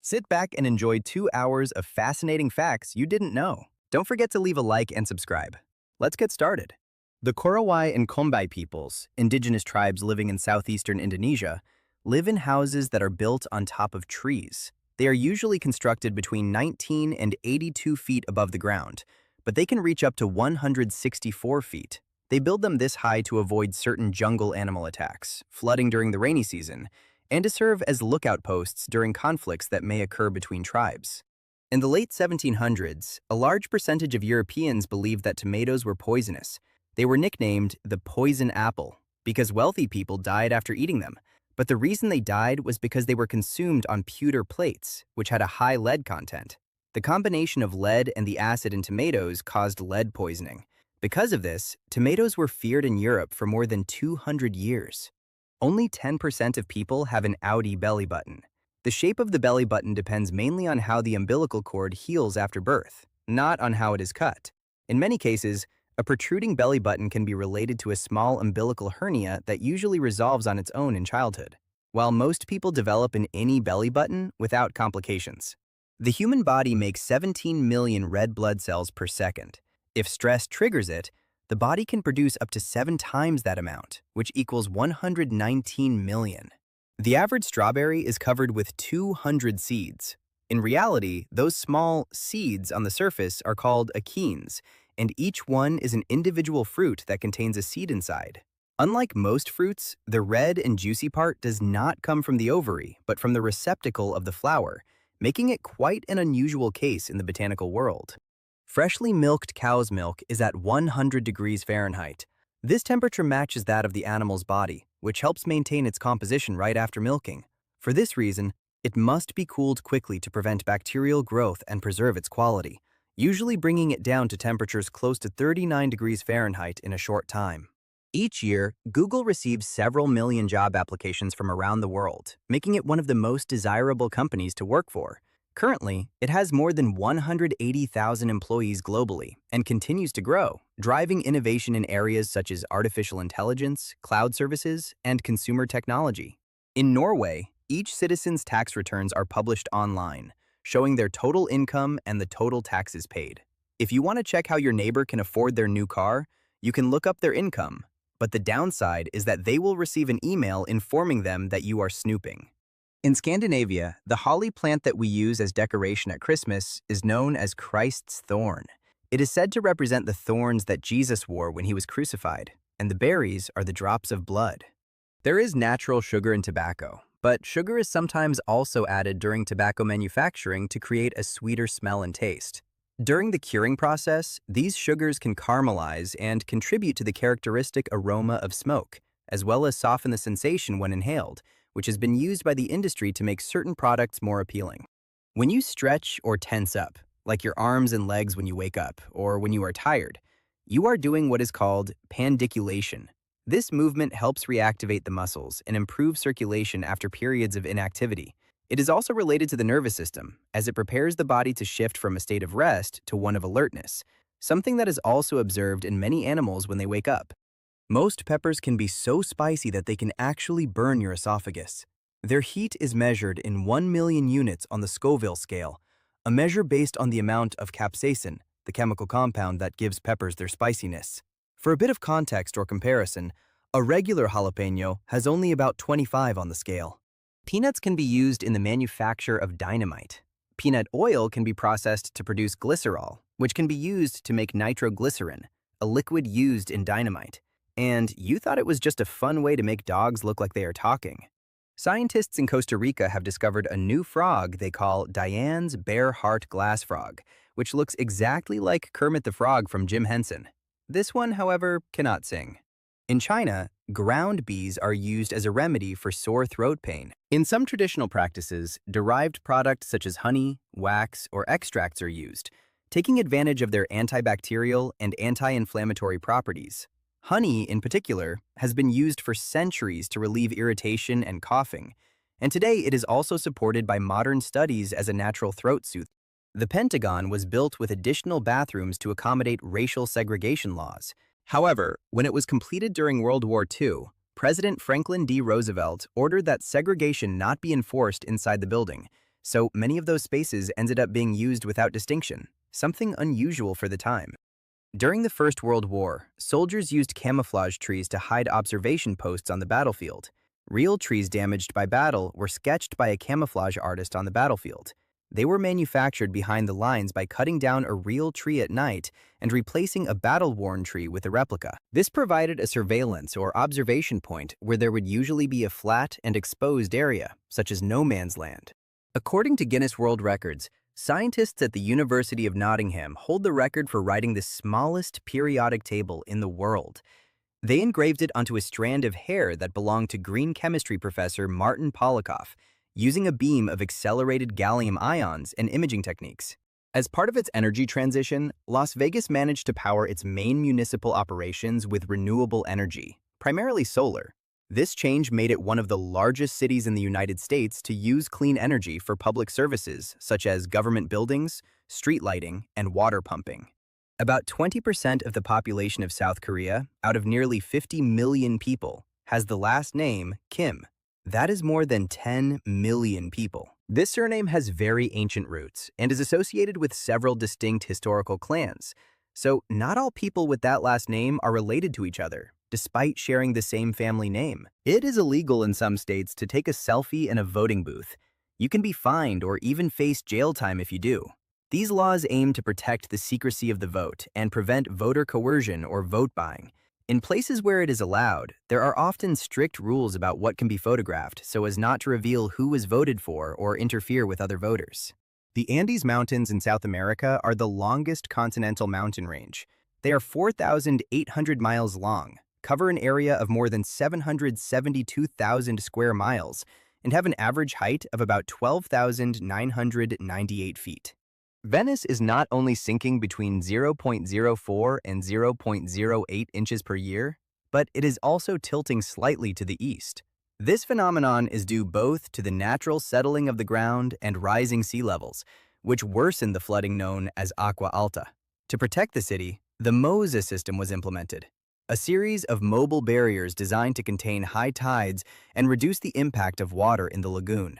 Sit back and enjoy 2 hours of fascinating facts you didn't know. Don't forget to leave a like and subscribe. Let's get started. The Korowai and Kombai peoples, indigenous tribes living in southeastern Indonesia, live in houses that are built on top of trees. They are usually constructed between 19 and 82 feet above the ground, but they can reach up to 164 feet. They build them this high to avoid certain jungle animal attacks, flooding during the rainy season, and to serve as lookout posts during conflicts that may occur between tribes. In the late 1700s, a large percentage of Europeans believed that tomatoes were poisonous. They were nicknamed the poison apple because wealthy people died after eating them. But the reason they died was because they were consumed on pewter plates, which had a high lead content. The combination of lead and the acid in tomatoes caused lead poisoning. Because of this, tomatoes were feared in Europe for more than 200 years. Only 10% of people have an outie belly button. The shape of the belly button depends mainly on how the umbilical cord heals after birth, not on how it is cut. In many cases, a protruding belly button can be related to a small umbilical hernia that usually resolves on its own in childhood, while most people develop an innie belly button without complications. The human body makes 17 million red blood cells per second. If stress triggers it, the body can produce up to 7 times that amount, which equals 119 million. The average strawberry is covered with 200 seeds. In reality, those small seeds on the surface are called achenes, and each one is an individual fruit that contains a seed inside. Unlike most fruits, the red and juicy part does not come from the ovary, but from the receptacle of the flower, making it quite an unusual case in the botanical world. Freshly milked cow's milk is at 100 degrees Fahrenheit. This temperature matches that of the animal's body, which helps maintain its composition right after milking. For this reason, it must be cooled quickly to prevent bacterial growth and preserve its quality, usually bringing it down to temperatures close to 39 degrees Fahrenheit in a short time. Each year, Google receives several million job applications from around the world, making it one of the most desirable companies to work for. Currently, it has more than 180,000 employees globally and continues to grow, driving innovation in areas such as artificial intelligence, cloud services, and consumer technology. In Norway, each citizen's tax returns are published online, showing their total income and the total taxes paid. If you want to check how your neighbor can afford their new car, you can look up their income, but the downside is that they will receive an email informing them that you are snooping. In Scandinavia, the holly plant that we use as decoration at Christmas is known as Christ's thorn. It is said to represent the thorns that Jesus wore when he was crucified, and the berries are the drops of blood. There is natural sugar in tobacco, but sugar is sometimes also added during tobacco manufacturing to create a sweeter smell and taste. During the curing process, these sugars can caramelize and contribute to the characteristic aroma of smoke, as well as soften the sensation when inhaled, which has been used by the industry to make certain products more appealing. When you stretch or tense up, like your arms and legs when you wake up or when you are tired, you are doing what is called pandiculation. This movement helps reactivate the muscles and improve circulation after periods of inactivity. It is also related to the nervous system, as it prepares the body to shift from a state of rest to one of alertness, something that is also observed in many animals when they wake up. Most peppers can be so spicy that they can actually burn your esophagus. Their heat is measured in 1 million units on the Scoville scale, a measure based on the amount of capsaicin, the chemical compound that gives peppers their spiciness. For a bit of context or comparison, a regular jalapeno has only about 25 on the scale. Peanuts can be used in the manufacture of dynamite. Peanut oil can be processed to produce glycerol, which can be used to make nitroglycerin, a liquid used in dynamite. And you thought it was just a fun way to make dogs look like they are talking. Scientists in Costa Rica have discovered a new frog they call Diane's bear heart glass frog, which looks exactly like Kermit the Frog from Jim Henson. This one, however, cannot sing. In China, ground bees are used as a remedy for sore throat pain. In some traditional practices, derived products such as honey, wax, or extracts are used, taking advantage of their antibacterial and anti-inflammatory properties. Honey, in particular, has been used for centuries to relieve irritation and coughing, and today it is also supported by modern studies as a natural throat soother. The Pentagon was built with additional bathrooms to accommodate racial segregation laws. However, when it was completed during World War II, President Franklin D. Roosevelt ordered that segregation not be enforced inside the building, so many of those spaces ended up being used without distinction, something unusual for the time. During the First World War, soldiers used camouflage trees to hide observation posts on the battlefield. Real trees damaged by battle were sketched by a camouflage artist on the battlefield. They were manufactured behind the lines by cutting down a real tree at night and replacing a battle-worn tree with a replica. This provided a surveillance or observation point where there would usually be a flat and exposed area, such as no man's land. According to Guinness World Records, scientists at the University of Nottingham hold the record for writing the smallest periodic table in the world. They engraved it onto a strand of hair that belonged to green chemistry professor Martin Polikoff, using a beam of accelerated gallium ions and imaging techniques. As part of its energy transition, Las Vegas managed to power its main municipal operations with renewable energy, primarily solar. This change made it one of the largest cities in the United States to use clean energy for public services such as government buildings, street lighting, and water pumping. About 20% of the population of South Korea, out of nearly 50 million people, has the last name Kim. That is more than 10 million people. This surname has very ancient roots and is associated with several distinct historical clans. So not all people with that last name are related to each other, despite sharing the same family name. It is illegal in some states to take a selfie in a voting booth. You can be fined or even face jail time if you do. These laws aim to protect the secrecy of the vote and prevent voter coercion or vote buying. In places where it is allowed, there are often strict rules about what can be photographed so as not to reveal who was voted for or interfere with other voters. The Andes Mountains in South America are the longest continental mountain range. They are 4,800 miles long, cover an area of more than 772,000 square miles, and have an average height of about 12,998 feet. Venice is not only sinking between 0.04 and 0.08 inches per year, but it is also tilting slightly to the east. This phenomenon is due both to the natural settling of the ground and rising sea levels, which worsen the flooding known as aqua alta. To protect the city, the MOSA system was implemented, a series of mobile barriers designed to contain high tides and reduce the impact of water in the lagoon.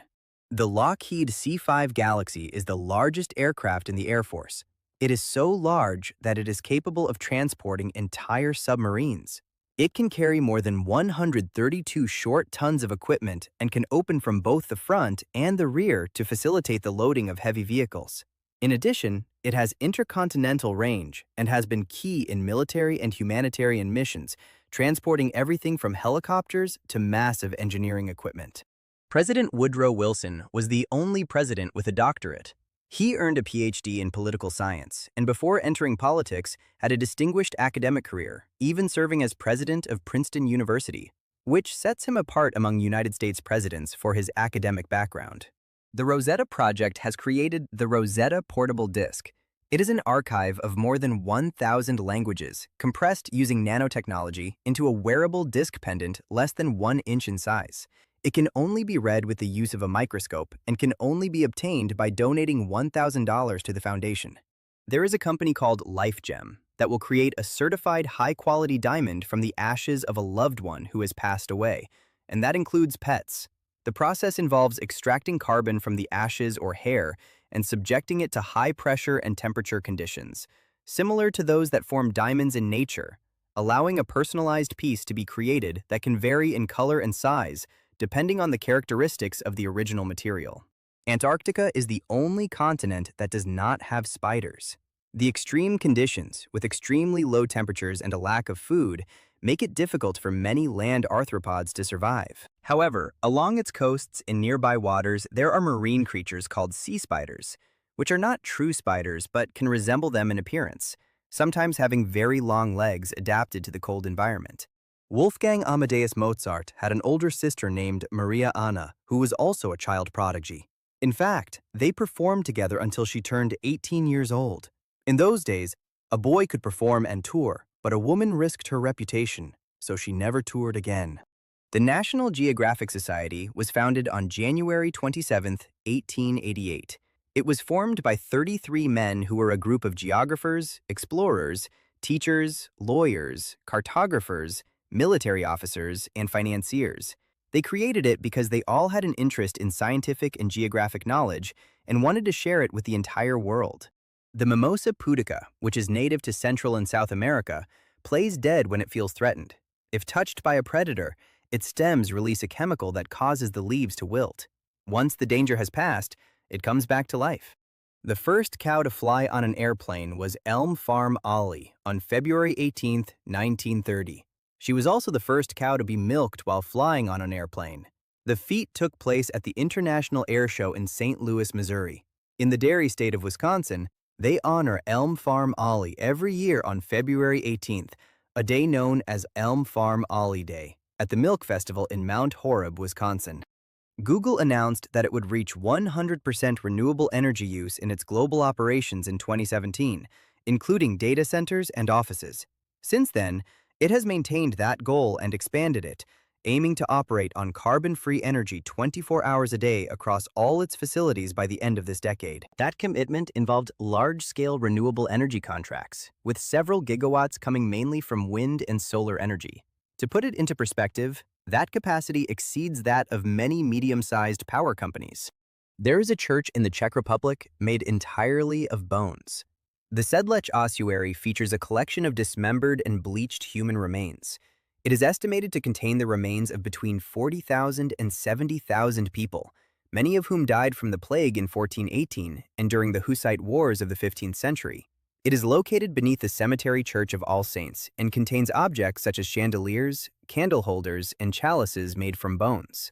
The Lockheed C-5 Galaxy is the largest aircraft in the Air Force. It is so large that it is capable of transporting entire submarines. It can carry more than 132 short tons of equipment and can open from both the front and the rear to facilitate the loading of heavy vehicles. In addition, it has intercontinental range and has been key in military and humanitarian missions, transporting everything from helicopters to massive engineering equipment. President Woodrow Wilson was the only president with a doctorate. He earned a PhD in political science, and before entering politics, had a distinguished academic career, even serving as president of Princeton University, which sets him apart among United States presidents for his academic background. The Rosetta Project has created the Rosetta Portable Disk. It is an archive of more than 1,000 languages, compressed using nanotechnology into a wearable disk pendant less than 1 inch in size. It can only be read with the use of a microscope and can only be obtained by donating $1,000 to the foundation. There is a company called LifeGem that will create a certified high-quality diamond from the ashes of a loved one who has passed away, and that includes pets. The process involves extracting carbon from the ashes or hair and subjecting it to high pressure and temperature conditions, similar to those that form diamonds in nature, allowing a personalized piece to be created that can vary in color and size, depending on the characteristics of the original material. Antarctica is the only continent that does not have spiders. The extreme conditions, with extremely low temperatures and a lack of food, make it difficult for many land arthropods to survive. However, along its coasts in nearby waters, there are marine creatures called sea spiders, which are not true spiders but can resemble them in appearance, sometimes having very long legs adapted to the cold environment. Wolfgang Amadeus Mozart had an older sister named Maria Anna, who was also a child prodigy. In fact, they performed together until she turned 18 years old. In those days, a boy could perform and tour, but a woman risked her reputation, so she never toured again. The National Geographic Society was founded on January 27, 1888. It was formed by 33 men who were a group of geographers, explorers, teachers, lawyers, cartographers, military officers, and financiers. They created it because they all had an interest in scientific and geographic knowledge and wanted to share it with the entire world. The mimosa pudica, which is native to Central and South America, plays dead when it feels threatened. If touched by a predator, its stems release a chemical that causes the leaves to wilt. Once the danger has passed, it comes back to life. The first cow to fly on an airplane was Elm Farm Ollie on February 18, 1930. She was also the first cow to be milked while flying on an airplane. The feat took place at the International Air Show in St. Louis, Missouri. In the dairy state of Wisconsin, they honor Elm Farm Ollie every year on February 18th, a day known as Elm Farm Ollie Day, at the Milk Festival in Mount Horeb, Wisconsin. Google announced that it would reach 100% renewable energy use in its global operations in 2017, including data centers and offices. Since then, it has maintained that goal and expanded it, aiming to operate on carbon-free energy 24 hours a day across all its facilities by the end of this decade. That commitment involved large-scale renewable energy contracts, with several gigawatts coming mainly from wind and solar energy. To put it into perspective, that capacity exceeds that of many medium-sized power companies. There is a church in the Czech Republic made entirely of bones. The Sedlec ossuary features a collection of dismembered and bleached human remains. It is estimated to contain the remains of between 40,000 and 70,000 people, many of whom died from the plague in 1418 and during the Hussite Wars of the 15th century. It is located beneath the cemetery Church of All Saints and contains objects such as chandeliers, candle holders, and chalices made from bones.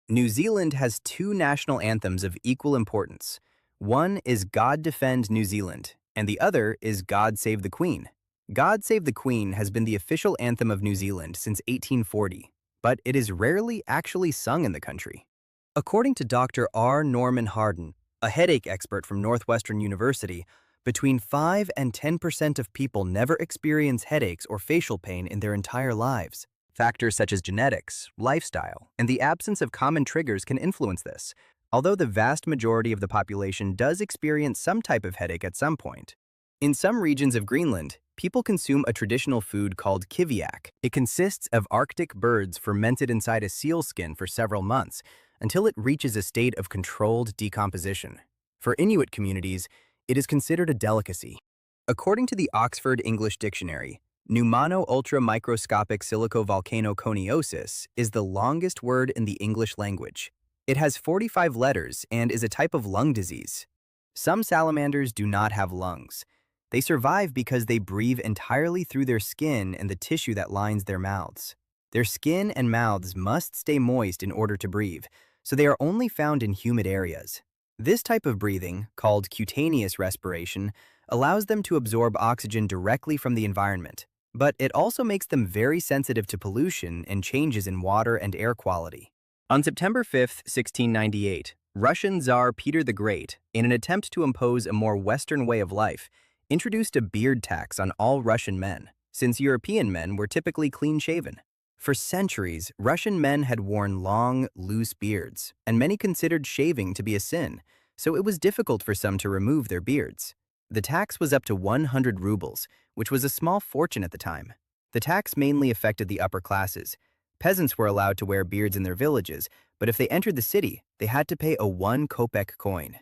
New Zealand has two national anthems of equal importance. One is God Defend New Zealand, and the other is God Save the Queen. God Save the Queen has been the official anthem of New Zealand since 1840, but it is rarely actually sung in the country. According to Dr. R. Norman Harden, a headache expert from Northwestern University, between 5 and 10% of people never experience headaches or facial pain in their entire lives. Factors such as genetics, lifestyle, and the absence of common triggers can influence this, although the vast majority of the population does experience some type of headache at some point. In some regions of Greenland, people consume a traditional food called kiviak. It consists of Arctic birds fermented inside a seal skin for several months until it reaches a state of controlled decomposition. For Inuit communities, it is considered a delicacy. According to the Oxford English Dictionary, pneumono-ultra-microscopic silicovolcanoconiosis is the longest word in the English language. It has 45 letters and is a type of lung disease. Some salamanders do not have lungs. They survive because they breathe entirely through their skin and the tissue that lines their mouths. Their skin and mouths must stay moist in order to breathe, so they are only found in humid areas. This type of breathing, called cutaneous respiration, allows them to absorb oxygen directly from the environment, but it also makes them very sensitive to pollution and changes in water and air quality. On September 5, 1698, Russian Tsar Peter the Great, in an attempt to impose a more Western way of life, introduced a beard tax on all Russian men, since European men were typically clean-shaven. For centuries, Russian men had worn long, loose beards, and many considered shaving to be a sin, so it was difficult for some to remove their beards. The tax was up to 100 rubles, which was a small fortune at the time. The tax mainly affected the upper classes. Peasants were allowed to wear beards in their villages, but if they entered the city, they had to pay a 1 kopeck coin.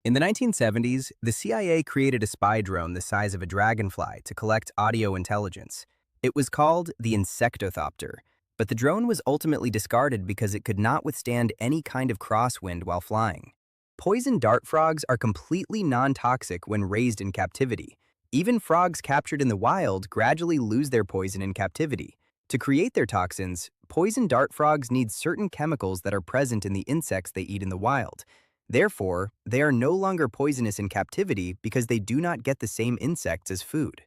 In the 1970s, the CIA created a spy drone the size of a dragonfly to collect audio intelligence. It was called the Insectothopter, but the drone was ultimately discarded because it could not withstand any kind of crosswind while flying. Poison dart frogs are completely non-toxic when raised in captivity. Even frogs captured in the wild gradually lose their poison in captivity. To create their toxins, poison dart frogs need certain chemicals that are present in the insects they eat in the wild. Therefore, they are no longer poisonous in captivity because they do not get the same insects as food.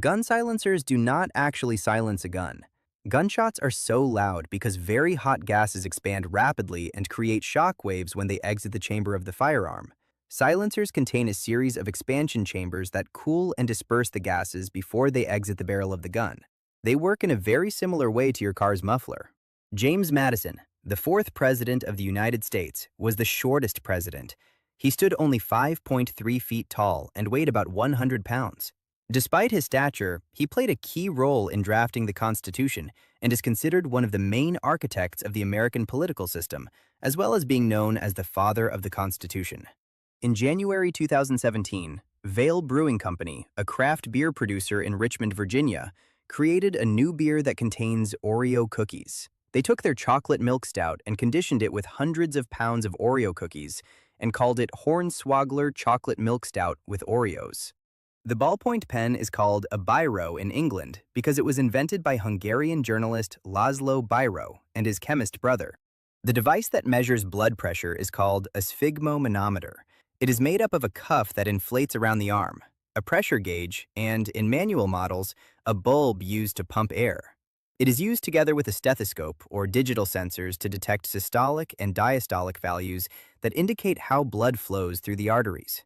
Gun silencers do not actually silence a gun. Gunshots are so loud because very hot gases expand rapidly and create shock waves when they exit the chamber of the firearm. Silencers contain a series of expansion chambers that cool and disperse the gases before they exit the barrel of the gun. They work in a very similar way to your car's muffler. James Madison, the fourth president of the United States, was the shortest president. He stood only 5.3 feet tall and weighed about 100 pounds. Despite his stature, he played a key role in drafting the Constitution and is considered one of the main architects of the American political system, as well as being known as the father of the Constitution. In January 2017, Vail Brewing Company, a craft beer producer in Richmond, Virginia, created a new beer that contains Oreo cookies. They took their chocolate milk stout and conditioned it with hundreds of pounds of Oreo cookies and called it Hornswogler Chocolate Milk Stout with Oreos. The ballpoint pen is called a biro in England because it was invented by Hungarian journalist Laszlo Biro and his chemist brother. The device that measures blood pressure is called a sphygmomanometer. It is made up of a cuff that inflates around the arm, a pressure gauge, and, in manual models, a bulb used to pump air. It is used together with a stethoscope or digital sensors to detect systolic and diastolic values that indicate how blood flows through the arteries.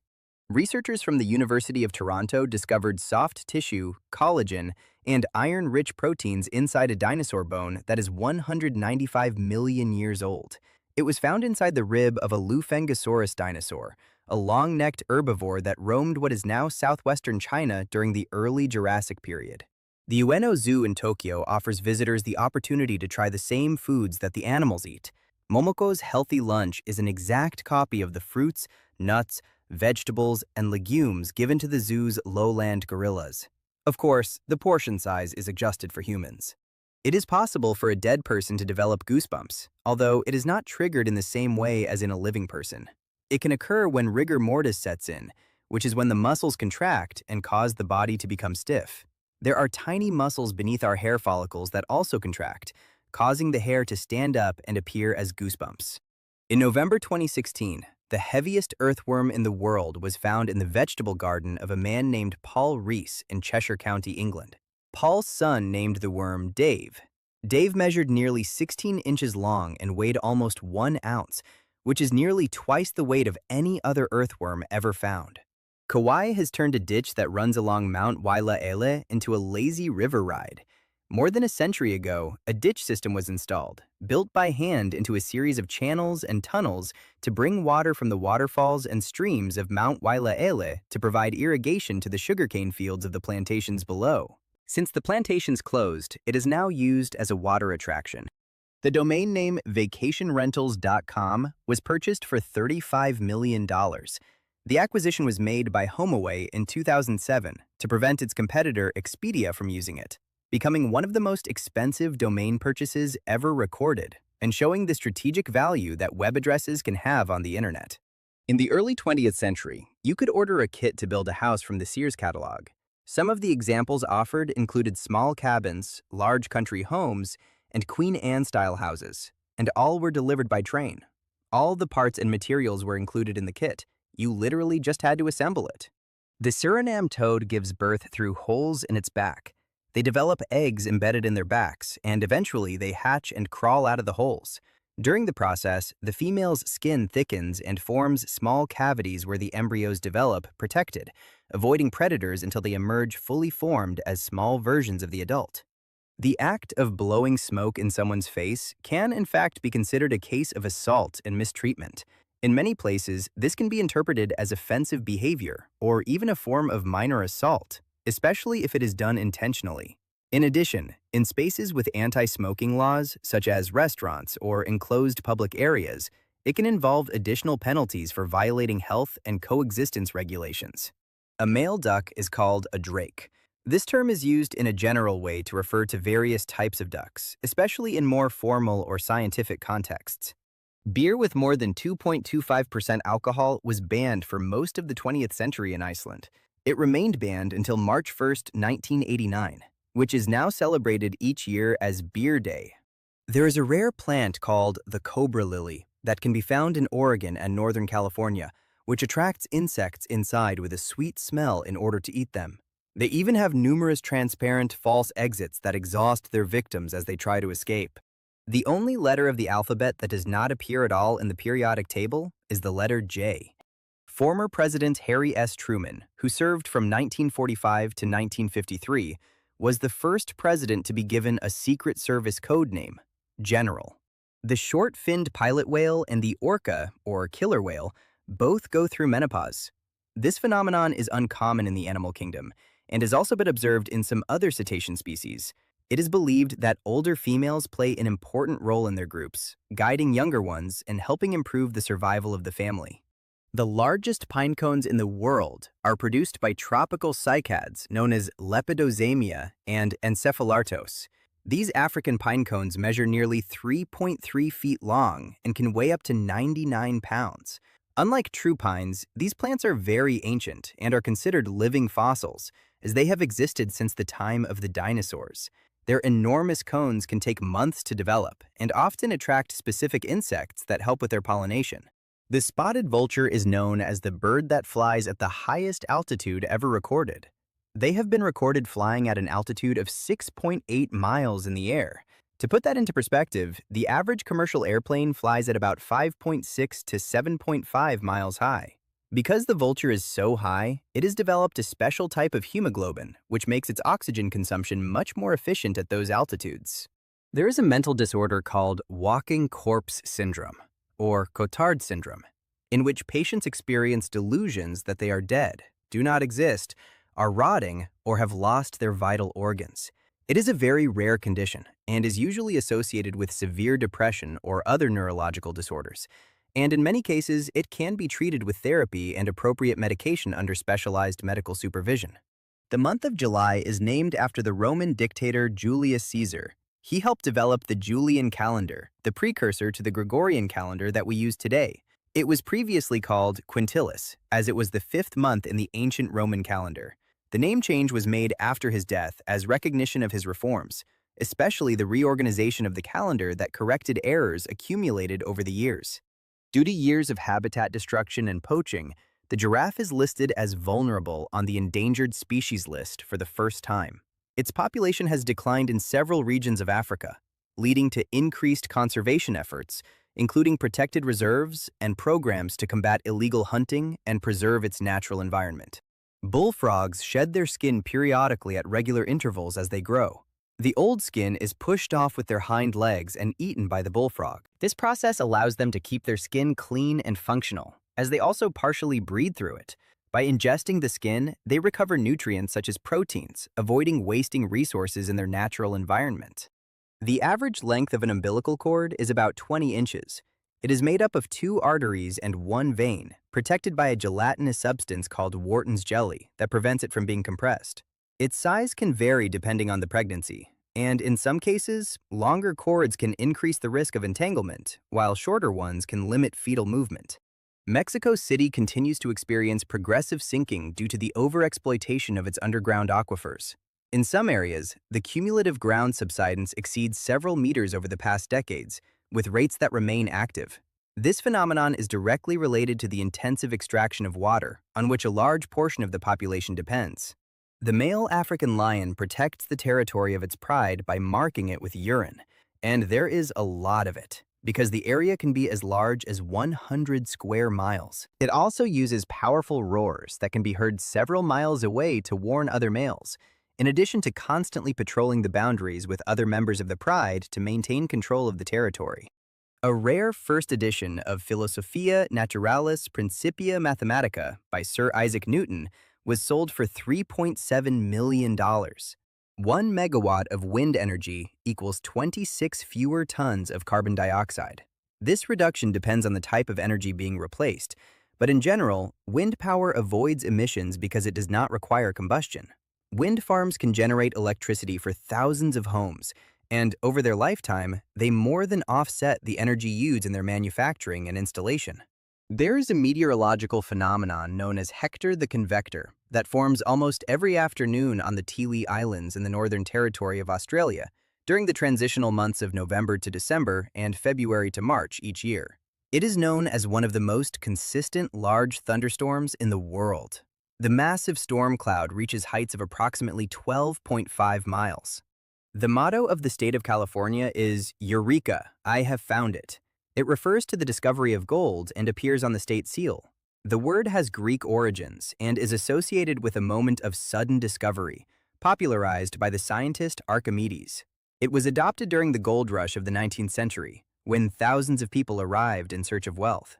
Researchers from the University of Toronto discovered soft tissue, collagen, and iron-rich proteins inside a dinosaur bone that is 195 million years old. It was found inside the rib of a Lufengosaurus dinosaur, a long-necked herbivore that roamed what is now southwestern China during the early Jurassic period. The Ueno Zoo in Tokyo offers visitors the opportunity to try the same foods that the animals eat. Momoko's Healthy Lunch is an exact copy of the fruits, nuts, vegetables, and legumes given to the zoo's lowland gorillas. Of course, the portion size is adjusted for humans. It is possible for a dead person to develop goosebumps, although it is not triggered in the same way as in a living person. It can occur when rigor mortis sets in, which is when the muscles contract and cause the body to become stiff. There are tiny muscles beneath our hair follicles that also contract, causing the hair to stand up and appear as goosebumps. In November 2016, the heaviest earthworm in the world was found in the vegetable garden of a man named Paul Rees in Cheshire County, England. Paul's son named the worm Dave. Dave measured nearly 16 inches long and weighed almost 1 ounce, which is nearly twice the weight of any other earthworm ever found. Kauai has turned a ditch that runs along Mount Wailaele into a lazy river ride. More than a century ago, a ditch system was installed, built by hand into a series of channels and tunnels to bring water from the waterfalls and streams of Mount Wailaele to provide irrigation to the sugarcane fields of the plantations below. Since the plantations closed, it is now used as a water attraction. The domain name vacationrentals.com was purchased for $35 million. The acquisition was made by HomeAway in 2007 to prevent its competitor Expedia from using it, becoming one of the most expensive domain purchases ever recorded and showing the strategic value that web addresses can have on the internet. In the early 20th century, you could order a kit to build a house from the Sears catalog. Some of the examples offered included small cabins, large country homes, and Queen Anne-style houses, and all were delivered by train. All the parts and materials were included in the kit. You literally just had to assemble it. The Suriname toad gives birth through holes in its back. They develop eggs embedded in their backs, and eventually they hatch and crawl out of the holes. During the process, the female's skin thickens and forms small cavities where the embryos develop, protected, avoiding predators until they emerge fully formed as small versions of the adult. The act of blowing smoke in someone's face can, in fact, be considered a case of assault and mistreatment. In many places, this can be interpreted as offensive behavior or even a form of minor assault, especially if it is done intentionally. In addition, in spaces with anti-smoking laws, such as restaurants or enclosed public areas, it can involve additional penalties for violating health and coexistence regulations. A male duck is called a drake. This term is used in a general way to refer to various types of ducks, especially in more formal or scientific contexts. Beer with more than 2.25% alcohol was banned for most of the 20th century in Iceland. It remained banned until March 1, 1989, which is now celebrated each year as Beer Day. There is a rare plant called the cobra lily that can be found in Oregon and Northern California, which attracts insects inside with a sweet smell in order to eat them. They even have numerous transparent false exits that exhaust their victims as they try to escape. The only letter of the alphabet that does not appear at all in the periodic table is the letter J. Former President Harry S. Truman, who served from 1945 to 1953, was the first president to be given a Secret Service code name, General. The short-finned pilot whale and the orca, or killer whale, both go through menopause. This phenomenon is uncommon in the animal kingdom. and has also been observed in some other cetacean species. It is believed that older females play an important role in their groups, guiding younger ones and helping improve the survival of the family. The largest pine cones in the world are produced by tropical cycads known as Lepidozemia and Encephalartos. These African pine cones measure nearly 3.3 feet long and can weigh up to 99 pounds. Unlike true pines, these plants are very ancient and are considered living fossils, as they have existed since the time of the dinosaurs. Their enormous cones can take months to develop and often attract specific insects that help with their pollination. The spotted vulture is known as the bird that flies at the highest altitude ever recorded. They have been recorded flying at an altitude of 6.8 miles in the air. To put that into perspective, the average commercial airplane flies at about 5.6 to 7.5 miles high. Because the vulture is so high, it has developed a special type of hemoglobin, which makes its oxygen consumption much more efficient at those altitudes. There is a mental disorder called walking corpse syndrome, or Cotard syndrome, in which patients experience delusions that they are dead, do not exist, are rotting, or have lost their vital organs. It is a very rare condition and is usually associated with severe depression or other neurological disorders. And in many cases, it can be treated with therapy and appropriate medication under specialized medical supervision. The month of July is named after the Roman dictator Julius Caesar. He helped develop the Julian calendar, the precursor to the Gregorian calendar that we use today. It was previously called Quintilis, as it was the fifth month in the ancient Roman calendar. The name change was made after his death as recognition of his reforms, especially the reorganization of the calendar that corrected errors accumulated over the years. Due to years of habitat destruction and poaching, the giraffe is listed as vulnerable on the endangered species list for the first time. Its population has declined in several regions of Africa, leading to increased conservation efforts, including protected reserves and programs to combat illegal hunting and preserve its natural environment. Bullfrogs shed their skin periodically at regular intervals as they grow. The old skin is pushed off with their hind legs and eaten by the bullfrog. This process allows them to keep their skin clean and functional, as they also partially breathe through it. By ingesting the skin, they recover nutrients such as proteins, avoiding wasting resources in their natural environment. The average length of an umbilical cord is about 20 inches. It is made up of 2 arteries and 1 vein, protected by a gelatinous substance called Wharton's jelly that prevents it from being compressed. Its size can vary depending on the pregnancy, and in some cases, longer cords can increase the risk of entanglement, while shorter ones can limit fetal movement. Mexico City continues to experience progressive sinking due to the overexploitation of its underground aquifers. In some areas, the cumulative ground subsidence exceeds several meters over the past decades, with rates that remain active. This phenomenon is directly related to the intensive extraction of water, on which a large portion of the population depends. The male African lion protects the territory of its pride by marking it with urine, and there is a lot of it, because the area can be as large as 100 square miles. It also uses powerful roars that can be heard several miles away to warn other males, in addition to constantly patrolling the boundaries with other members of the pride to maintain control of the territory. A rare first edition of Philosophia Naturalis Principia Mathematica by Sir Isaac Newton was sold for $3.7 million. 1 megawatt of wind energy equals 26 fewer tons of carbon dioxide. This reduction depends on the type of energy being replaced, but in general, wind power avoids emissions because it does not require combustion. Wind farms can generate electricity for thousands of homes, and over their lifetime, they more than offset the energy used in their manufacturing and installation. There is a meteorological phenomenon known as Hector the Convector that forms almost every afternoon on the Tiwi Islands in the Northern Territory of Australia during the transitional months of November to December and February to March each year. It is known as one of the most consistent large thunderstorms in the world. The massive storm cloud reaches heights of approximately 12.5 miles. The motto of the state of California is Eureka, I have found it. It refers to the discovery of gold and appears on the state seal. The word has Greek origins and is associated with a moment of sudden discovery, popularized by the scientist Archimedes. It was adopted during the gold rush of the 19th century, when thousands of people arrived in search of wealth.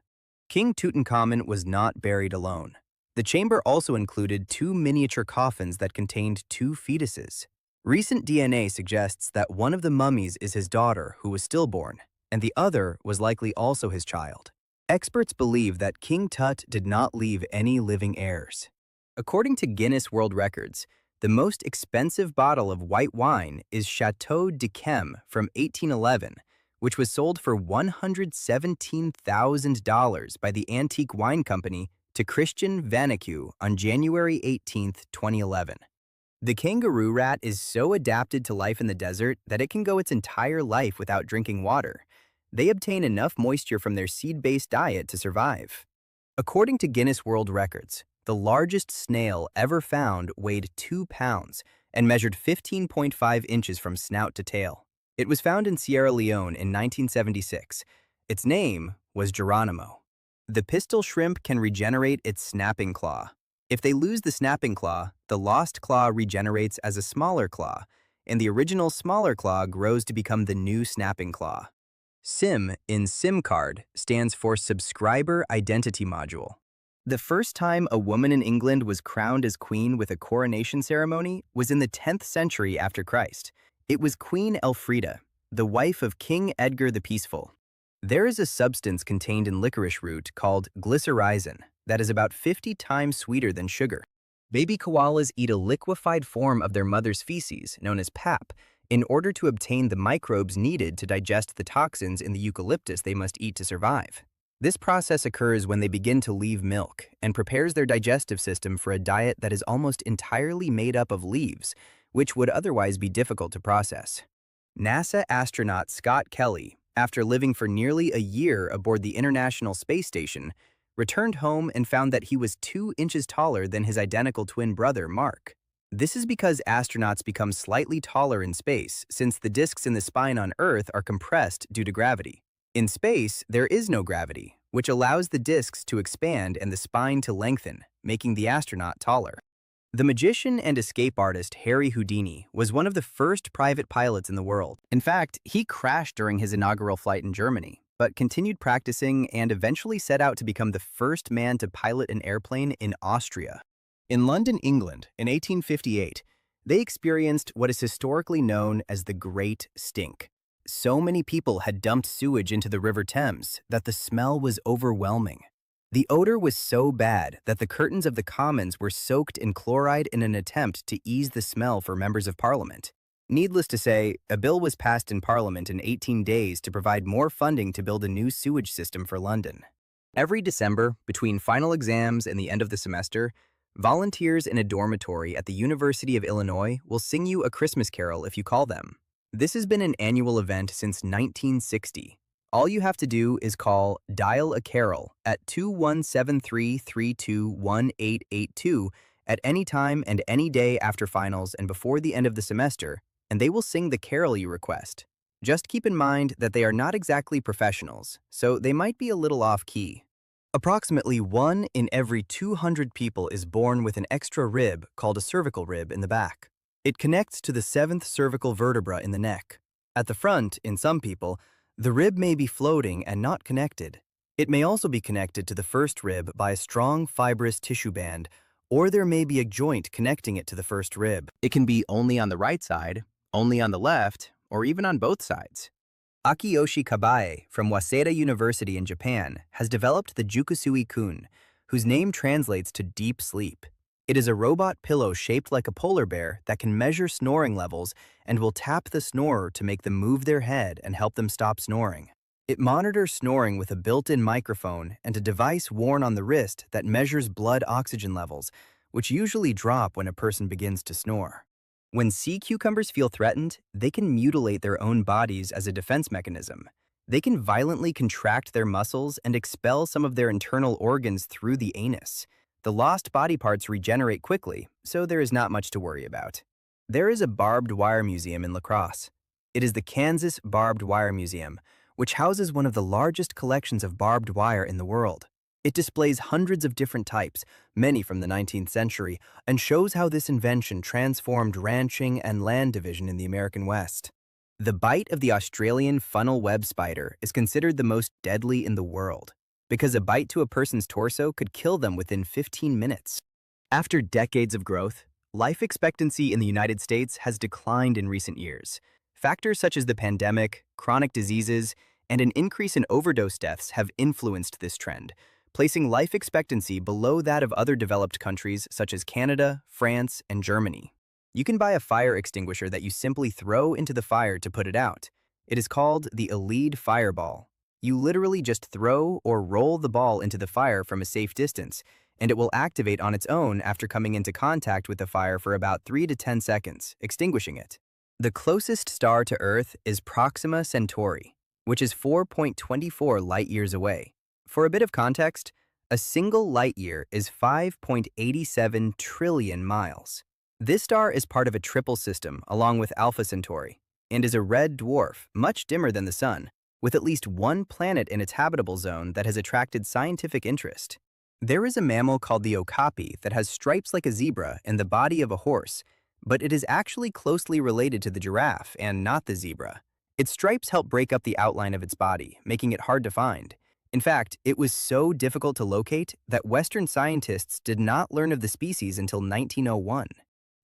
King Tutankhamun was not buried alone. The chamber also included two miniature coffins that contained two fetuses. Recent DNA suggests that one of the mummies is his daughter, who was stillborn, and the other was likely also his child. Experts believe that King Tut did not leave any living heirs. According to Guinness World Records, the most expensive bottle of white wine is Chateau d'Yquem from 1811, which was sold for $117,000 by the antique wine company to Christian Vanecu on January 18, 2011. The kangaroo rat is so adapted to life in the desert that it can go its entire life without drinking water. They obtain enough moisture from their seed-based diet to survive. According to Guinness World Records, the largest snail ever found weighed 2 pounds and measured 15.5 inches from snout to tail. It was found in Sierra Leone in 1976. Its name was Geronimo. The pistol shrimp can regenerate its snapping claw. If they lose the snapping claw, the lost claw regenerates as a smaller claw, and the original smaller claw grows to become the new snapping claw. SIM in SIM card stands for Subscriber Identity Module. The first time a woman in England was crowned as queen with a coronation ceremony was in the 10th century after Christ. It was Queen Elfrida, the wife of King Edgar the Peaceful. There is a substance contained in licorice root called glycyrrhizin that is about 50 times sweeter than sugar. Baby koalas eat a liquefied form of their mother's feces, known as pap, in order to obtain the microbes needed to digest the toxins in the eucalyptus they must eat to survive. This process occurs when they begin to leave milk and prepares their digestive system for a diet that is almost entirely made up of leaves, which would otherwise be difficult to process. NASA astronaut Scott Kelly, after living for nearly a year aboard the International Space Station, returned home and found that he was 2 inches taller than his identical twin brother, Mark. This is because astronauts become slightly taller in space since the disks in the spine on Earth are compressed due to gravity. In space, there is no gravity, which allows the disks to expand and the spine to lengthen, making the astronaut taller. The magician and escape artist Harry Houdini was one of the first private pilots in the world. In fact, he crashed during his inaugural flight in Germany, but continued practicing and eventually set out to become the first man to pilot an airplane in Austria. In London, England, in 1858, they experienced what is historically known as the Great Stink. So many people had dumped sewage into the River Thames that the smell was overwhelming. The odor was so bad that the curtains of the Commons were soaked in chloride in an attempt to ease the smell for members of Parliament. Needless to say, a bill was passed in Parliament in 18 days to provide more funding to build a new sewage system for London. Every December, between final exams and the end of the semester, volunteers in a dormitory at the University of Illinois will sing you a Christmas carol if you call them. This has been an annual event since 1960. All you have to do is dial a carol at 2173321882 at any time and any day after finals and before the end of the semester, and they will sing the carol you request. Just keep in mind that they are not exactly professionals, so they might be a little off-key. Approximately 1 in every 200 people is born with an extra rib called a cervical rib in the back. It connects to the 7th cervical vertebra in the neck. At the front, in some people, the rib may be floating and not connected. It may also be connected to the first rib by a strong fibrous tissue band, or there may be a joint connecting it to the first rib. It can be only on the right side, only on the left, or even on both sides. Akiyoshi Kabae from Waseda University in Japan has developed the Jukusui-kun, whose name translates to deep sleep. It is a robot pillow shaped like a polar bear that can measure snoring levels and will tap the snorer to make them move their head and help them stop snoring. It monitors snoring with a built-in microphone and a device worn on the wrist that measures blood oxygen levels, which usually drop when a person begins to snore. When sea cucumbers feel threatened, they can mutilate their own bodies as a defense mechanism. They can violently contract their muscles and expel some of their internal organs through the anus. The lost body parts regenerate quickly, so there is not much to worry about. There is a barbed wire museum in La Crosse. It is the Kansas Barbed Wire Museum, which houses one of the largest collections of barbed wire in the world. It displays hundreds of different types, many from the 19th century, and shows how this invention transformed ranching and land division in the American West. The bite of the Australian funnel web spider is considered the most deadly in the world. because a bite to a person's torso could kill them within 15 minutes. After decades of growth, life expectancy in the United States has declined in recent years. Factors such as the pandemic, chronic diseases, and an increase in overdose deaths have influenced this trend, placing life expectancy below that of other developed countries such as Canada, France, and Germany. You can buy a fire extinguisher that you simply throw into the fire to put it out. It is called the Elide Fireball. You literally just throw or roll the ball into the fire from a safe distance, and it will activate on its own after coming into contact with the fire for about 3 to 10 seconds, extinguishing it. The closest star to Earth is Proxima Centauri, which is 4.24 light-years away. For a bit of context, a single light-year is 5.87 trillion miles. This star is part of a triple system along with Alpha Centauri, and is a red dwarf, much dimmer than the Sun, with at least one planet in its habitable zone that has attracted scientific interest. There is a mammal called the okapi that has stripes like a zebra and the body of a horse, but it is actually closely related to the giraffe and not the zebra. Its stripes help break up the outline of its body, making it hard to find. In fact, it was so difficult to locate that Western scientists did not learn of the species until 1901.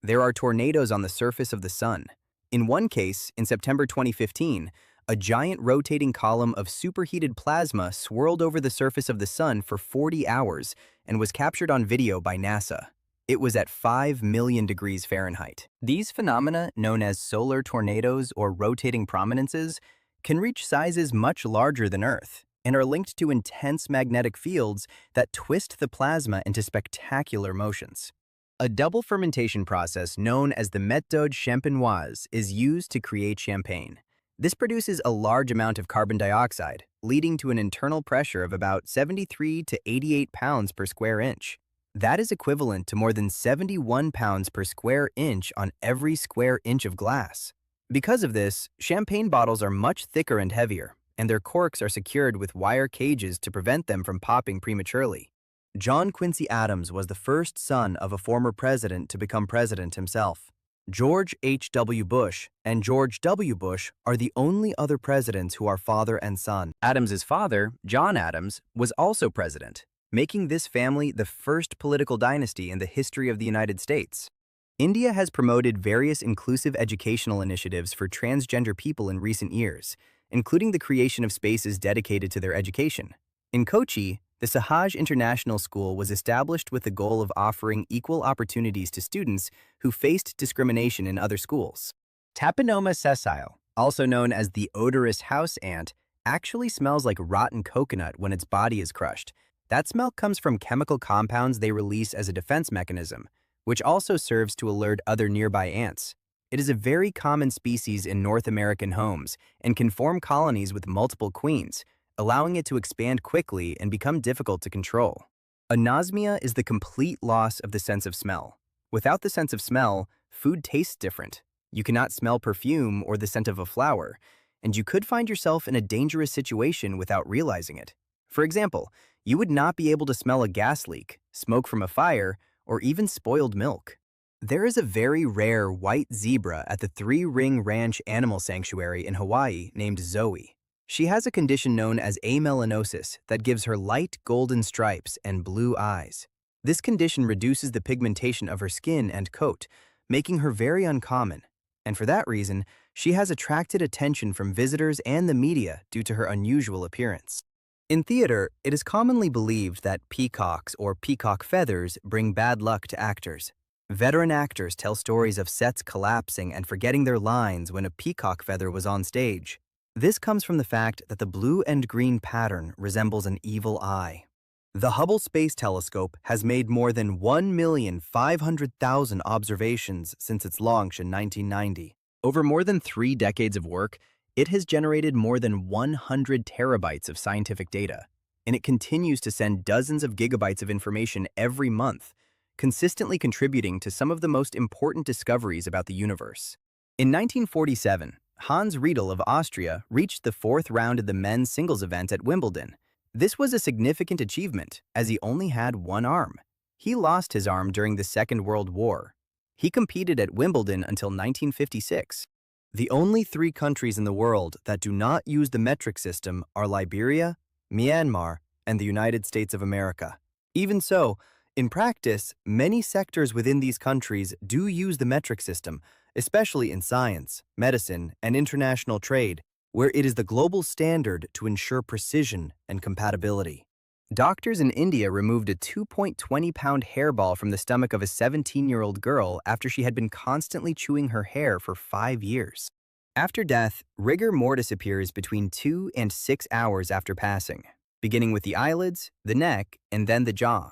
There are tornadoes on the surface of the Sun. In one case, in September 2015, a giant rotating column of superheated plasma swirled over the surface of the Sun for 40 hours and was captured on video by NASA. It was at 5 million degrees Fahrenheit. These phenomena, known as solar tornadoes or rotating prominences, can reach sizes much larger than Earth and are linked to intense magnetic fields that twist the plasma into spectacular motions. A double fermentation process known as the méthode champenoise is used to create champagne. This produces a large amount of carbon dioxide, leading to an internal pressure of about 73 to 88 pounds per square inch. That is equivalent to more than 71 pounds per square inch on every square inch of glass. Because of this, champagne bottles are much thicker and heavier, and their corks are secured with wire cages to prevent them from popping prematurely. John Quincy Adams was the first son of a former president to become president himself. George H.W. Bush and George W. Bush are the only other presidents who are father and son. Adams's father, John Adams, was also president, making this family the first political dynasty in the history of the United States. India has promoted various inclusive educational initiatives for transgender people in recent years, including the creation of spaces dedicated to their education. In Kochi, the Sahaj International School was established with the goal of offering equal opportunities to students who faced discrimination in other schools. Tapenoma sessile, also known as the odorous house ant, actually smells like rotten coconut when its body is crushed. That smell comes from chemical compounds they release as a defense mechanism, which also serves to alert other nearby ants. It is a very common species in North American homes and can form colonies with multiple queens, allowing it to expand quickly and become difficult to control. Anosmia is the complete loss of the sense of smell. Without the sense of smell, food tastes different. You cannot smell perfume or the scent of a flower, and you could find yourself in a dangerous situation without realizing it. For example, you would not be able to smell a gas leak, smoke from a fire, or even spoiled milk. There is a very rare white zebra at the Three Ring Ranch Animal Sanctuary in Hawaii named Zoe. She has a condition known as amelanosis that gives her light golden stripes and blue eyes. This condition reduces the pigmentation of her skin and coat, making her very uncommon, and for that reason, she has attracted attention from visitors and the media due to her unusual appearance. In theater, it is commonly believed that peacocks or peacock feathers bring bad luck to actors. Veteran actors tell stories of sets collapsing and forgetting their lines when a peacock feather was on stage. This comes from the fact that the blue and green pattern resembles an evil eye. The Hubble Space Telescope has made more than 1,500,000 observations since its launch in 1990. Over more than 3 decades of work, it has generated more than 100 terabytes of scientific data, and it continues to send dozens of gigabytes of information every month, consistently contributing to some of the most important discoveries about the universe. In 1947, Hans Riedel of Austria reached the 4th round of the men's singles event at Wimbledon. This was a significant achievement, as he only had one arm. He lost his arm during the Second World War. He competed at Wimbledon until 1956. The only 3 countries in the world that do not use the metric system are Liberia, Myanmar, and the United States of America. Even so, in practice, many sectors within these countries do use the metric system, especially in science, medicine, and international trade, where it is the global standard to ensure precision and compatibility. Doctors in India removed a 2.20-pound hairball from the stomach of a 17-year-old girl after she had been constantly chewing her hair for 5 years. After death, rigor mortis appears between 2 and 6 hours after passing, beginning with the eyelids, the neck, and then the jaw.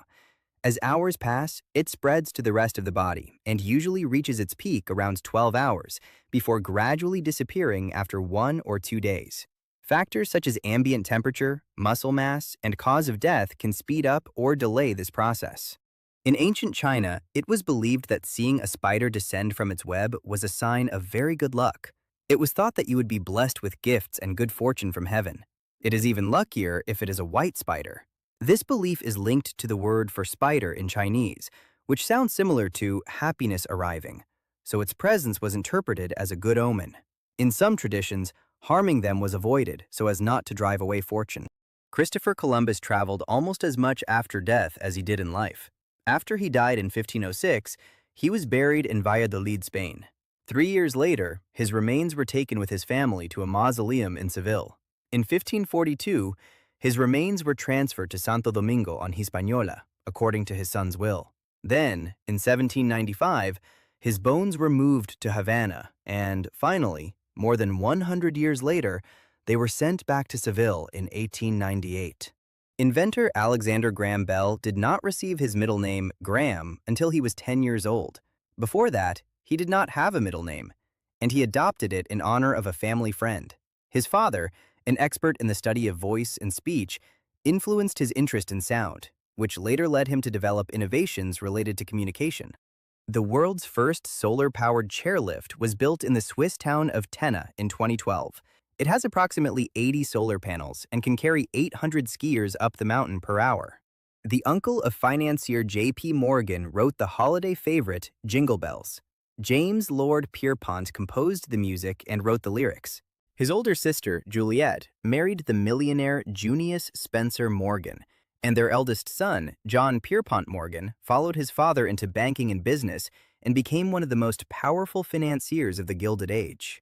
As hours pass, it spreads to the rest of the body and usually reaches its peak around 12 hours before gradually disappearing after 1 or 2 days. Factors such as ambient temperature, muscle mass, and cause of death can speed up or delay this process. In ancient China, it was believed that seeing a spider descend from its web was a sign of very good luck. It was thought that you would be blessed with gifts and good fortune from heaven. It is even luckier if it is a white spider. This belief is linked to the word for spider in Chinese, which sounds similar to happiness arriving, so its presence was interpreted as a good omen. In some traditions, harming them was avoided so as not to drive away fortune. Christopher Columbus traveled almost as much after death as he did in life. After he died in 1506, he was buried in Valladolid, Spain. 3 years later, his remains were taken with his family to a mausoleum in Seville. In 1542, his remains were transferred to Santo Domingo on Hispaniola, according to his son's will. Then, in 1795, his bones were moved to Havana, and finally, more than 100 years later, they were sent back to Seville in 1898. Inventor Alexander Graham Bell did not receive his middle name, Graham, until he was 10 years old. Before that, he did not have a middle name, and he adopted it in honor of a family friend. His father, an expert in the study of voice and speech, influenced his interest in sound, which later led him to develop innovations related to communication. The world's first solar-powered chairlift was built in the Swiss town of Tenna in 2012. It has approximately 80 solar panels and can carry 800 skiers up the mountain per hour. The uncle of financier J.P. Morgan wrote the holiday favorite, Jingle Bells. James Lord Pierpont composed the music and wrote the lyrics. His older sister, Juliet, married the millionaire Junius Spencer Morgan, and their eldest son, John Pierpont Morgan, followed his father into banking and business and became one of the most powerful financiers of the Gilded Age.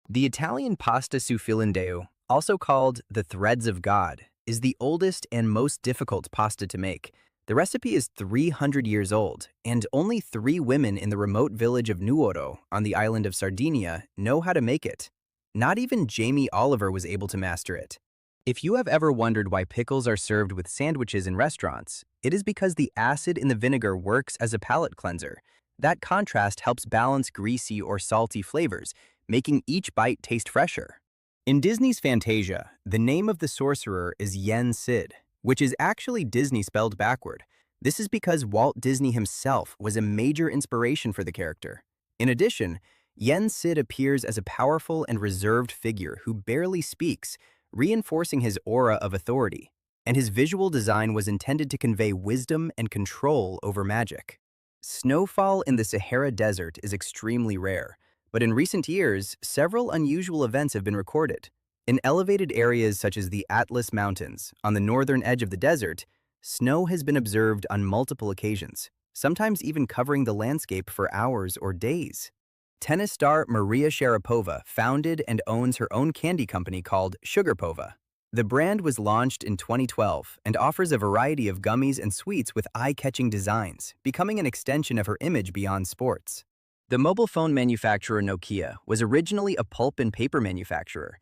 The Italian pasta suffilindeu, also called the Threads of God, is the oldest and most difficult pasta to make. The recipe is 300 years old, and only 3 women in the remote village of Nuoro on the island of Sardinia know how to make it. Not even Jamie Oliver was able to master it. If you have ever wondered why pickles are served with sandwiches in restaurants, it is because the acid in the vinegar works as a palate cleanser. That contrast helps balance greasy or salty flavors, making each bite taste fresher. In Disney's Fantasia, the name of the sorcerer is Yen Sid, which is actually Disney spelled backward. This is because Walt Disney himself was a major inspiration for the character. In addition, Yen Sid appears as a powerful and reserved figure who barely speaks, reinforcing his aura of authority, and his visual design was intended to convey wisdom and control over magic. Snowfall in the Sahara Desert is extremely rare, but in recent years, several unusual events have been recorded. In elevated areas such as the Atlas Mountains, on the northern edge of the desert, snow has been observed on multiple occasions, sometimes even covering the landscape for hours or days. Tennis star Maria Sharapova founded and owns her own candy company called Sugarpova. The brand was launched in 2012 and offers a variety of gummies and sweets with eye-catching designs, becoming an extension of her image beyond sports. The mobile phone manufacturer Nokia was originally a pulp and paper manufacturer.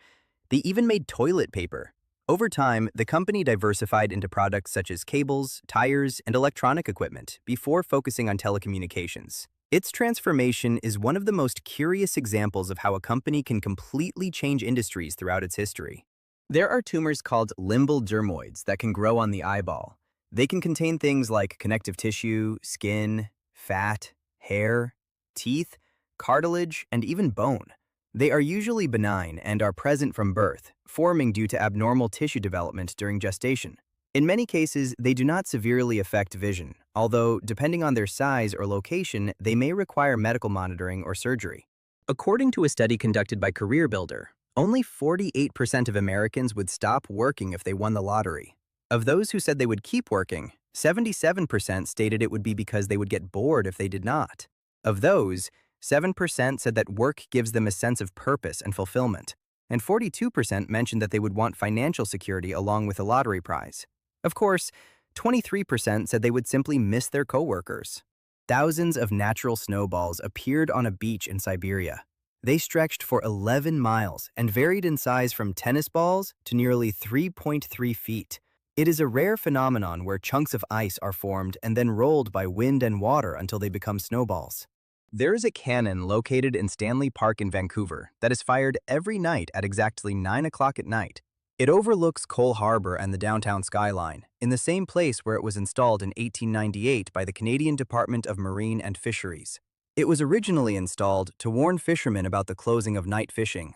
They even made toilet paper. Over time, the company diversified into products such as cables, tires, and electronic equipment before focusing on telecommunications. Its transformation is one of the most curious examples of how a company can completely change industries throughout its history. There are tumors called limbal dermoids that can grow on the eyeball. They can contain things like connective tissue, skin, fat, hair, teeth, cartilage, and even bone. They are usually benign and are present from birth, forming due to abnormal tissue development during gestation. In many cases, they do not severely affect vision, although, depending on their size or location, they may require medical monitoring or surgery. According to a study conducted by CareerBuilder, only 48% of Americans would stop working if they won the lottery. Of those who said they would keep working, 77% stated it would be because they would get bored if they did not. Of those, 7% said that work gives them a sense of purpose and fulfillment, and 42% mentioned that they would want financial security along with a lottery prize. Of course, 23% said they would simply miss their coworkers. Thousands of natural snowballs appeared on a beach in Siberia. They stretched for 11 miles and varied in size from tennis balls to nearly 3.3 feet. It is a rare phenomenon where chunks of ice are formed and then rolled by wind and water until they become snowballs. There is a cannon located in Stanley Park in Vancouver that is fired every night at exactly 9 o'clock at night. It overlooks Cole Harbour and the downtown skyline, in the same place where it was installed in 1898 by the Canadian Department of Marine and Fisheries. It was originally installed to warn fishermen about the closing of night fishing.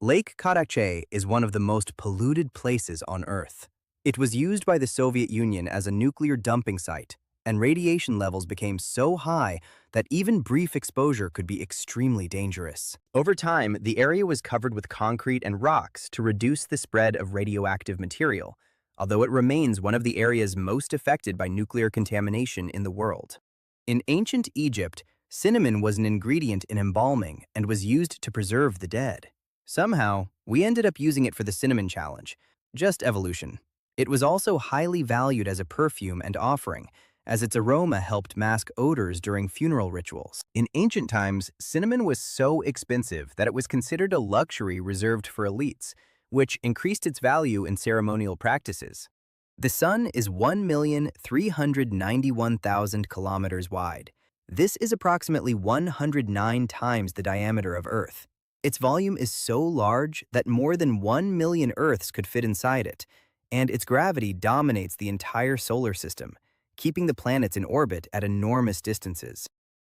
Lake Karachay is one of the most polluted places on Earth. It was used by the Soviet Union as a nuclear dumping site, and radiation levels became so high that even brief exposure could be extremely dangerous. Over time, the area was covered with concrete and rocks to reduce the spread of radioactive material, although it remains one of the areas most affected by nuclear contamination in the world. In ancient Egypt, cinnamon was an ingredient in embalming and was used to preserve the dead. Somehow, we ended up using it for the cinnamon challenge. Just evolution. It was also highly valued as a perfume and offering, as its aroma helped mask odors during funeral rituals. In ancient times, cinnamon was so expensive that it was considered a luxury reserved for elites, which increased its value in ceremonial practices. The sun is 1,391,000 kilometers wide. This is approximately 109 times the diameter of Earth. Its volume is so large that more than 1 million Earths could fit inside it, and its gravity dominates the entire solar system, keeping the planets in orbit at enormous distances.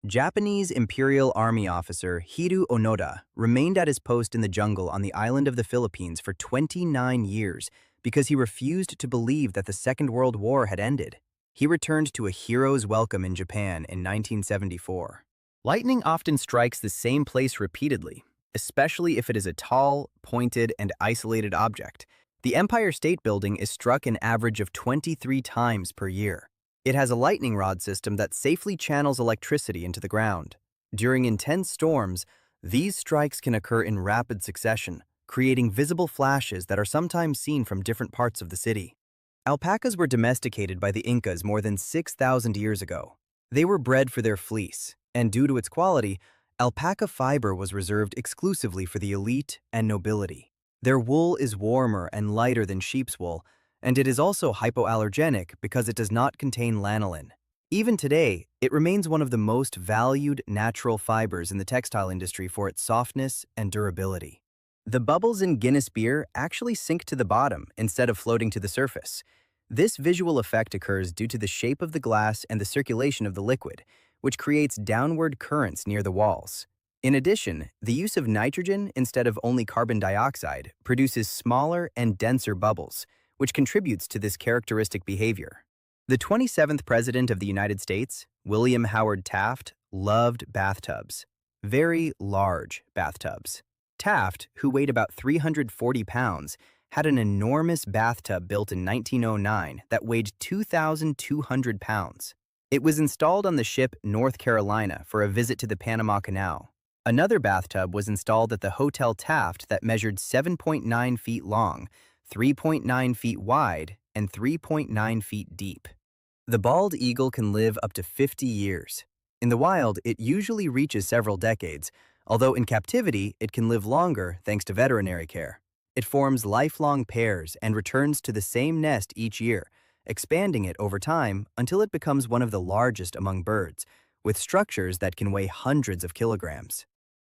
Japanese Imperial Army officer Hiru Onoda remained at his post in the jungle on the island of the Philippines for 29 years because he refused to believe that the Second World War had ended. He returned to a hero's welcome in Japan in 1974. Lightning often strikes the same place repeatedly, especially if it is a tall, pointed, and isolated object. The Empire State Building is struck an average of 23 times per year. It has a lightning rod system that safely channels electricity into the ground. During intense storms, these strikes can occur in rapid succession, creating visible flashes that are sometimes seen from different parts of the city. Alpacas were domesticated by the Incas more than 6,000 years ago. They were bred for their fleece, and due to its quality, alpaca fiber was reserved exclusively for the elite and nobility. Their wool is warmer and lighter than sheep's wool, and it is also hypoallergenic because it does not contain lanolin. Even today, it remains one of the most valued natural fibers in the textile industry for its softness and durability. The bubbles in Guinness beer actually sink to the bottom instead of floating to the surface. This visual effect occurs due to the shape of the glass and the circulation of the liquid, which creates downward currents near the walls. In addition, the use of nitrogen instead of only carbon dioxide produces smaller and denser bubbles, which contributes to this characteristic behavior. The 27th President of the United States, William Howard Taft, loved bathtubs. Very large bathtubs. Taft, who weighed about 340 pounds, had an enormous bathtub built in 1909 that weighed 2,200 pounds. It was installed on the ship North Carolina for a visit to the Panama Canal. Another bathtub was installed at the Hotel Taft that measured 7.9 feet long, 3.9 feet wide, and 3.9 feet deep. The bald eagle can live up to 50 years. In the wild, it usually reaches several decades, although in captivity, it can live longer thanks to veterinary care. It forms lifelong pairs and returns to the same nest each year, expanding it over time until it becomes one of the largest among birds, with structures that can weigh hundreds of kilograms.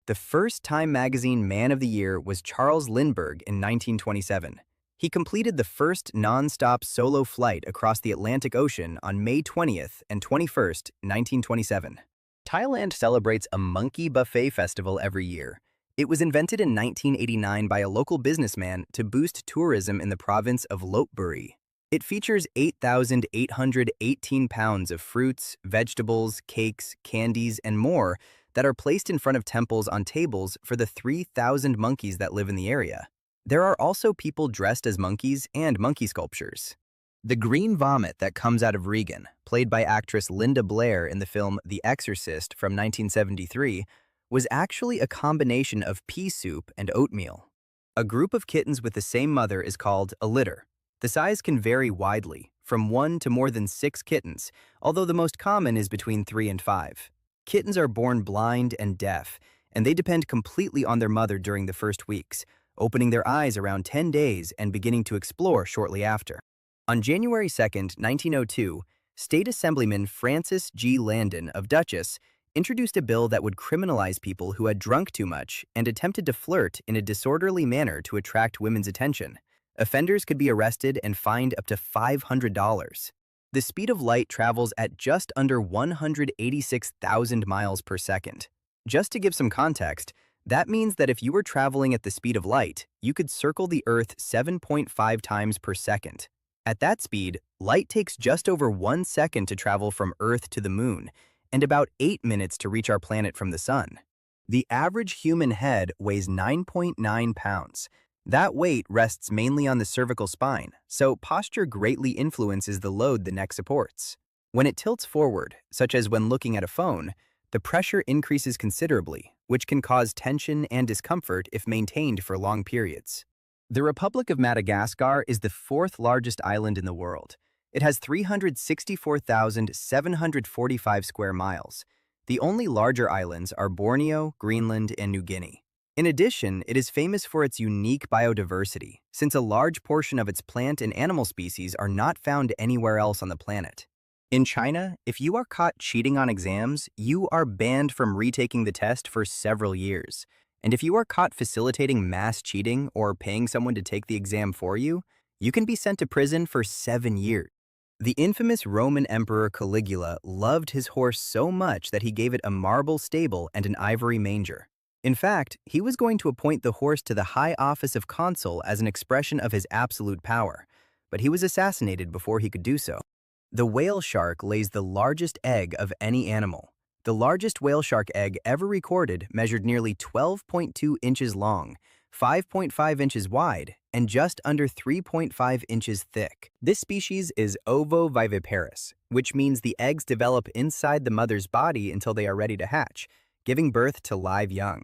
The first Time magazine Man of the Year was Charles Lindbergh in 1927. He completed the first non-stop solo flight across the Atlantic Ocean on May 20th and 21st, 1927. Thailand celebrates a monkey buffet festival every year. It was invented in 1989 by a local businessman to boost tourism in the province of Lopburi. It features 8,818 pounds of fruits, vegetables, cakes, candies, and more that are placed in front of temples on tables for the 3,000 monkeys that live in the area. There are also people dressed as monkeys and monkey sculptures. The green vomit that comes out of Regan, played by actress Linda Blair in the film The Exorcist from 1973, was actually a combination of pea soup and oatmeal. A group of kittens with the same mother is called a litter. The size can vary widely, from 1 to more than 6 kittens, although the most common is between 3 and 5. Kittens are born blind and deaf, and they depend completely on their mother during the first weeks, opening their eyes around 10 days and beginning to explore shortly after. On January 2, 1902, State Assemblyman Francis G. Landon of Dutchess introduced a bill that would criminalize people who had drunk too much and attempted to flirt in a disorderly manner to attract women's attention. Offenders could be arrested and fined up to $500. The speed of light travels at just under 186,000 miles per second. Just to give some context, that means that if you were traveling at the speed of light, you could circle the Earth 7.5 times per second. At that speed, light takes just over 1 second to travel from Earth to the Moon, and about 8 minutes to reach our planet from the Sun. The average human head weighs 9.9 pounds. That weight rests mainly on the cervical spine, so posture greatly influences the load the neck supports. When it tilts forward, such as when looking at a phone, the pressure increases considerably, which can cause tension and discomfort if maintained for long periods. The Republic of Madagascar is the 4th largest island in the world. It has 364,745 square miles. The only larger islands are Borneo, Greenland, and New Guinea. In addition, it is famous for its unique biodiversity, since a large portion of its plant and animal species are not found anywhere else on the planet. In China, if you are caught cheating on exams, you are banned from retaking the test for several years. And if you are caught facilitating mass cheating or paying someone to take the exam for you, you can be sent to prison for 7 years. The infamous Roman Emperor Caligula loved his horse so much that he gave it a marble stable and an ivory manger. In fact, he was going to appoint the horse to the high office of consul as an expression of his absolute power, but he was assassinated before he could do so. The whale shark lays the largest egg of any animal. The largest whale shark egg ever recorded measured nearly 12.2 inches long, 5.5 inches wide, and just under 3.5 inches thick. This species is ovoviviparous, which means the eggs develop inside the mother's body until they are ready to hatch, giving birth to live young.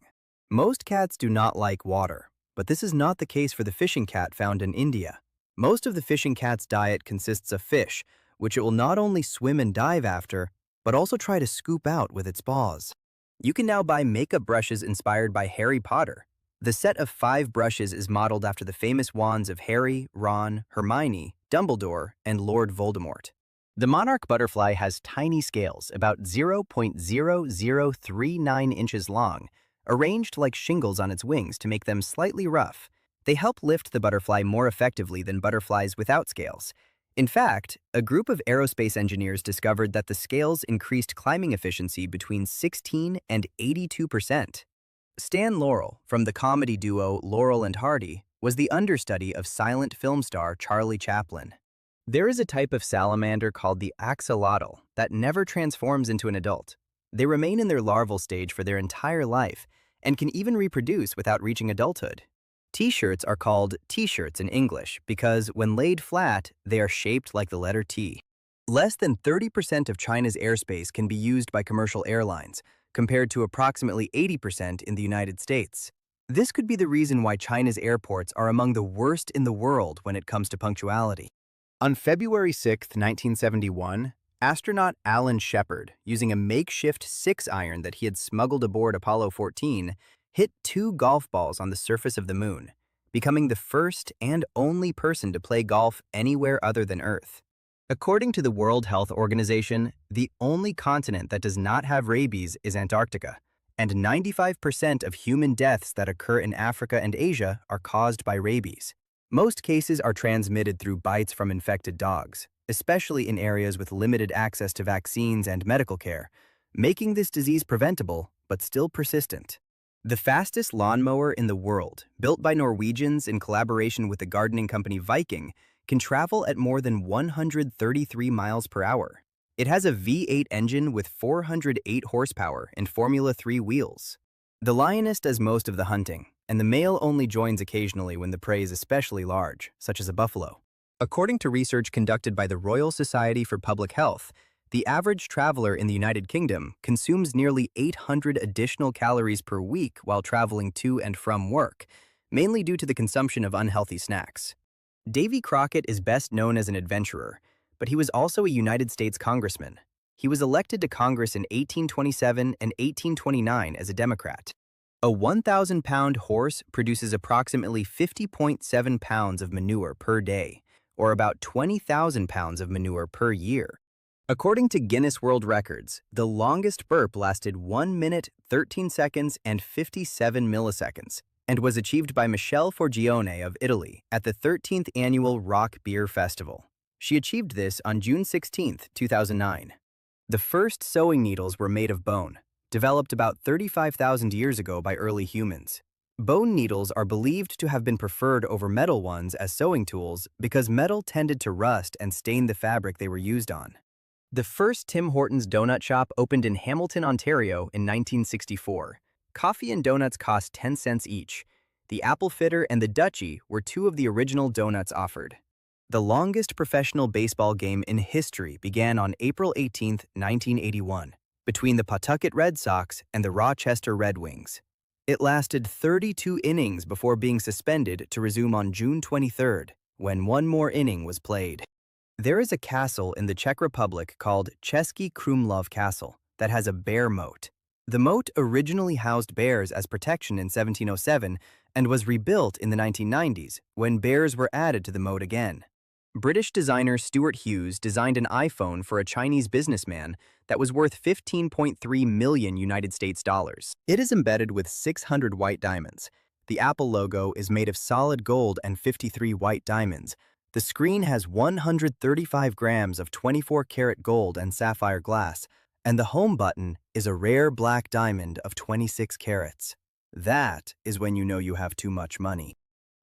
Most cats do not like water, but this is not the case for the fishing cat found in India. Most of the fishing cat's diet consists of fish, which it will not only swim and dive after, but also try to scoop out with its paws. You can now buy makeup brushes inspired by Harry Potter. The set of 5 brushes is modeled after the famous wands of Harry, Ron, Hermione, Dumbledore, and Lord Voldemort. The monarch butterfly has tiny scales, about 0.0039 inches long, arranged like shingles on its wings to make them slightly rough. They help lift the butterfly more effectively than butterflies without scales. In fact, a group of aerospace engineers discovered that the scales increased climbing efficiency between 16 and 82%. Stan Laurel, from the comedy duo Laurel and Hardy, was the understudy of silent film star Charlie Chaplin. There is a type of salamander called the axolotl that never transforms into an adult. They remain in their larval stage for their entire life and can even reproduce without reaching adulthood. T-shirts are called T-shirts in English because, when laid flat, they are shaped like the letter T. Less than 30% of China's airspace can be used by commercial airlines, compared to approximately 80% in the United States. This could be the reason why China's airports are among the worst in the world when it comes to punctuality. On February 6, 1971, astronaut Alan Shepard, using a makeshift 6-iron that he had smuggled aboard Apollo 14, hit 2 golf balls on the surface of the Moon, becoming the first and only person to play golf anywhere other than Earth. According to the World Health Organization, the only continent that does not have rabies is Antarctica, and 95% of human deaths that occur in Africa and Asia are caused by rabies. Most cases are transmitted through bites from infected dogs, especially in areas with limited access to vaccines and medical care, making this disease preventable but still persistent. The fastest lawnmower in the world, built by Norwegians in collaboration with the gardening company Viking, can travel at more than 133 miles per hour. It has a V8 engine with 408 horsepower and Formula 3 wheels. The lioness does most of the hunting, and the male only joins occasionally when the prey is especially large, such as a buffalo. According to research conducted by the Royal Society for Public Health, the average traveler in the United Kingdom consumes nearly 800 additional calories per week while traveling to and from work, mainly due to the consumption of unhealthy snacks. Davy Crockett is best known as an adventurer, but he was also a United States congressman. He was elected to Congress in 1827 and 1829 as a Democrat. A 1,000-pound horse produces approximately 50.7 pounds of manure per day, or about 20,000 pounds of manure per year. According to Guinness World Records, the longest burp lasted 1 minute, 13 seconds, and 57 milliseconds, and was achieved by Michele Forgione of Italy at the 13th Annual Rock Beer Festival. She achieved this on June 16, 2009. The first sewing needles were made of bone, developed about 35,000 years ago by early humans. Bone needles are believed to have been preferred over metal ones as sewing tools because metal tended to rust and stain the fabric they were used on. The first Tim Hortons donut shop opened in Hamilton, Ontario in 1964. Coffee and donuts cost 10 cents each. The Apple Fitter and the Dutchie were two of the original donuts offered. The longest professional baseball game in history began on April 18, 1981, between the Pawtucket Red Sox and the Rochester Red Wings. It lasted 32 innings before being suspended to resume on June 23, when one more inning was played. There is a castle in the Czech Republic called Český Krumlov Castle that has a bear moat. The moat originally housed bears as protection in 1707 and was rebuilt in the 1990s when bears were added to the moat again. British designer Stuart Hughes designed an iPhone for a Chinese businessman that was worth 15.3 million United States dollars. It is embedded with 600 white diamonds. The Apple logo is made of solid gold and 53 white diamonds. The screen has 135 grams of 24-karat gold and sapphire glass, and the home button is a rare black diamond of 26 carats. That is when you know you have too much money.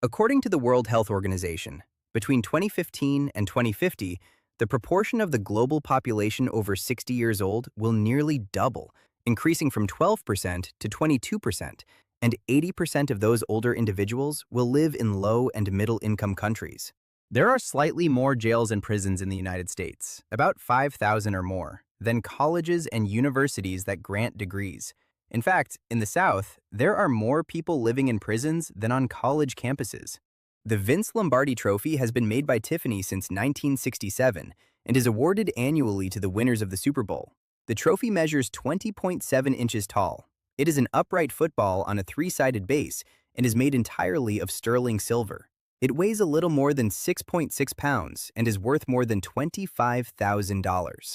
According to the World Health Organization, between 2015 and 2050, the proportion of the global population over 60 years old will nearly double, increasing from 12% to 22%, and 80% of those older individuals will live in low- and middle-income countries. There are slightly more jails and prisons in the United States, about 5,000 or more, than colleges and universities that grant degrees. In fact, in the South, there are more people living in prisons than on college campuses. The Vince Lombardi Trophy has been made by Tiffany since 1967 and is awarded annually to the winners of the Super Bowl. The trophy measures 20.7 inches tall. It is an upright football on a three-sided base and is made entirely of sterling silver. It weighs a little more than 6.6 pounds and is worth more than $25,000.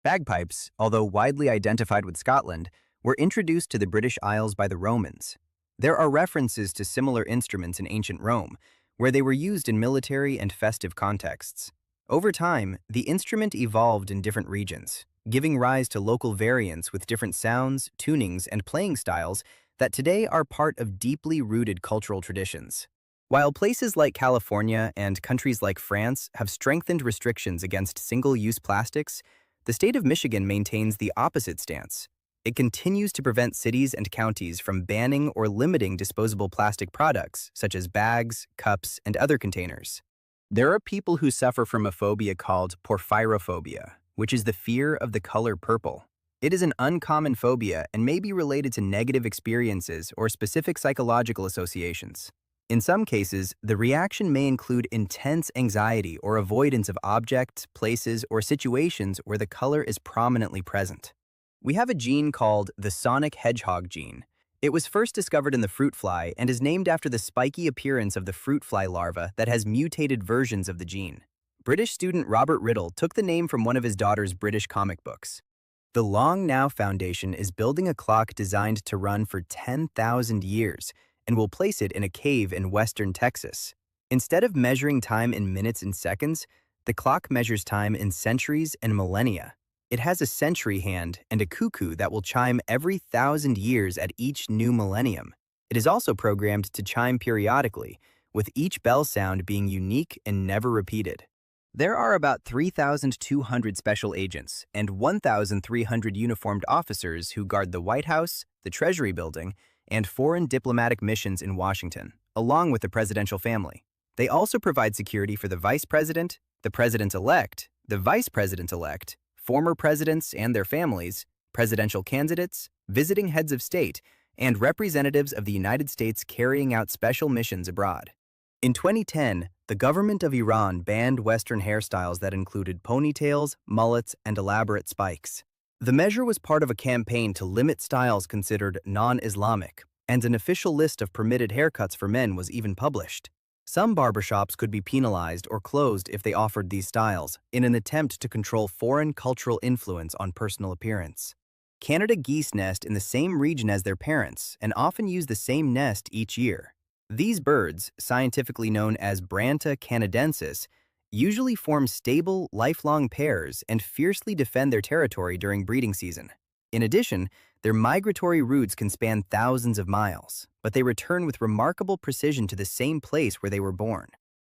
Bagpipes, although widely identified with Scotland, were introduced to the British Isles by the Romans. There are references to similar instruments in ancient Rome, where they were used in military and festive contexts. Over time, the instrument evolved in different regions, giving rise to local variants with different sounds, tunings, and playing styles that today are part of deeply rooted cultural traditions. While places like California and countries like France have strengthened restrictions against single-use plastics, the state of Michigan maintains the opposite stance. It continues to prevent cities and counties from banning or limiting disposable plastic products, such as bags, cups, and other containers. There are people who suffer from a phobia called porphyrophobia, which is the fear of the color purple. It is an uncommon phobia and may be related to negative experiences or specific psychological associations. In some cases, the reaction may include intense anxiety or avoidance of objects, places, or situations where the color is prominently present. We have a gene called the sonic hedgehog gene. It was first discovered in the fruit fly and is named after the spiky appearance of the fruit fly larva that has mutated versions of the gene. British student Robert Riddle took the name from one of his daughter's British comic books. The Long Now Foundation is building a clock designed to run for 10,000 years and will place it in a cave in western Texas. Instead of measuring time in minutes and seconds, the clock measures time in centuries and millennia. It has a century hand and a cuckoo that will chime every 1,000 years at each new millennium. It is also programmed to chime periodically, with each bell sound being unique and never repeated. There are about 3,200 special agents and 1,300 uniformed officers who guard the White House, the Treasury Building, and foreign diplomatic missions in Washington, along with the presidential family. They also provide security for the vice president, the president-elect, the vice president-elect, former presidents and their families, presidential candidates, visiting heads of state, and representatives of the United States carrying out special missions abroad. In 2010, the government of Iran banned Western hairstyles that included ponytails, mullets, and elaborate spikes. The measure was part of a campaign to limit styles considered non-Islamic, and an official list of permitted haircuts for men was even published. Some barbershops could be penalized or closed if they offered these styles, in an attempt to control foreign cultural influence on personal appearance. Canada geese nest in the same region as their parents and often use the same nest each year. These birds, scientifically known as Branta canadensis, usually form stable, lifelong pairs and fiercely defend their territory during breeding season. In addition, their migratory routes can span thousands of miles, but they return with remarkable precision to the same place where they were born.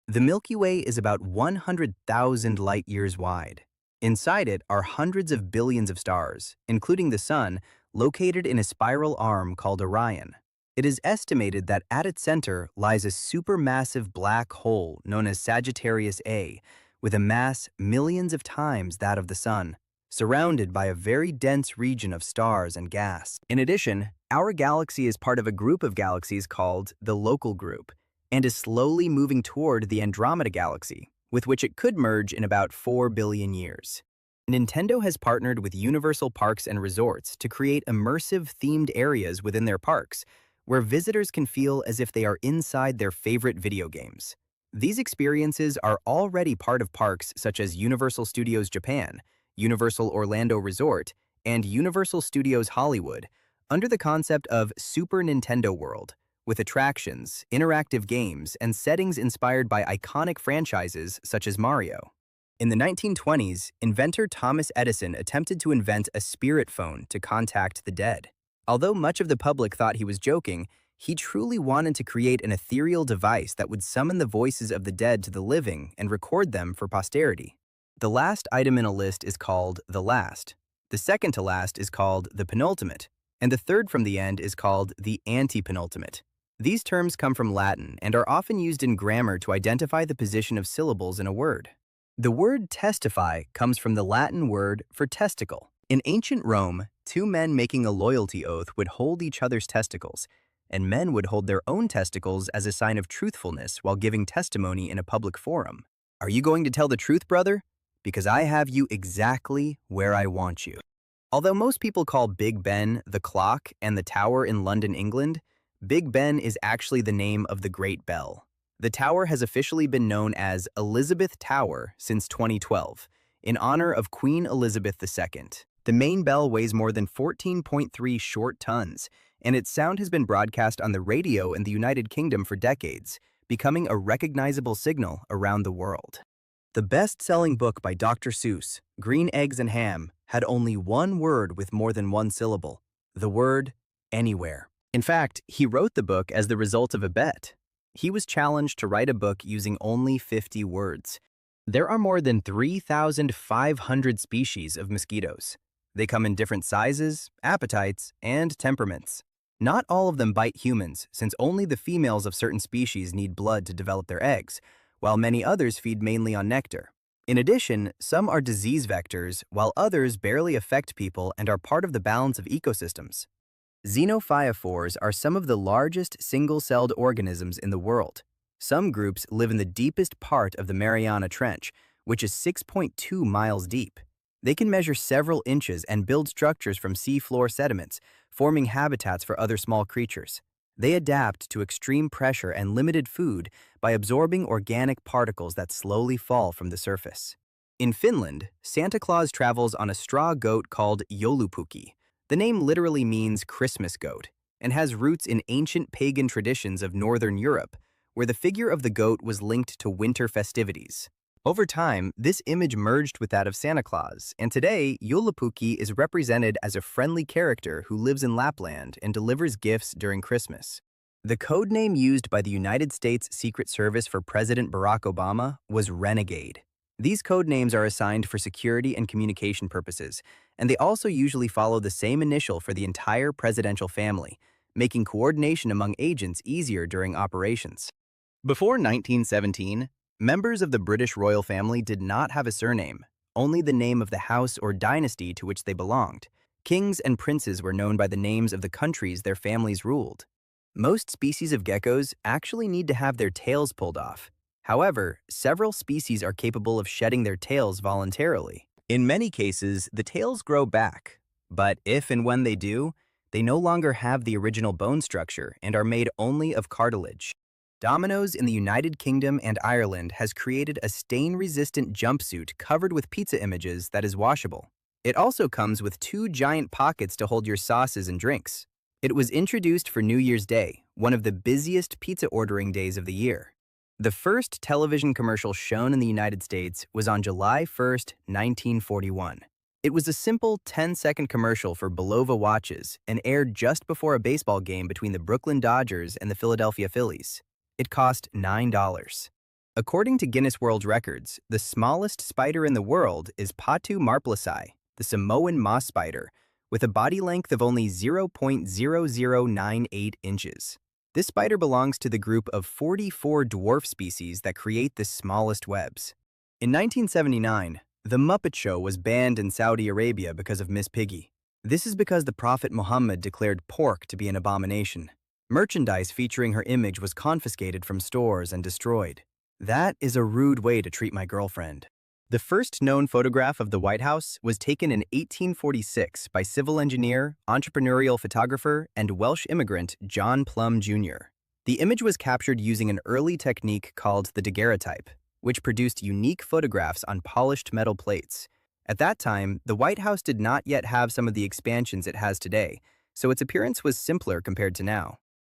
The Milky Way is about 100,000 light-years wide. Inside it are hundreds of billions of stars, including the Sun, located in a spiral arm called Orion. It is estimated that at its center lies a supermassive black hole known as Sagittarius A, with a mass millions of times that of the Sun, surrounded by a very dense region of stars and gas. In addition, our galaxy is part of a group of galaxies called the Local Group, and is slowly moving toward the Andromeda Galaxy, with which it could merge in about 4 billion years. Nintendo has partnered with Universal Parks and Resorts to create immersive themed areas within their parks, where visitors can feel as if they are inside their favorite video games. These experiences are already part of parks such as Universal Studios Japan, Universal Orlando Resort, and Universal Studios Hollywood, under the concept of Super Nintendo World, with attractions, interactive games, and settings inspired by iconic franchises such as Mario. In the 1920s, inventor Thomas Edison attempted to invent a spirit phone to contact the dead. Although much of the public thought he was joking, he truly wanted to create an ethereal device that would summon the voices of the dead to the living and record them for posterity. The last item in a list is called the last. The second to last is called the penultimate, and the third from the end is called the antepenultimate. These terms come from Latin and are often used in grammar to identify the position of syllables in a word. The word testify comes from the Latin word for testicle. In ancient Rome, two men making a loyalty oath would hold each other's testicles, and men would hold their own testicles as a sign of truthfulness while giving testimony in a public forum. Are you going to tell the truth, brother? Because I have you exactly where I want you. Although most people call Big Ben the clock and the tower in London, England, Big Ben is actually the name of the Great Bell. The tower has officially been known as Elizabeth Tower since 2012, in honor of Queen Elizabeth II. The main bell weighs more than 14.3 short tons, and its sound has been broadcast on the radio in the United Kingdom for decades, becoming a recognizable signal around the world. The best-selling book by Dr. Seuss, Green Eggs and Ham, had only one word with more than one syllable, the word anywhere. In fact, he wrote the book as the result of a bet. He was challenged to write a book using only 50 words. There are more than 3,500 species of mosquitoes. They come in different sizes, appetites, and temperaments. Not all of them bite humans, since only the females of certain species need blood to develop their eggs, while many others feed mainly on nectar. In addition, some are disease vectors, while others barely affect people and are part of the balance of ecosystems. Xenophyophores are some of the largest single-celled organisms in the world. Some groups live in the deepest part of the Mariana Trench, which is 6.2 miles deep. They can measure several inches and build structures from seafloor sediments, forming habitats for other small creatures. They adapt to extreme pressure and limited food by absorbing organic particles that slowly fall from the surface. In Finland, Santa Claus travels on a straw goat called joulupukki. The name literally means Christmas goat and has roots in ancient pagan traditions of Northern Europe, where the figure of the goat was linked to winter festivities. Over time, this image merged with that of Santa Claus, and today, joulupukki is represented as a friendly character who lives in Lapland and delivers gifts during Christmas. The code name used by the United States Secret Service for President Barack Obama was Renegade. These code names are assigned for security and communication purposes, and they also usually follow the same initial for the entire presidential family, making coordination among agents easier during operations. Before 1917, members of the British royal family did not have a surname, only the name of the house or dynasty to which they belonged. Kings and princes were known by the names of the countries their families ruled. Most species of geckos actually need to have their tails pulled off. However, several species are capable of shedding their tails voluntarily. In many cases, the tails grow back, but if and when they do, they no longer have the original bone structure and are made only of cartilage. Domino's in the United Kingdom and Ireland has created a stain-resistant jumpsuit covered with pizza images that is washable. It also comes with 2 giant pockets to hold your sauces and drinks. It was introduced for New Year's Day, one of the busiest pizza ordering days of the year. The first television commercial shown in the United States was on July 1st, 1941. It was a simple 10-second commercial for Bulova watches and aired just before a baseball game between the Brooklyn Dodgers and the Philadelphia Phillies. It cost $9. According to Guinness World Records, the smallest spider in the world is Patu marplesi, the Samoan moss spider, with a body length of only 0.0098 inches. This spider belongs to the group of 44 dwarf species that create the smallest webs. In 1979, The Muppet Show was banned in Saudi Arabia because of Miss Piggy. This is because the Prophet Muhammad declared pork to be an abomination. Merchandise featuring her image was confiscated from stores and destroyed. That is a rude way to treat my girlfriend. The first known photograph of the White House was taken in 1846 by civil engineer, entrepreneurial photographer, and Welsh immigrant John Plum Jr. The image was captured using an early technique called the daguerreotype, which produced unique photographs on polished metal plates. At that time, the White House did not yet have some of the expansions it has today, so its appearance was simpler compared to now.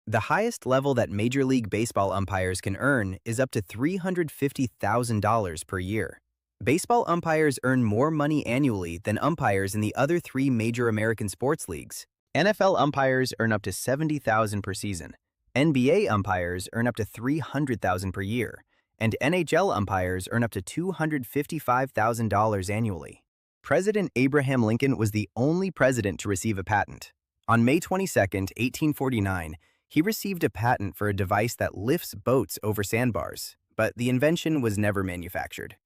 The highest level that Major League Baseball umpires can earn is up to $350,000 per year. Baseball umpires earn more money annually than umpires in the other 3 major American sports leagues. NFL umpires earn up to $70,000 per season. NBA umpires earn up to $300,000 per year. And NHL umpires earn up to $255,000 annually. President Abraham Lincoln was the only president to receive a patent. On May 22, 1849, he received a patent for a device that lifts boats over sandbars, but the invention was never manufactured.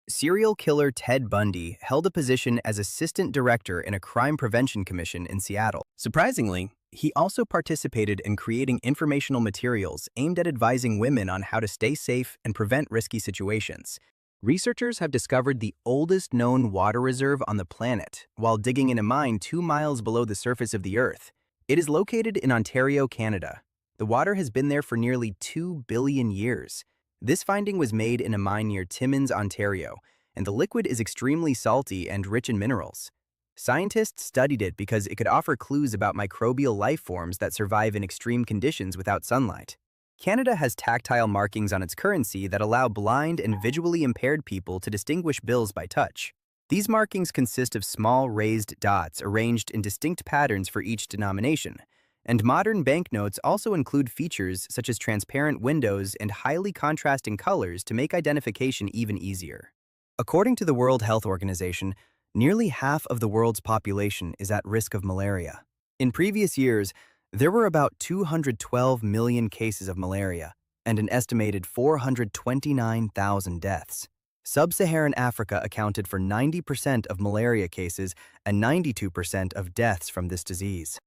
Serial killer Ted Bundy held a position as assistant director in a crime prevention commission in Seattle. Surprisingly, he also participated in creating informational materials aimed at advising women on how to stay safe and prevent risky situations. Researchers have discovered the oldest known water reserve on the planet while digging in a mine 2 miles below the surface of the Earth. It is located in Ontario, Canada. The water has been there for nearly 2 billion years. This finding was made in a mine near Timmins, Ontario, and the liquid is extremely salty and rich in minerals. Scientists studied it because it could offer clues about microbial life forms that survive in extreme conditions without sunlight. Canada has tactile markings on its currency that allow blind and visually impaired people to distinguish bills by touch. These markings consist of small raised dots arranged in distinct patterns for each denomination, and modern banknotes also include features such as transparent windows and highly contrasting colors to make identification even easier. According to the World Health Organization, nearly half of the world's population is at risk of malaria. In previous years, there were about 212 million cases of malaria and an estimated 429,000 deaths. Sub-Saharan Africa accounted for 90% of malaria cases and 92% of deaths from this disease.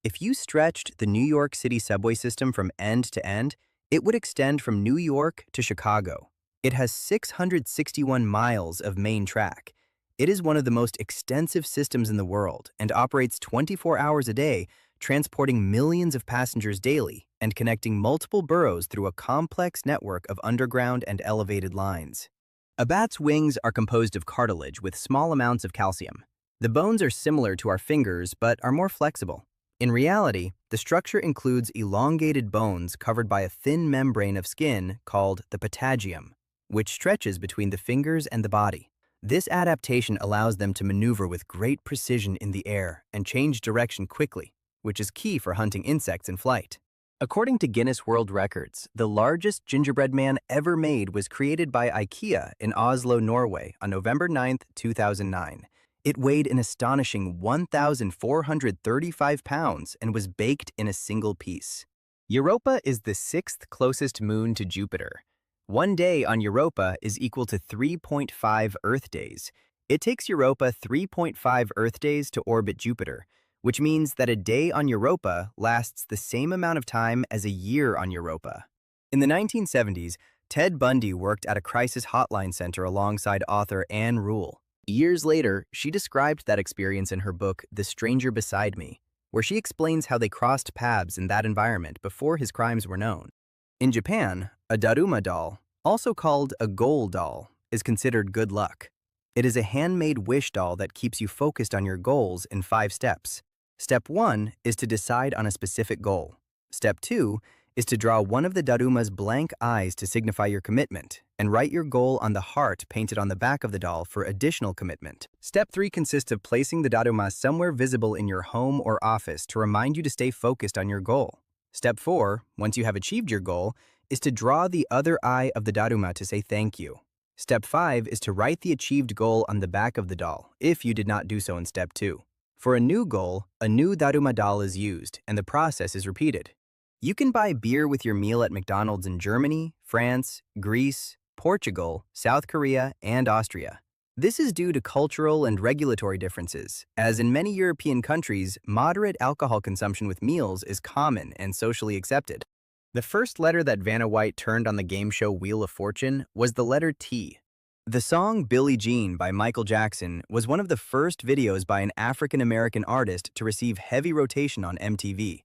If you stretched the New York City subway system from end to end, it would extend from New York to Chicago. It has 661 miles of main track. It is one of the most extensive systems in the world and operates 24 hours a day, transporting millions of passengers daily and connecting multiple boroughs through a complex network of underground and elevated lines. A bat's wings are composed of cartilage with small amounts of calcium. The bones are similar to our fingers but are more flexible. In reality, the structure includes elongated bones covered by a thin membrane of skin called the patagium, which stretches between the fingers and the body. This adaptation allows them to maneuver with great precision in the air and change direction quickly, which is key for hunting insects in flight. According to Guinness World Records, the largest gingerbread man ever made was created by IKEA in Oslo, Norway on November 9, 2009. It weighed an astonishing 1,435 pounds and was baked in a single piece. Europa is the sixth closest moon to Jupiter. One day on Europa is equal to 3.5 Earth days. It takes Europa 3.5 Earth days to orbit Jupiter, which means that a day on Europa lasts the same amount of time as a year on Europa. In the 1970s, Ted Bundy worked at a crisis hotline center alongside author Anne Rule. Years later, she described that experience in her book, The Stranger Beside Me, where she explains how they crossed paths in that environment before his crimes were known. In Japan, a Daruma doll, also called a goal doll, is considered good luck. It is a handmade wish doll that keeps you focused on your goals in 5 steps. Step 1 is to decide on a specific goal. Step 2 is to draw one of the Daruma's blank eyes to signify your commitment, and write your goal on the heart painted on the back of the doll for additional commitment. Step 3 consists of placing the Daruma somewhere visible in your home or office to remind you to stay focused on your goal. Step 4, once you have achieved your goal, is to draw the other eye of the Daruma to say thank you. Step 5 is to write the achieved goal on the back of the doll, if you did not do so in Step 2. For a new goal, a new Daruma doll is used, and the process is repeated. You can buy beer with your meal at McDonald's in Germany, France, Greece, Portugal, South Korea, and Austria. This is due to cultural and regulatory differences, as in many European countries, moderate alcohol consumption with meals is common and socially accepted. The first letter that Vanna White turned on the game show Wheel of Fortune was the letter T. The song Billie Jean by Michael Jackson was one of the first videos by an African-American artist to receive heavy rotation on MTV,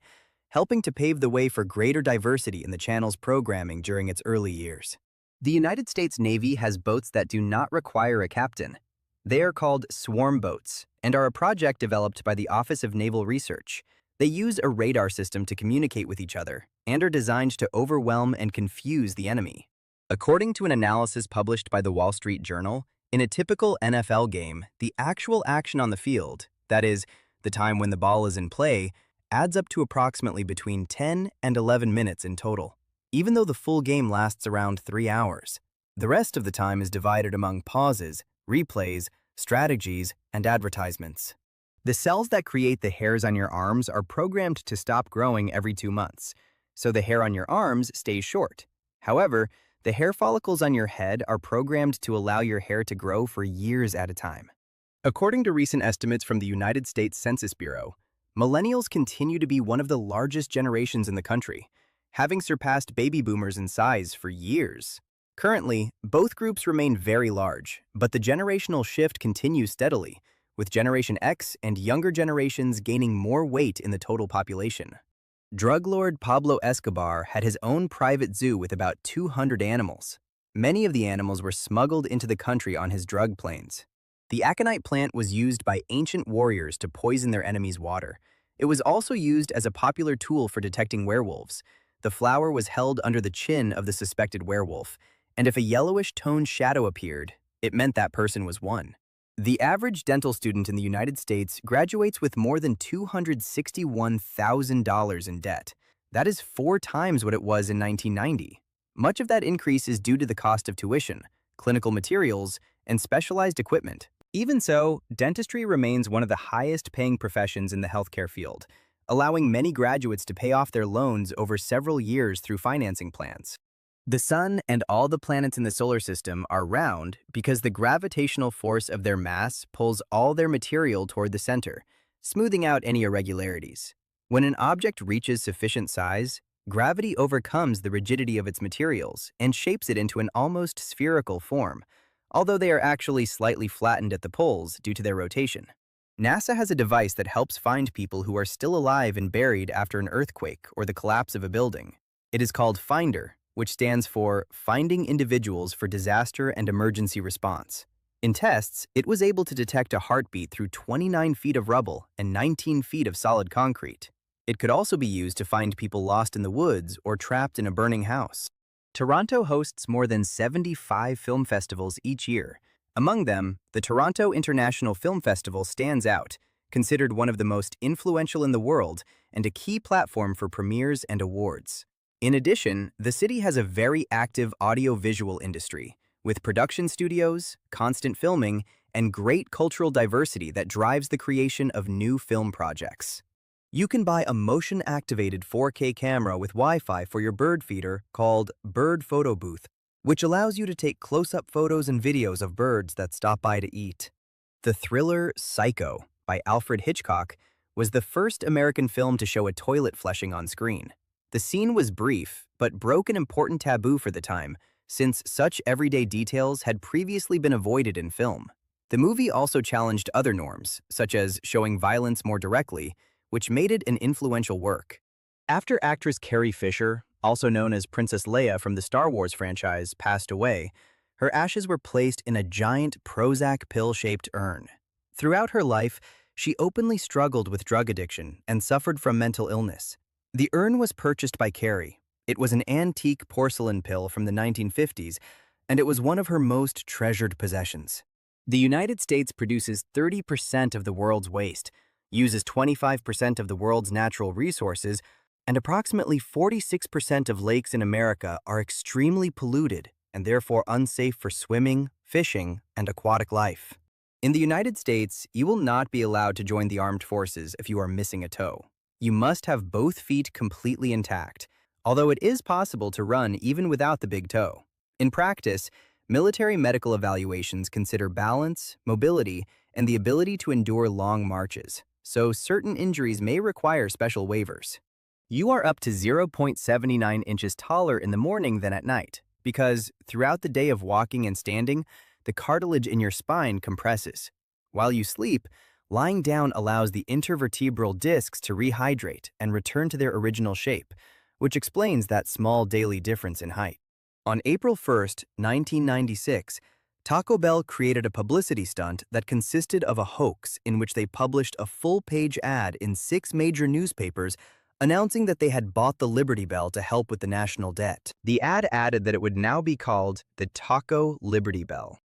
helping to pave the way for greater diversity in the channel's programming during its early years. The United States Navy has boats that do not require a captain. They are called swarm boats and are a project developed by the Office of Naval Research. They use a radar system to communicate with each other and are designed to overwhelm and confuse the enemy. According to an analysis published by the Wall Street Journal, in a typical NFL game, the actual action on the field, that is, the time when the ball is in play, adds up to approximately between 10 and 11 minutes in total, even though the full game lasts around 3 hours. The rest of the time is divided among pauses, replays, strategies, and advertisements. The cells that create the hairs on your arms are programmed to stop growing every 2 months, so the hair on your arms stays short. However, the hair follicles on your head are programmed to allow your hair to grow for years at a time. According to recent estimates from the United States Census Bureau, millennials continue to be one of the largest generations in the country, having surpassed baby boomers in size for years. Currently, both groups remain very large, but the generational shift continues steadily, with Generation X and younger generations gaining more weight in the total population. Drug lord Pablo Escobar had his own private zoo with about 200 animals. Many of the animals were smuggled into the country on his drug planes. The aconite plant was used by ancient warriors to poison their enemies' water. It was also used as a popular tool for detecting werewolves. The flower was held under the chin of the suspected werewolf, and if a yellowish-toned shadow appeared, it meant that person was one. The average dental student in the United States graduates with more than $261,000 in debt. That is 4 times what it was in 1990. Much of that increase is due to the cost of tuition, clinical materials, and specialized equipment. Even so, dentistry remains one of the highest-paying professions in the healthcare field, allowing many graduates to pay off their loans over several years through financing plans. The Sun and all the planets in the solar system are round because the gravitational force of their mass pulls all their material toward the center, smoothing out any irregularities. When an object reaches sufficient size, gravity overcomes the rigidity of its materials and shapes it into an almost spherical form, although they are actually slightly flattened at the poles due to their rotation. NASA has a device that helps find people who are still alive and buried after an earthquake or the collapse of a building. It is called FINDER, which stands for Finding Individuals for Disaster and Emergency Response. In tests, it was able to detect a heartbeat through 29 feet of rubble and 19 feet of solid concrete. It could also be used to find people lost in the woods or trapped in a burning house. Toronto hosts more than 75 film festivals each year. Among them, the Toronto International Film Festival stands out, considered one of the most influential in the world and a key platform for premieres and awards. In addition, the city has a very active audio-visual industry, with production studios, constant filming, and great cultural diversity that drives the creation of new film projects. You can buy a motion-activated 4K camera with Wi-Fi for your bird feeder called Bird Photo Booth, which allows you to take close-up photos and videos of birds that stop by to eat. The thriller Psycho by Alfred Hitchcock was the first American film to show a toilet flushing on screen. The scene was brief, but broke an important taboo for the time, since such everyday details had previously been avoided in film. The movie also challenged other norms, such as showing violence more directly, which made it an influential work. After actress Carrie Fisher, also known as Princess Leia from the Star Wars franchise, passed away, her ashes were placed in a giant Prozac pill-shaped urn. Throughout her life, she openly struggled with drug addiction and suffered from mental illness. The urn was purchased by Carrie. It was an antique porcelain pill from the 1950s, and it was one of her most treasured possessions. The United States produces 30% of the world's waste, uses 25% of the world's natural resources, and approximately 46% of lakes in America are extremely polluted and therefore unsafe for swimming, fishing, and aquatic life. In the United States, you will not be allowed to join the armed forces if you are missing a toe. You must have both feet completely intact, although it is possible to run even without the big toe. In practice, military medical evaluations consider balance, mobility, and the ability to endure long marches, so certain injuries may require special waivers. You are up to 0.79 inches taller in the morning than at night, because throughout the day of walking and standing, the cartilage in your spine compresses. While you sleep, lying down allows the intervertebral discs to rehydrate and return to their original shape, which explains that small daily difference in height. On April 1st, 1996, Taco Bell created a publicity stunt that consisted of a hoax in which they published a full-page ad in 6 major newspapers announcing that they had bought the Liberty Bell to help with the national debt. The ad added that it would now be called the Taco Liberty Bell.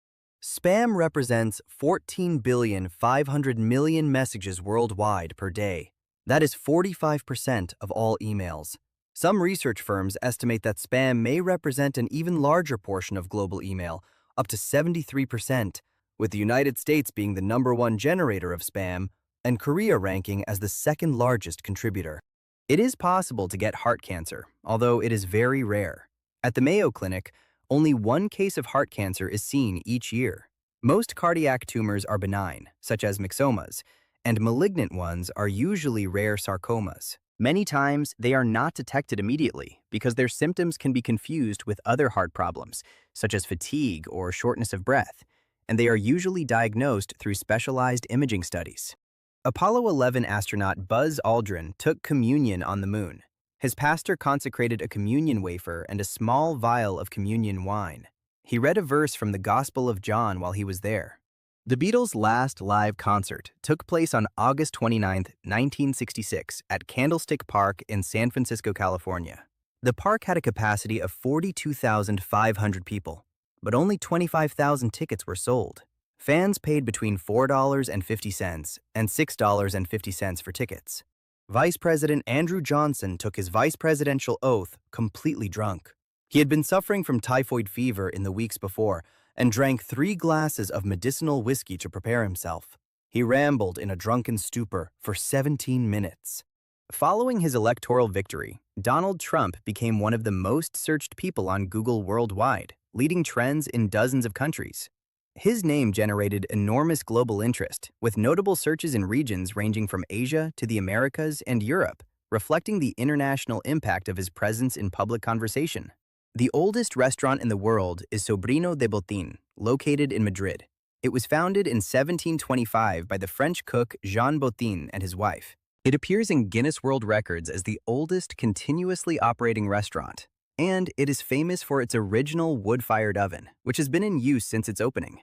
Spam represents 14,500 billion messages worldwide per day. That is 45% of all emails. Some research firms estimate that spam may represent an even larger portion of global email, up to 73%, with the United States being the #1 generator of spam and Korea ranking as the second largest contributor. It is possible to get heart cancer, although it is very rare. At the Mayo Clinic, only 1 case of heart cancer is seen each year. Most cardiac tumors are benign, such as myxomas, and malignant ones are usually rare sarcomas. Many times, they are not detected immediately because their symptoms can be confused with other heart problems, such as fatigue or shortness of breath, and they are usually diagnosed through specialized imaging studies. Apollo 11 astronaut Buzz Aldrin took communion on the moon. His pastor consecrated a communion wafer and a small vial of communion wine. He read a verse from the Gospel of John while he was there. The Beatles' last live concert took place on August 29, 1966, at Candlestick Park in San Francisco, California. The park had a capacity of 42,500 people, but only 25,000 tickets were sold. Fans paid between $4.50 and $6.50 for tickets. Vice President Andrew Johnson took his vice presidential oath completely drunk. He had been suffering from typhoid fever in the weeks before and drank 3 glasses of medicinal whiskey to prepare himself. He rambled in a drunken stupor for 17 minutes. Following his electoral victory, Donald Trump became one of the most searched people on Google worldwide, leading trends in dozens of countries. His name generated enormous global interest, with notable searches in regions ranging from Asia to the Americas and Europe, reflecting the international impact of his presence in public conversation. The oldest restaurant in the world is Sobrino de Botín, located in Madrid. It was founded in 1725 by the French cook Jean Botín and his wife. It appears in Guinness World Records as the oldest continuously operating restaurant, and it is famous for its original wood-fired oven, which has been in use since its opening.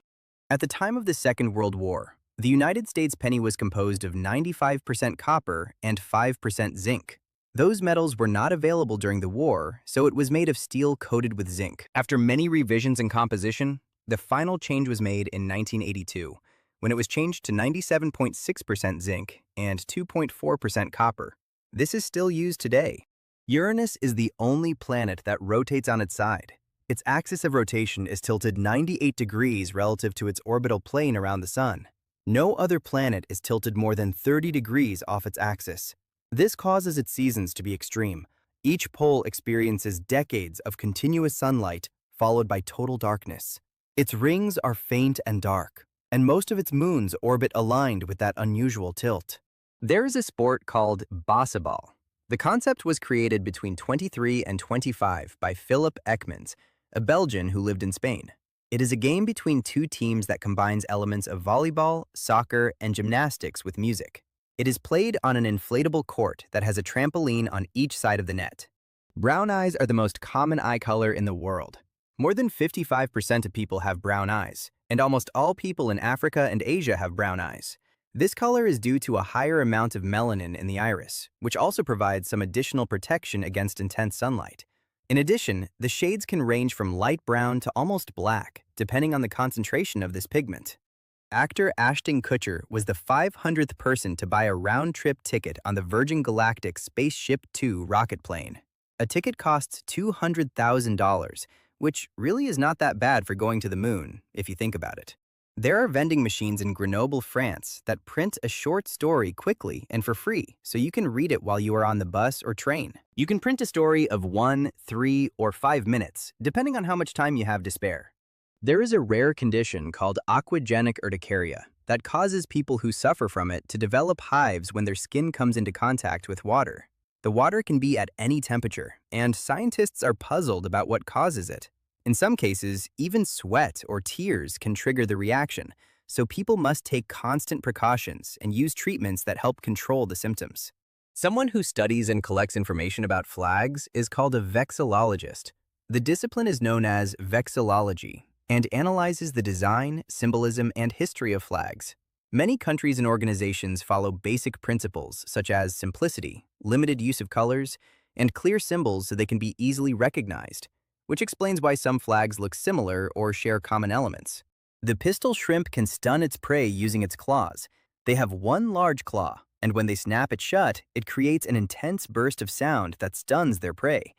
At the time of the Second World War, the United States penny was composed of 95% copper and 5% zinc. Those metals were not available during the war, so it was made of steel coated with zinc. After many revisions in composition, the final change was made in 1982, when it was changed to 97.6% zinc and 2.4% copper. This is still used today. Uranus is the only planet that rotates on its side. Its axis of rotation is tilted 98 degrees relative to its orbital plane around the Sun. No other planet is tilted more than 30 degrees off its axis. This causes its seasons to be extreme. Each pole experiences decades of continuous sunlight, followed by total darkness. Its rings are faint and dark, and most of its moons orbit aligned with that unusual tilt. There is a sport called basketball. The concept was created between 23 and 25 by Philip Ekmans, a Belgian who lived in Spain. It is a game between two teams that combines elements of volleyball, soccer, and gymnastics with music. It is played on an inflatable court that has a trampoline on each side of the net. Brown eyes are the most common eye color in the world. More than 55% of people have brown eyes, and almost all people in Africa and Asia have brown eyes. This color is due to a higher amount of melanin in the iris, which also provides some additional protection against intense sunlight. In addition, the shades can range from light brown to almost black, depending on the concentration of this pigment. Actor Ashton Kutcher was the 500th person to buy a round-trip ticket on the Virgin Galactic Spaceship Two rocket plane. A ticket costs $200,000, which really is not that bad for going to the moon, if you think about it. There are vending machines in Grenoble, France, that print a short story quickly and for free, so you can read it while you are on the bus or train. You can print a story of 1, 3, or 5 minutes, depending on how much time you have to spare. There is a rare condition called aquagenic urticaria that causes people who suffer from it to develop hives when their skin comes into contact with water. The water can be at any temperature, and scientists are puzzled about what causes it. In some cases, even sweat or tears can trigger the reaction, so people must take constant precautions and use treatments that help control the symptoms. Someone who studies and collects information about flags is called a vexillologist. The discipline is known as vexillology and analyzes the design, symbolism, and history of flags. Many countries and organizations follow basic principles such as simplicity, limited use of colors, and clear symbols so they can be easily recognized, which explains why some flags look similar or share common elements. The pistol shrimp can stun its prey using its claws. They have one large claw, and when they snap it shut, it creates an intense burst of sound that stuns their prey.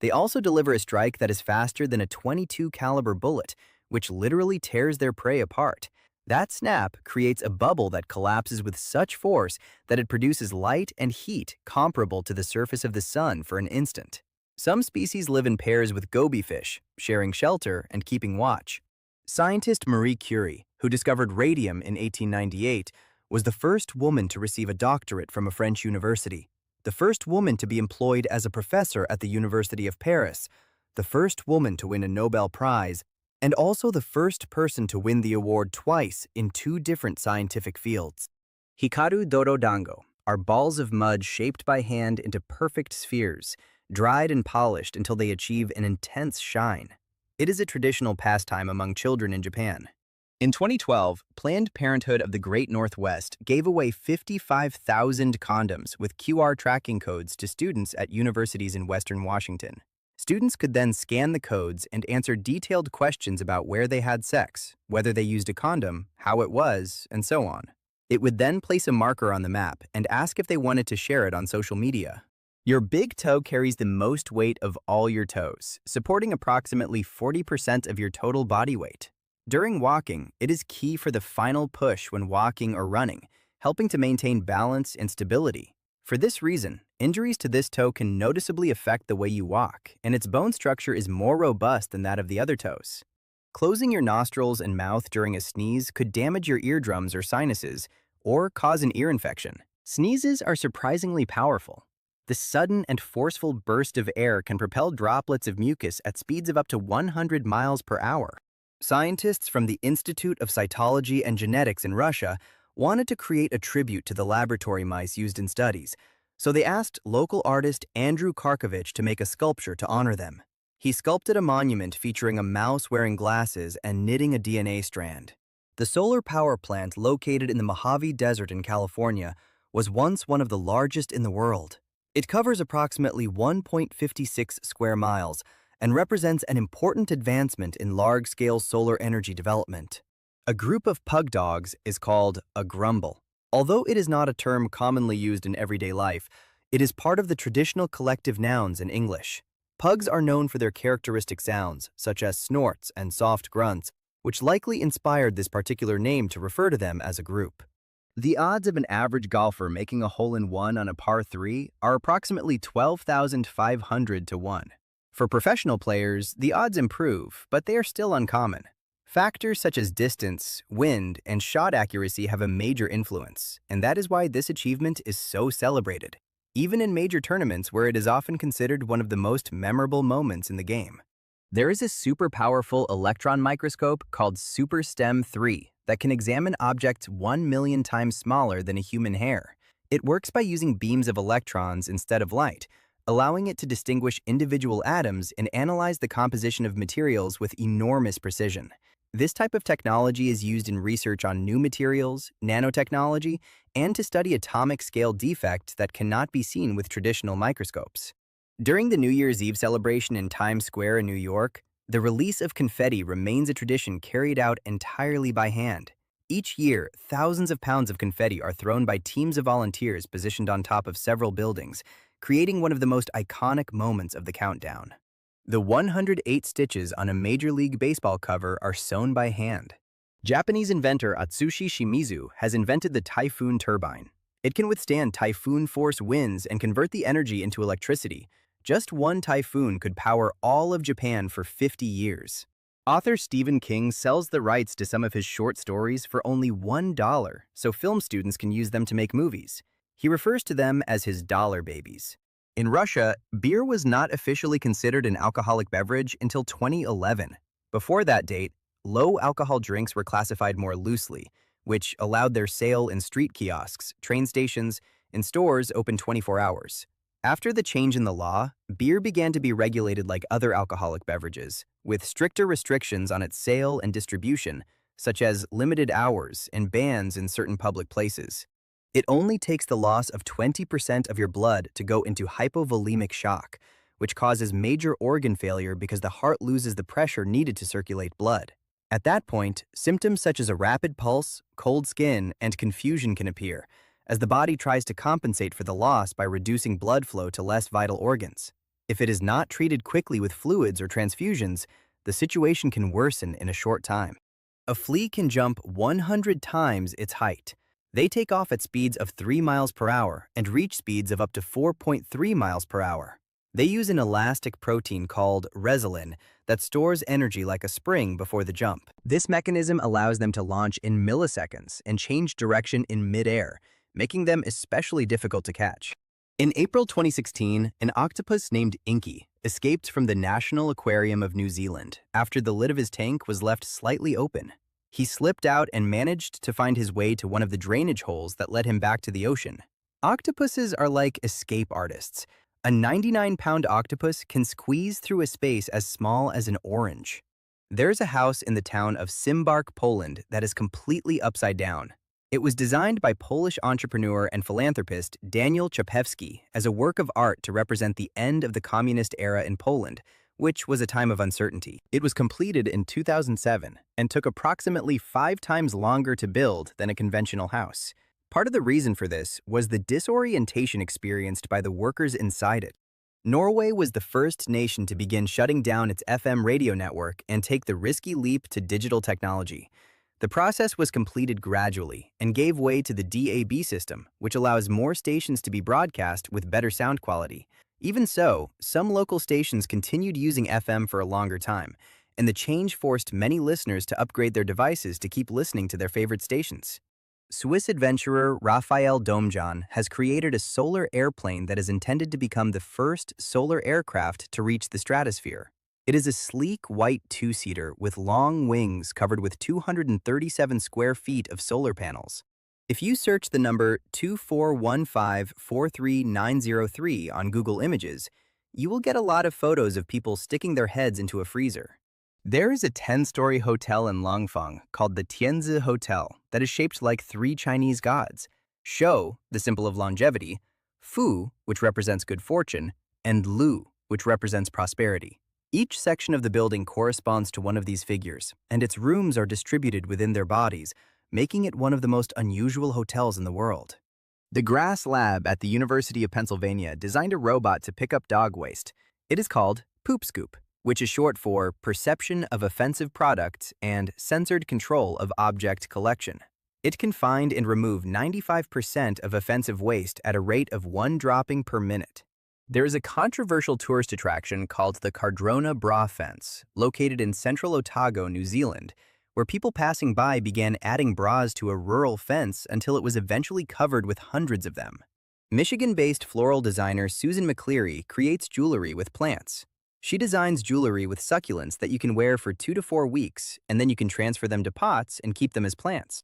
They also deliver a strike that is faster than a .22 caliber bullet, which literally tears their prey apart. That snap creates a bubble that collapses with such force that it produces light and heat comparable to the surface of the sun for an instant. Some species live in pairs with goby fish, sharing shelter and keeping watch. Scientist Marie Curie, who discovered radium in 1898, was the first woman to receive a doctorate from a French university, the first woman to be employed as a professor at the University of Paris, the first woman to win a Nobel Prize, and also the first person to win the award twice in 2 different scientific fields. Hikaru Dodo Dango are balls of mud shaped by hand into perfect spheres, dried and polished until they achieve an intense shine. It is a traditional pastime among children in Japan. In 2012, Planned Parenthood of the Great Northwest gave away 55,000 condoms with QR tracking codes to students at universities in Western Washington. Students could then scan the codes and answer detailed questions about where they had sex, whether they used a condom, how it was, and so on. It would then place a marker on the map and ask if they wanted to share it on social media. Your big toe carries the most weight of all your toes, supporting approximately 40% of your total body weight. During walking, it is key for the final push when walking or running, helping to maintain balance and stability. For this reason, injuries to this toe can noticeably affect the way you walk, and its bone structure is more robust than that of the other toes. Closing your nostrils and mouth during a sneeze could damage your eardrums or sinuses, or cause an ear infection. Sneezes are surprisingly powerful. The sudden and forceful burst of air can propel droplets of mucus at speeds of up to 100 miles per hour. Scientists from the Institute of Cytology and Genetics in Russia wanted to create a tribute to the laboratory mice used in studies, so they asked local artist Andrew Karkovich to make a sculpture to honor them. He sculpted a monument featuring a mouse wearing glasses and knitting a DNA strand. The solar power plant located in the Mojave Desert in California was once one of the largest in the world. It covers approximately 1.56 square miles and represents an important advancement in large-scale solar energy development. A group of pug dogs is called a grumble. Although it is not a term commonly used in everyday life, it is part of the traditional collective nouns in English. Pugs are known for their characteristic sounds, such as snorts and soft grunts, which likely inspired this particular name to refer to them as a group. The odds of an average golfer making a hole-in-one on a par 3 are approximately 12,500 to 1. For professional players, the odds improve, but they are still uncommon. Factors such as distance, wind, and shot accuracy have a major influence, and that is why this achievement is so celebrated, even in major tournaments where it is often considered one of the most memorable moments in the game. There is a super powerful electron microscope called SuperStem 3 that can examine objects 1 million times smaller than a human hair. It works by using beams of electrons instead of light, allowing it to distinguish individual atoms and analyze the composition of materials with enormous precision. This type of technology is used in research on new materials, nanotechnology, and to study atomic scale defects that cannot be seen with traditional microscopes. During the New Year's Eve celebration in Times Square in New York, the release of confetti remains a tradition carried out entirely by hand. Each year, thousands of pounds of confetti are thrown by teams of volunteers positioned on top of several buildings, creating one of the most iconic moments of the countdown. The 108 stitches on a Major League Baseball cover are sewn by hand. Japanese inventor Atsushi Shimizu has invented the typhoon turbine. It can withstand typhoon-force winds and convert the energy into electricity. Just one typhoon could power all of Japan for 50 years. Author Stephen King sells the rights to some of his short stories for only $1, so film students can use them to make movies. He refers to them as his dollar babies. In Russia, beer was not officially considered an alcoholic beverage until 2011. Before that date, low-alcohol drinks were classified more loosely, which allowed their sale in street kiosks, train stations, and stores open 24 hours. After the change in the law, beer began to be regulated like other alcoholic beverages, with stricter restrictions on its sale and distribution, such as limited hours and bans in certain public places. It only takes the loss of 20% of your blood to go into hypovolemic shock, which causes major organ failure because the heart loses the pressure needed to circulate blood. At that point, symptoms such as a rapid pulse, cold skin, and confusion can appear, as the body tries to compensate for the loss by reducing blood flow to less vital organs. If it is not treated quickly with fluids or transfusions, the situation can worsen in a short time. A flea can jump 100 times its height. They take off at speeds of 3 miles per hour and reach speeds of up to 4.3 miles per hour. They use an elastic protein called resilin that stores energy like a spring before the jump. This mechanism allows them to launch in milliseconds and change direction in midair, making them especially difficult to catch. In April 2016, an octopus named Inky escaped from the National Aquarium of New Zealand after the lid of his tank was left slightly open. He slipped out and managed to find his way to one of the drainage holes that led him back to the ocean. Octopuses are like escape artists. A 99-pound octopus can squeeze through a space as small as an orange. There's a house in the town of Szymbark, Poland that is completely upside down. It was designed by Polish entrepreneur and philanthropist Daniel Czapewski as a work of art to represent the end of the communist era in Poland, which was a time of uncertainty. It was completed in 2007 and took approximately 5 times longer to build than a conventional house. Part of the reason for this was the disorientation experienced by the workers inside it. Norway was the first nation to begin shutting down its FM radio network and take the risky leap to digital technology. The process was completed gradually and gave way to the DAB system, which allows more stations to be broadcast with better sound quality. Even so, some local stations continued using FM for a longer time, and the change forced many listeners to upgrade their devices to keep listening to their favorite stations. Swiss adventurer Raphael Domjan has created a solar airplane that is intended to become the first solar aircraft to reach the stratosphere. It is a sleek white two-seater with long wings covered with 237 square feet of solar panels. If you search the number 241543903 on Google Images, you will get a lot of photos of people sticking their heads into a freezer. There is a 10-story hotel in Langfang called the Tianzi Hotel that is shaped like 3 Chinese gods: Shou, the symbol of longevity; Fu, which represents good fortune; and Lu, which represents prosperity. Each section of the building corresponds to one of these figures, and its rooms are distributed within their bodies, making it one of the most unusual hotels in the world. The Grass Lab at the University of Pennsylvania designed a robot to pick up dog waste. It is called Poop Scoop, which is short for Perception of Offensive Products and Censored Control of Object Collection. It can find and remove 95% of offensive waste at a rate of one dropping per minute. There is a controversial tourist attraction called the Cardrona Bra Fence, located in central Otago, New Zealand, where people passing by began adding bras to a rural fence until it was eventually covered with hundreds of them. Michigan-based floral designer Susan McCleary creates jewelry with plants. She designs jewelry with succulents that you can wear for 2 to 4 weeks, and then you can transfer them to pots and keep them as plants.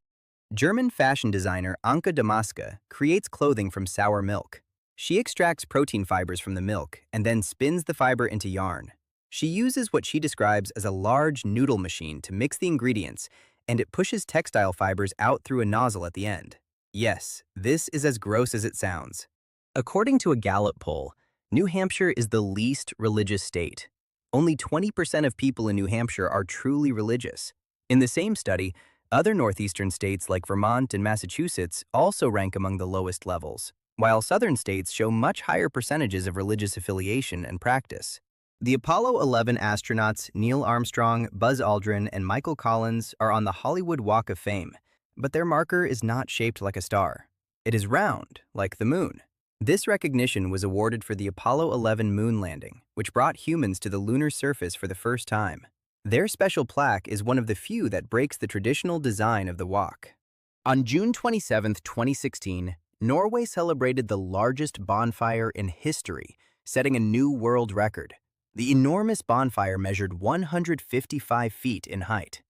German fashion designer Anke Damaske creates clothing from sour milk. She extracts protein fibers from the milk and then spins the fiber into yarn. She uses what she describes as a large noodle machine to mix the ingredients, and it pushes textile fibers out through a nozzle at the end. Yes, this is as gross as it sounds. According to a Gallup poll, New Hampshire is the least religious state. Only 20% of people in New Hampshire are truly religious. In the same study, other northeastern states like Vermont and Massachusetts also rank among the lowest levels, while southern states show much higher percentages of religious affiliation and practice. The Apollo 11 astronauts Neil Armstrong, Buzz Aldrin, and Michael Collins are on the Hollywood Walk of Fame, but their marker is not shaped like a star. It is round, like the moon. This recognition was awarded for the Apollo 11 moon landing, which brought humans to the lunar surface for the first time. Their special plaque is one of the few that breaks the traditional design of the walk. On June 27, 2016, Norway celebrated the largest bonfire in history, setting a new world record. The enormous bonfire measured 155 feet in height.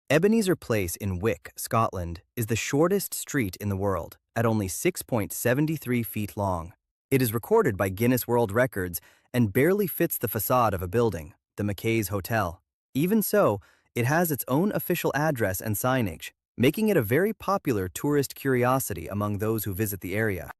Ebenezer Place in Wick, Scotland, is the shortest street in the world, at only 6.73 feet long. It is recorded by Guinness World Records and barely fits the facade of a building, the Mackay's Hotel. Even so, it has its own official address and signage, making it a very popular tourist curiosity among those who visit the area.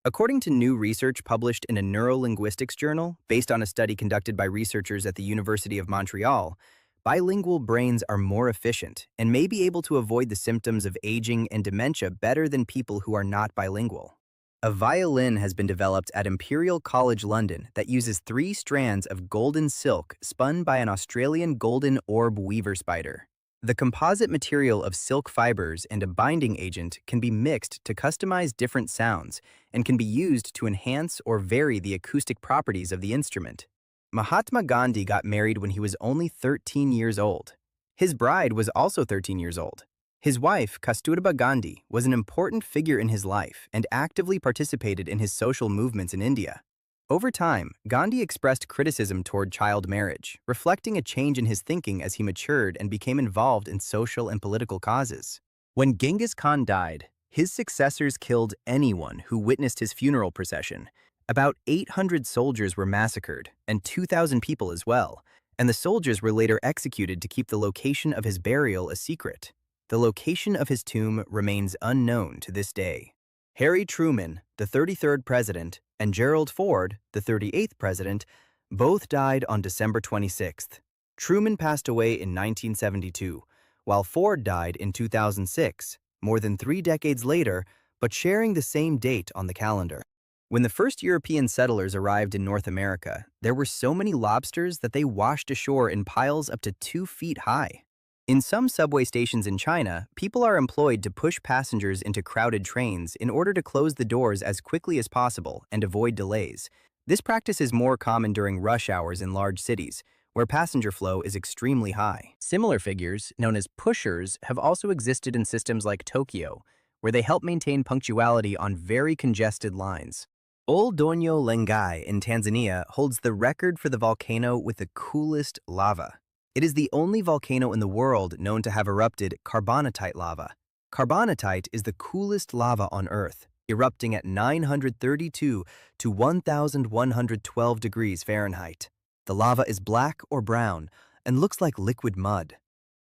According to new research published in a neurolinguistics journal based on a study conducted by researchers at the University of Montreal, bilingual brains are more efficient and may be able to avoid the symptoms of aging and dementia better than people who are not bilingual. A violin has been developed at Imperial College London that uses 3 strands of golden silk spun by an Australian golden orb weaver spider. The composite material of silk fibers and a binding agent can be mixed to customize different sounds and can be used to enhance or vary the acoustic properties of the instrument. Mahatma Gandhi got married when he was only 13 years old. His bride was also 13 years old. His wife, Kasturba Gandhi, was an important figure in his life and actively participated in his social movements in India. Over time, Gandhi expressed criticism toward child marriage, reflecting a change in his thinking as he matured and became involved in social and political causes. When Genghis Khan died, his successors killed anyone who witnessed his funeral procession. About 800 soldiers were massacred, and 2,000 people as well, and the soldiers were later executed to keep the location of his burial a secret. The location of his tomb remains unknown to this day. Harry Truman, the 33rd president, and Gerald Ford, the 38th president, both died on December 26th. Truman passed away in 1972, while Ford died in 2006, more than 3 decades later, but sharing the same date on the calendar. When the first European settlers arrived in North America, there were so many lobsters that they washed ashore in piles up to 2 feet high. In some subway stations in China, people are employed to push passengers into crowded trains in order to close the doors as quickly as possible and avoid delays. This practice is more common during rush hours in large cities, where passenger flow is extremely high. Similar figures, known as pushers, have also existed in systems like Tokyo, where they help maintain punctuality on very congested lines. Ol Doño Lengai in Tanzania holds the record for the volcano with the coolest lava. It is the only volcano in the world known to have erupted carbonatite lava. Carbonatite is the coolest lava on Earth, erupting at 932 to 1,112 degrees Fahrenheit. The lava is black or brown and looks like liquid mud.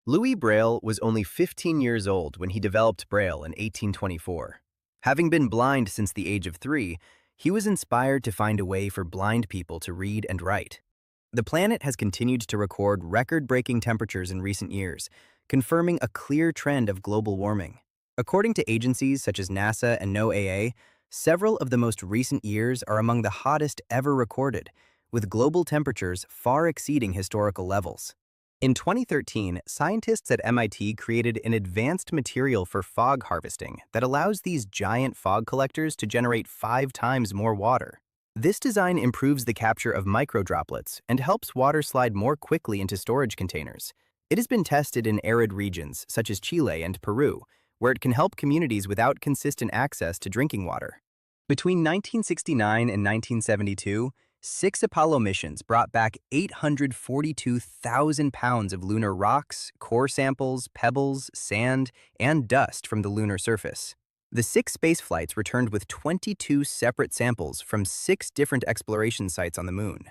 Louis Braille was only 15 years old when he developed Braille in 1824. Having been blind since the age of 3, he was inspired to find a way for blind people to read and write. The planet has continued to record record-breaking temperatures in recent years, confirming a clear trend of global warming. According to agencies such as NASA and NOAA, several of the most recent years are among the hottest ever recorded, with global temperatures far exceeding historical levels. In 2013, scientists at MIT created an advanced material for fog harvesting that allows these giant fog collectors to generate 5 times more water. This design improves the capture of microdroplets and helps water slide more quickly into storage containers. It has been tested in arid regions such as Chile and Peru, where it can help communities without consistent access to drinking water. Between 1969 and 1972, 6 Apollo missions brought back 842,000 pounds of lunar rocks, core samples, pebbles, sand, and dust from the lunar surface. The 6 spaceflights returned with 22 separate samples from 6 different exploration sites on the moon.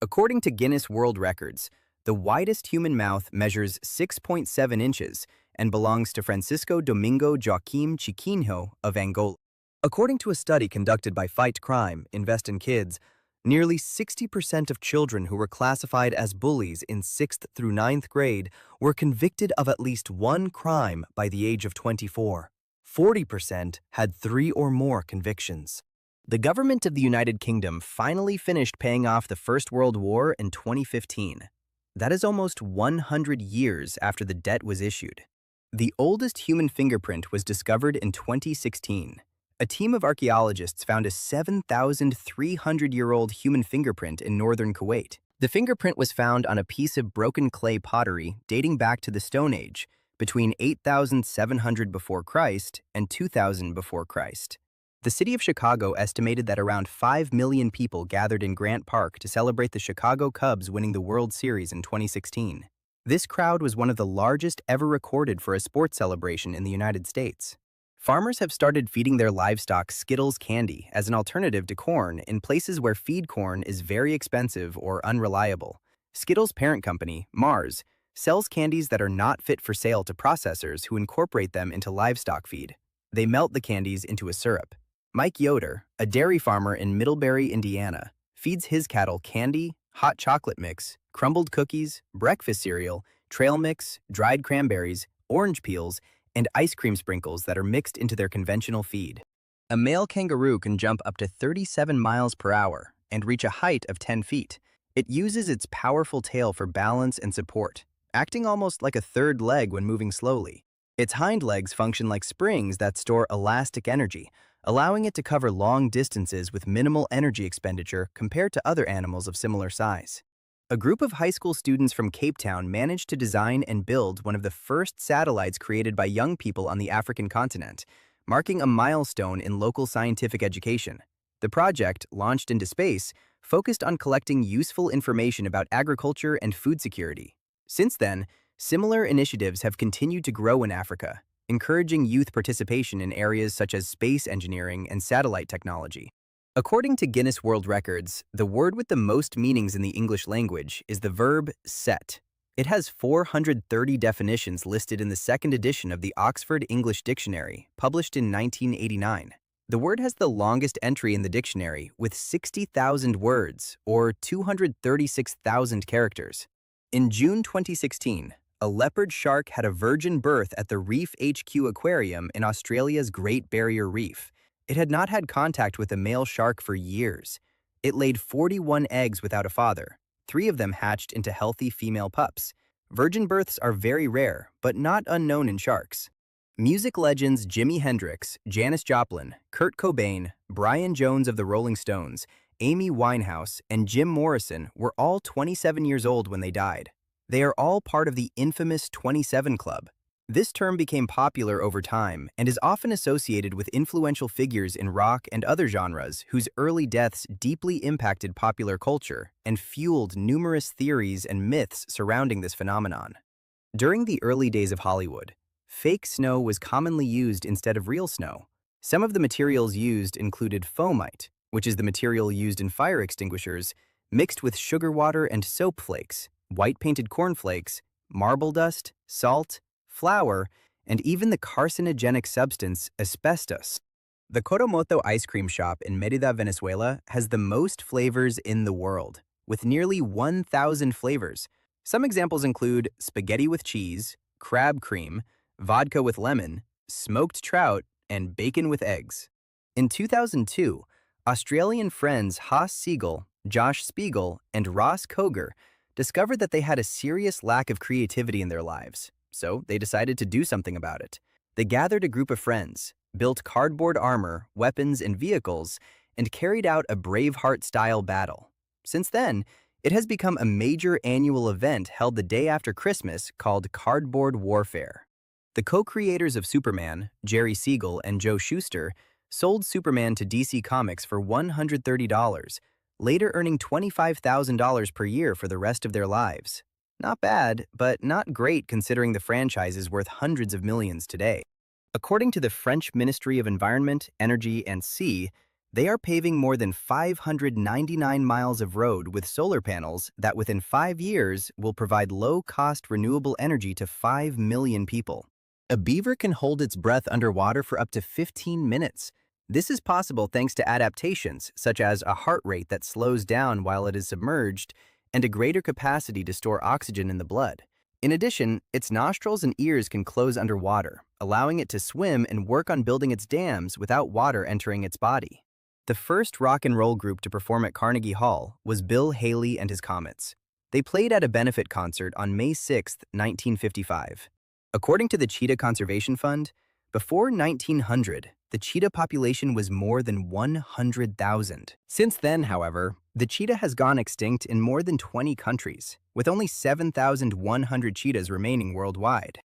According to Guinness World Records, the widest human mouth measures 6.7 inches and belongs to Francisco Domingo Joaquim Chiquinho of Angola. According to a study conducted by Fight Crime, Invest in Kids, nearly 60% of children who were classified as bullies in 6th through 9th grade were convicted of at least one crime by the age of 24. 40% had 3 or more convictions. The government of the United Kingdom finally finished paying off the First World War in 2015. That is almost 100 years after the debt was issued. The oldest human fingerprint was discovered in 2016. A team of archaeologists found a 7,300-year-old human fingerprint in northern Kuwait. The fingerprint was found on a piece of broken clay pottery dating back to the Stone Age, between 8,700 before Christ and 2,000 before Christ. The city of Chicago estimated that around 5 million people gathered in Grant Park to celebrate the Chicago Cubs winning the World Series in 2016. This crowd was one of the largest ever recorded for a sports celebration in the United States. Farmers have started feeding their livestock Skittles candy as an alternative to corn in places where feed corn is very expensive or unreliable. Skittles' parent company, Mars, sells candies that are not fit for sale to processors who incorporate them into livestock feed. They melt the candies into a syrup. Mike Yoder, a dairy farmer in Middlebury, Indiana, feeds his cattle candy, hot chocolate mix, crumbled cookies, breakfast cereal, trail mix, dried cranberries, orange peels, and ice cream sprinkles that are mixed into their conventional feed. A male kangaroo can jump up to 37 miles per hour and reach a height of 10 feet. It uses its powerful tail for balance and support, acting almost like a third leg when moving slowly. Its hind legs function like springs that store elastic energy, allowing it to cover long distances with minimal energy expenditure compared to other animals of similar size. A group of high school students from Cape Town managed to design and build one of the first satellites created by young people on the African continent, marking a milestone in local scientific education. The project, launched into space, focused on collecting useful information about agriculture and food security. Since then, similar initiatives have continued to grow in Africa, encouraging youth participation in areas such as space engineering and satellite technology. According to Guinness World Records, the word with the most meanings in the English language is the verb set. It has 430 definitions listed in the second edition of the Oxford English Dictionary, published in 1989. The word has the longest entry in the dictionary, with 60,000 words, or 236,000 characters. In June 2016, a leopard shark had a virgin birth at the Reef HQ Aquarium in Australia's Great Barrier Reef. It had not had contact with a male shark for years. It laid 41 eggs without a father. 3 of them hatched into healthy female pups. Virgin births are very rare, but not unknown in sharks. Music legends Jimi Hendrix, Janis Joplin, Kurt Cobain, Brian Jones of the Rolling Stones, Amy Winehouse, and Jim Morrison were all 27 years old when they died. They are all part of the infamous 27 Club. This term became popular over time and is often associated with influential figures in rock and other genres whose early deaths deeply impacted popular culture and fueled numerous theories and myths surrounding this phenomenon. During the early days of Hollywood, fake snow was commonly used instead of real snow. Some of the materials used included foamite, which is the material used in fire extinguishers, mixed with sugar water and soap flakes, white-painted cornflakes, marble dust, salt, flour, and even the carcinogenic substance asbestos. The Coromoto ice cream shop in Mérida, Venezuela, has the most flavors in the world, with nearly 1,000 flavors. Some examples include spaghetti with cheese, crab cream, vodka with lemon, smoked trout, and bacon with eggs. In 2002, Australian friends Haas Siegel, Josh Spiegel, and Ross Koger discovered that they had a serious lack of creativity in their lives, so they decided to do something about it. They gathered a group of friends, built cardboard armor, weapons, and vehicles, and carried out a Braveheart-style battle. Since then, it has become a major annual event held the day after Christmas called Cardboard Warfare. The co-creators of Superman, Jerry Siegel and Joe Shuster, sold Superman to DC Comics for $130, later earning $25,000 per year for the rest of their lives. Not bad, but not great considering the franchise is worth hundreds of millions today. According to the French Ministry of Environment, Energy, and Sea, they are paving more than 599 miles of road with solar panels that within 5 years will provide low-cost renewable energy to 5 million people. A beaver can hold its breath underwater for up to 15 minutes. This is possible thanks to adaptations such as a heart rate that slows down while it is submerged and a greater capacity to store oxygen in the blood. In addition, its nostrils and ears can close underwater, allowing it to swim and work on building its dams without water entering its body. The first rock and roll group to perform at Carnegie Hall was Bill Haley and his Comets. They played at a benefit concert on May 6, 1955. According to the Cheetah Conservation Fund, before 1900, the cheetah population was more than 100,000. Since then, however, the cheetah has gone extinct in more than 20 countries, with only 7,100 cheetahs remaining worldwide.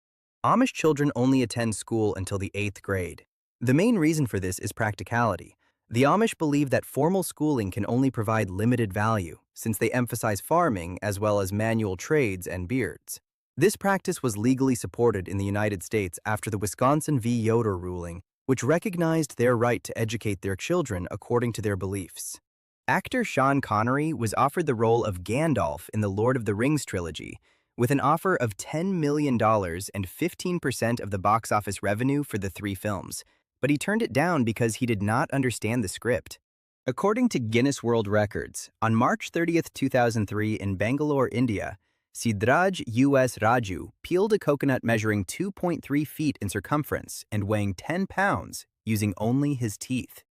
Amish children only attend school until the 8th grade. The main reason for this is practicality. The Amish believe that formal schooling can only provide limited value, since they emphasize farming as well as manual trades and beards. This practice was legally supported in the United States after the Wisconsin v. Yoder ruling, which recognized their right to educate their children according to their beliefs. Actor Sean Connery was offered the role of Gandalf in the Lord of the Rings trilogy, with an offer of $10 million and 15% of the box office revenue for the 3 films, but he turned it down because he did not understand the script. According to Guinness World Records, on March 30, 2003 in Bangalore, India, Sidraj U.S. Raju peeled a coconut measuring 2.3 feet in circumference and weighing 10 pounds using only his teeth.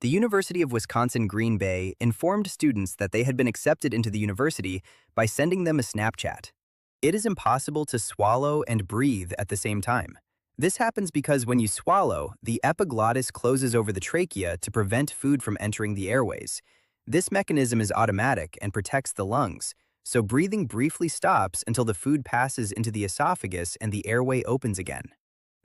The University of Wisconsin-Green Bay informed students that they had been accepted into the university by sending them a Snapchat. It is impossible to swallow and breathe at the same time. This happens because when you swallow, the epiglottis closes over the trachea to prevent food from entering the airways. This mechanism is automatic and protects the lungs, so breathing briefly stops until the food passes into the esophagus and the airway opens again.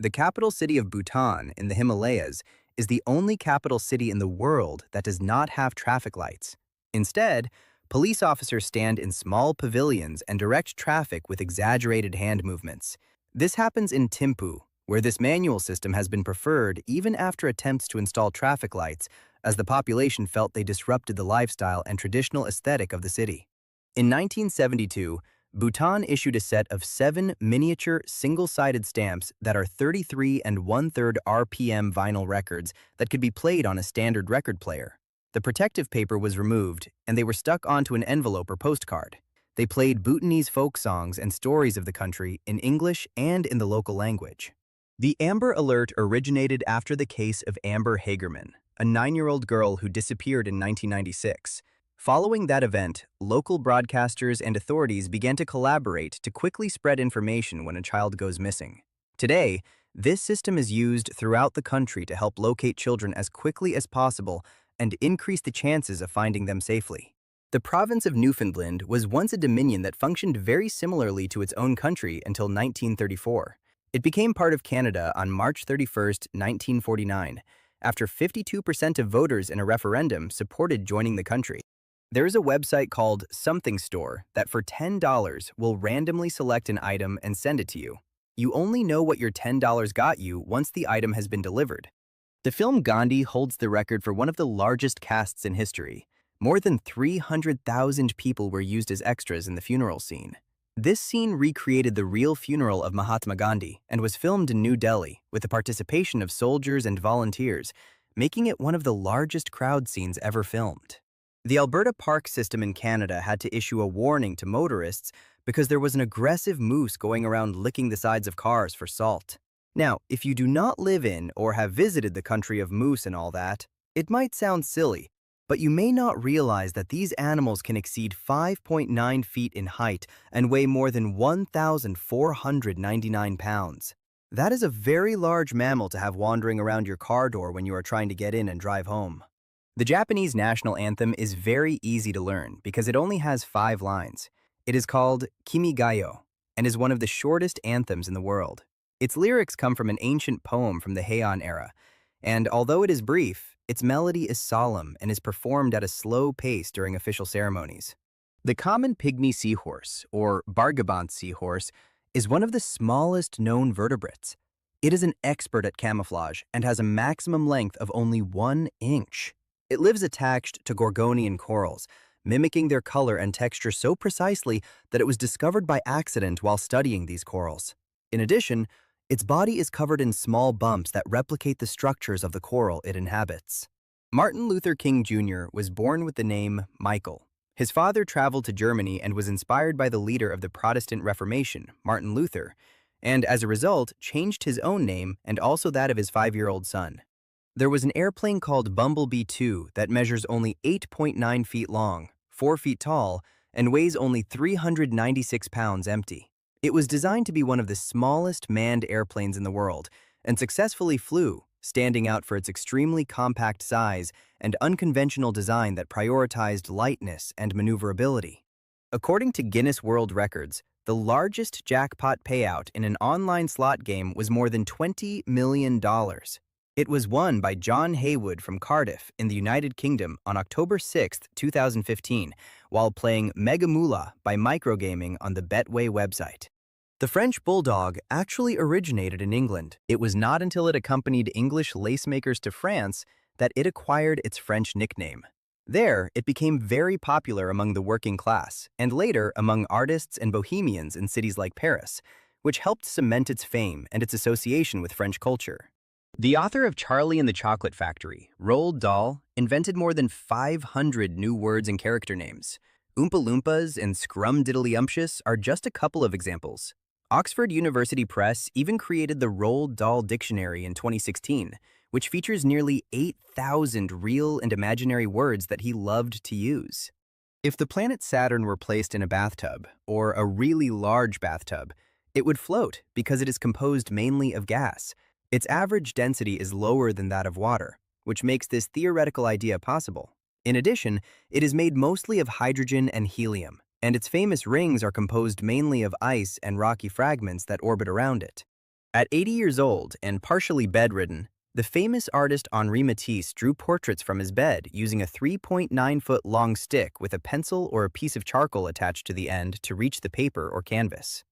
The capital city of Bhutan in the Himalayas is the only capital city in the world that does not have traffic lights. Instead, police officers stand in small pavilions and direct traffic with exaggerated hand movements. This happens in Thimphu, where this manual system has been preferred even after attempts to install traffic lights, as the population felt they disrupted the lifestyle and traditional aesthetic of the city. In 1972, Bhutan issued a set of 7 miniature single-sided stamps that are 33 1/3 RPM vinyl records that could be played on a standard record player. The protective paper was removed, and they were stuck onto an envelope or postcard. They played Bhutanese folk songs and stories of the country in English and in the local language. The Amber Alert originated after the case of Amber Hagerman, a 9-year-old girl who disappeared in 1996. Following that event, local broadcasters and authorities began to collaborate to quickly spread information when a child goes missing. Today, this system is used throughout the country to help locate children as quickly as possible and increase the chances of finding them safely. The province of Newfoundland was once a dominion that functioned very similarly to its own country until 1934. It became part of Canada on March 31, 1949, after 52% of voters in a referendum supported joining the country. There is a website called Something Store that for $10 will randomly select an item and send it to you. You only know what your $10 got you once the item has been delivered. The film Gandhi holds the record for one of the largest casts in history. More than 300,000 people were used as extras in the funeral scene. This scene recreated the real funeral of Mahatma Gandhi and was filmed in New Delhi with the participation of soldiers and volunteers, making it one of the largest crowd scenes ever filmed. The Alberta Park System in Canada had to issue a warning to motorists because there was an aggressive moose going around licking the sides of cars for salt. Now, if you do not live in or have visited the country of moose and all that, it might sound silly, But you may not realize that these animals can exceed 5.9 feet in height and weigh more than 1,499 pounds. That is a very large mammal to have wandering around your car door when you are trying to get in and drive home. The Japanese national anthem is very easy to learn because it only has 5 lines. It is called Kimi ga yo and is one of the shortest anthems in the world. Its lyrics come from an ancient poem from the Heian era, and although it is brief, its melody is solemn and is performed at a slow pace during official ceremonies. The common pygmy seahorse, or Bargabant seahorse, is one of the smallest known vertebrates. It is an expert at camouflage and has a maximum length of only 1 inch. It lives attached to Gorgonian corals, mimicking their color and texture so precisely that it was discovered by accident while studying these corals. In addition, its body is covered in small bumps that replicate the structures of the coral it inhabits. Martin Luther King Jr. was born with the name Michael. His father traveled to Germany and was inspired by the leader of the Protestant Reformation, Martin Luther, and as a result, changed his own name and also that of his 5-year-old son. There was an airplane called Bumblebee 2 that measures only 8.9 feet long, 4 feet tall, and weighs only 396 pounds empty. It was designed to be one of the smallest manned airplanes in the world and successfully flew, standing out for its extremely compact size and unconventional design that prioritized lightness and maneuverability. According to Guinness World Records, the largest jackpot payout in an online slot game was more than $20 million. It was won by John Haywood from Cardiff in the United Kingdom on October 6, 2015, while playing Mega Moolah by Microgaming on the Betway website. The French bulldog actually originated in England. It was not until it accompanied English lacemakers to France that it acquired its French nickname. There, it became very popular among the working class, and later among artists and bohemians in cities like Paris, which helped cement its fame and its association with French culture. The author of Charlie and the Chocolate Factory, Roald Dahl, invented more than 500 new words and character names. Oompa Loompas and Scrumdiddlyumptious are just a couple of examples. Oxford University Press even created the Roald Dahl Dictionary in 2016, which features nearly 8,000 real and imaginary words that he loved to use. If the planet Saturn were placed in a bathtub, or a really large bathtub, it would float because it is composed mainly of gas. Its average density is lower than that of water, which makes this theoretical idea possible. In addition, it is made mostly of hydrogen and helium, and its famous rings are composed mainly of ice and rocky fragments that orbit around it. At 80 years old and partially bedridden, the famous artist Henri Matisse drew portraits from his bed using a 3.9-foot-long stick with a pencil or a piece of charcoal attached to the end to reach the paper or canvas.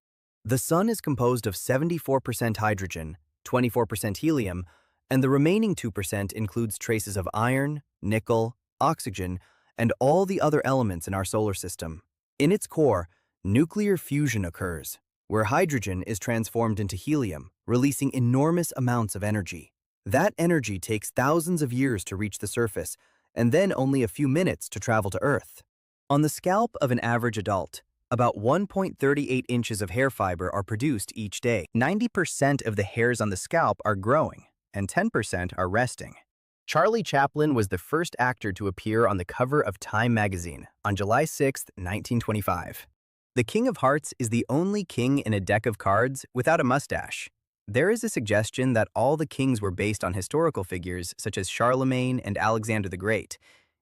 The sun is composed of 74% hydrogen, 24% helium, and the remaining 2% includes traces of iron, nickel, oxygen, and all the other elements in our solar system. In its core, nuclear fusion occurs, where hydrogen is transformed into helium, releasing enormous amounts of energy. That energy takes thousands of years to reach the surface, and then only a few minutes to travel to Earth. On the scalp of an average adult, about 1.38 inches of hair fiber are produced each day. 90% of the hairs on the scalp are growing, and 10% are resting. Charlie Chaplin was the first actor to appear on the cover of Time magazine on July 6, 1925. The King of Hearts is the only king in a deck of cards without a mustache. There is a suggestion that all the kings were based on historical figures such as Charlemagne and Alexander the Great,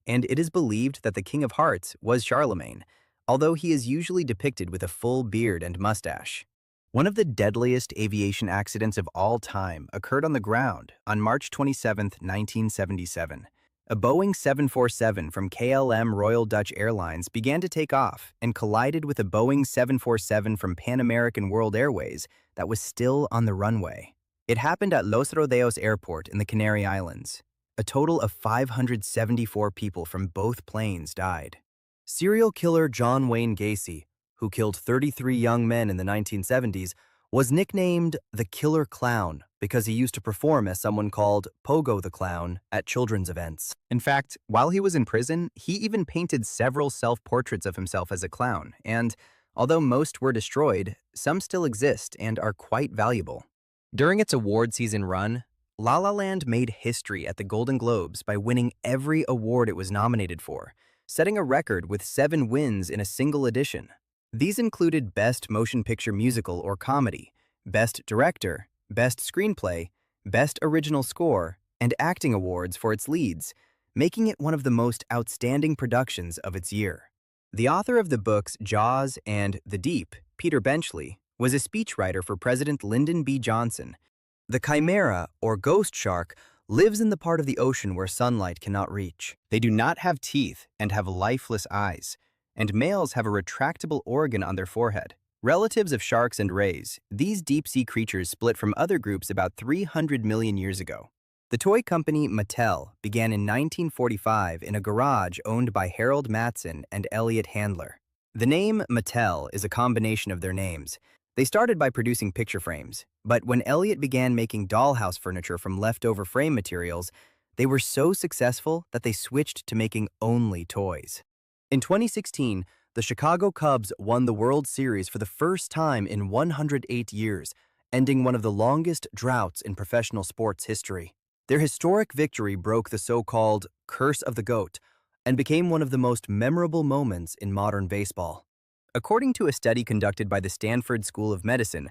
and it is believed that the King of Hearts was Charlemagne, although he is usually depicted with a full beard and mustache. One of the deadliest aviation accidents of all time occurred on the ground on March 27, 1977. A Boeing 747 from KLM Royal Dutch Airlines began to take off and collided with a Boeing 747 from Pan American World Airways that was still on the runway. It happened at Los Rodeos Airport in the Canary Islands. A total of 574 people from both planes died. Serial killer John Wayne Gacy, who killed 33 young men in the 1970s, was nicknamed the Killer Clown because he used to perform as someone called Pogo the Clown at children's events. In fact, while he was in prison, he even painted several self-portraits of himself as a clown, and although most were destroyed, some still exist and are quite valuable. During its award season run, La La Land made history at the Golden Globes by winning every award it was nominated for, setting a record with 7 wins in a single edition. These included Best Motion Picture Musical or Comedy, Best Director, Best Screenplay, Best Original Score, and acting awards for its leads, making it one of the most outstanding productions of its year. The author of the books Jaws and The Deep, Peter Benchley, was a speechwriter for President Lyndon B. Johnson. The chimera, or ghost shark, lives in the part of the ocean where sunlight cannot reach. They do not have teeth and have lifeless eyes, and males have a retractable organ on their forehead. Relatives of sharks and rays, these deep-sea creatures split from other groups about 300 million years ago. The toy company Mattel began in 1945 in a garage owned by Harold Matson and Elliot Handler. The name Mattel is a combination of their names. They started by producing picture frames, but when Elliot began making dollhouse furniture from leftover frame materials, they were so successful that they switched to making only toys. In 2016, the Chicago Cubs won the World Series for the first time in 108 years, ending one of the longest droughts in professional sports history. Their historic victory broke the so-called curse of the GOAT and became one of the most memorable moments in modern baseball. According to a study conducted by the Stanford School of Medicine,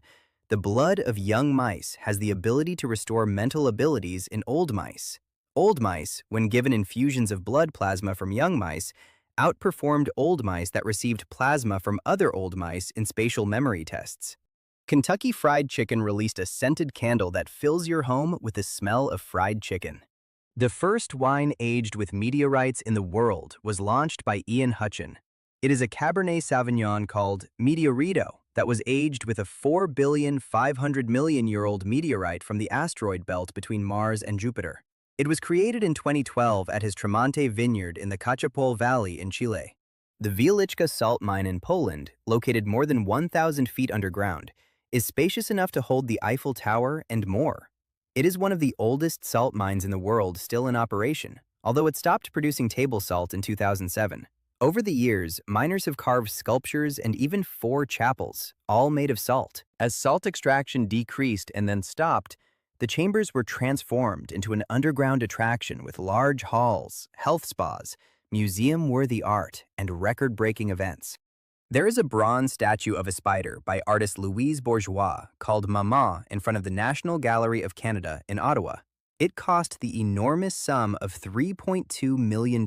the blood of young mice has the ability to restore mental abilities in old mice. Old mice, when given infusions of blood plasma from young mice, outperformed old mice that received plasma from other old mice in spatial memory tests. Kentucky Fried Chicken released a scented candle that fills your home with the smell of fried chicken. The first wine aged with meteorites in the world was launched by Ian Hutchin. It is a Cabernet Sauvignon called Meteorito that was aged with a 4,500,000,000-year-old meteorite from the asteroid belt between Mars and Jupiter. It was created in 2012 at his Tremonte vineyard in the Cachapol Valley in Chile. The Wieliczka salt mine in Poland, located more than 1,000 feet underground, is spacious enough to hold the Eiffel Tower and more. It is one of the oldest salt mines in the world still in operation, although it stopped producing table salt in 2007. Over the years, miners have carved sculptures and even 4 chapels, all made of salt. As salt extraction decreased and then stopped, the chambers were transformed into an underground attraction with large halls, health spas, museum-worthy art, and record-breaking events. There is a bronze statue of a spider by artist Louise Bourgeois called Mama in front of the National Gallery of Canada in Ottawa. It cost the enormous sum of $3.2 million,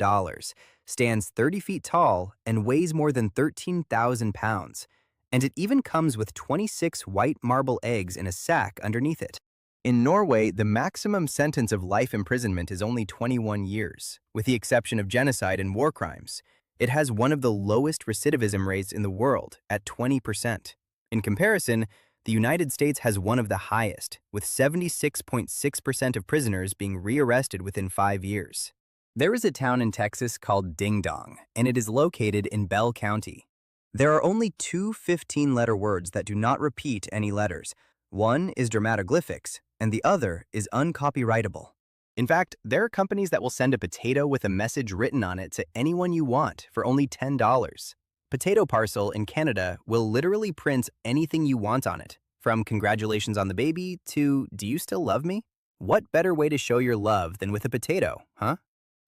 stands 30 feet tall, and weighs more than 13,000 pounds. And it even comes with 26 white marble eggs in a sack underneath it. In Norway, the maximum sentence of life imprisonment is only 21 years, with the exception of genocide and war crimes. It has one of the lowest recidivism rates in the world, at 20%. In comparison, the United States has one of the highest, with 76.6% of prisoners being rearrested within 5 years. There is a town in Texas called Ding Dong, and it is located in Bell County. There are only 2 15-letter words that do not repeat any letters. One is dermatoglyphics, and the other is uncopyrightable. In fact, there are companies that will send a potato with a message written on it to anyone you want for only $10. Potato Parcel in Canada will literally print anything you want on it, from congratulations on the baby to do you still love me? What better way to show your love than with a potato, huh?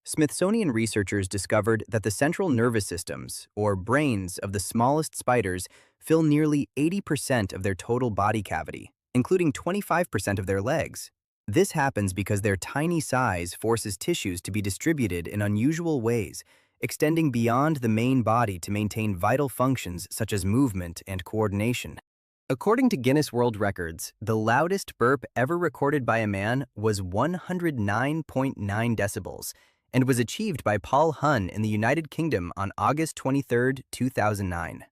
Smithsonian researchers discovered that the central nervous systems, or brains, of the smallest spiders fill nearly 80% of their total body cavity, including 25% of their legs. This happens because their tiny size forces tissues to be distributed in unusual ways, extending beyond the main body to maintain vital functions such as movement and coordination. According to Guinness World Records, the loudest burp ever recorded by a man was 109.9 decibels and was achieved by Paul Hunn in the United Kingdom on August 23, 2009.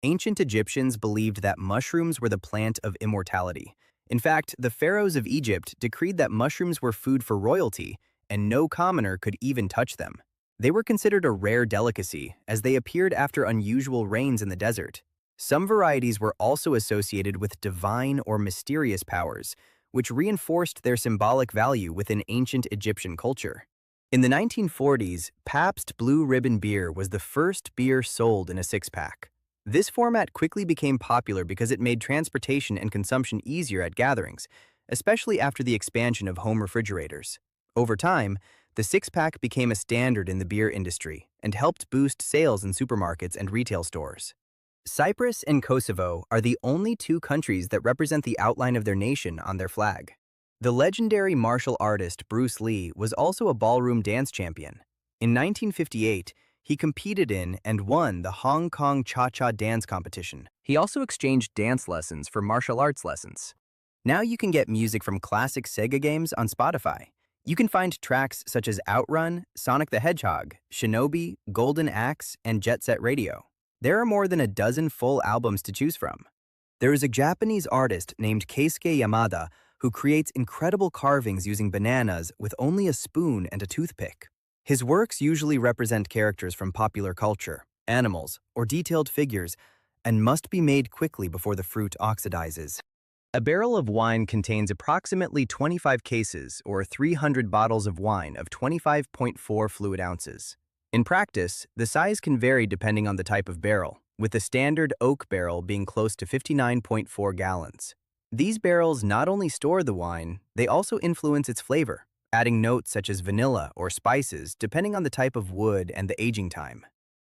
Ancient Egyptians believed that mushrooms were the plant of immortality. In fact, the pharaohs of Egypt decreed that mushrooms were food for royalty, and no commoner could even touch them. They were considered a rare delicacy, as they appeared after unusual rains in the desert. Some varieties were also associated with divine or mysterious powers, which reinforced their symbolic value within ancient Egyptian culture. In the 1940s, Pabst Blue Ribbon beer was the first beer sold in a six-pack. This format quickly became popular because it made transportation and consumption easier at gatherings, especially after the expansion of home refrigerators. Over time, the six-pack became a standard in the beer industry and helped boost sales in supermarkets and retail stores. Cyprus and Kosovo are the only two countries that represent the outline of their nation on their flag. The legendary martial artist Bruce Lee was also a ballroom dance champion. In 1958, he competed in and won the Hong Kong Cha-Cha dance competition. He also exchanged dance lessons for martial arts lessons. Now you can get music from classic Sega games on Spotify. You can find tracks such as Outrun, Sonic the Hedgehog, Shinobi, Golden Axe, and Jet Set Radio. There are more than a dozen full albums to choose from. There is a Japanese artist named Keisuke Yamada who creates incredible carvings using bananas with only a spoon and a toothpick. His works usually represent characters from popular culture, animals, or detailed figures, and must be made quickly before the fruit oxidizes. A barrel of wine contains approximately 25 cases or 300 bottles of wine of 25.4 fluid ounces. In practice, the size can vary depending on the type of barrel, with the standard oak barrel being close to 59.4 gallons. These barrels not only store the wine, they also influence its flavor, adding notes such as vanilla or spices depending on the type of wood and the aging time.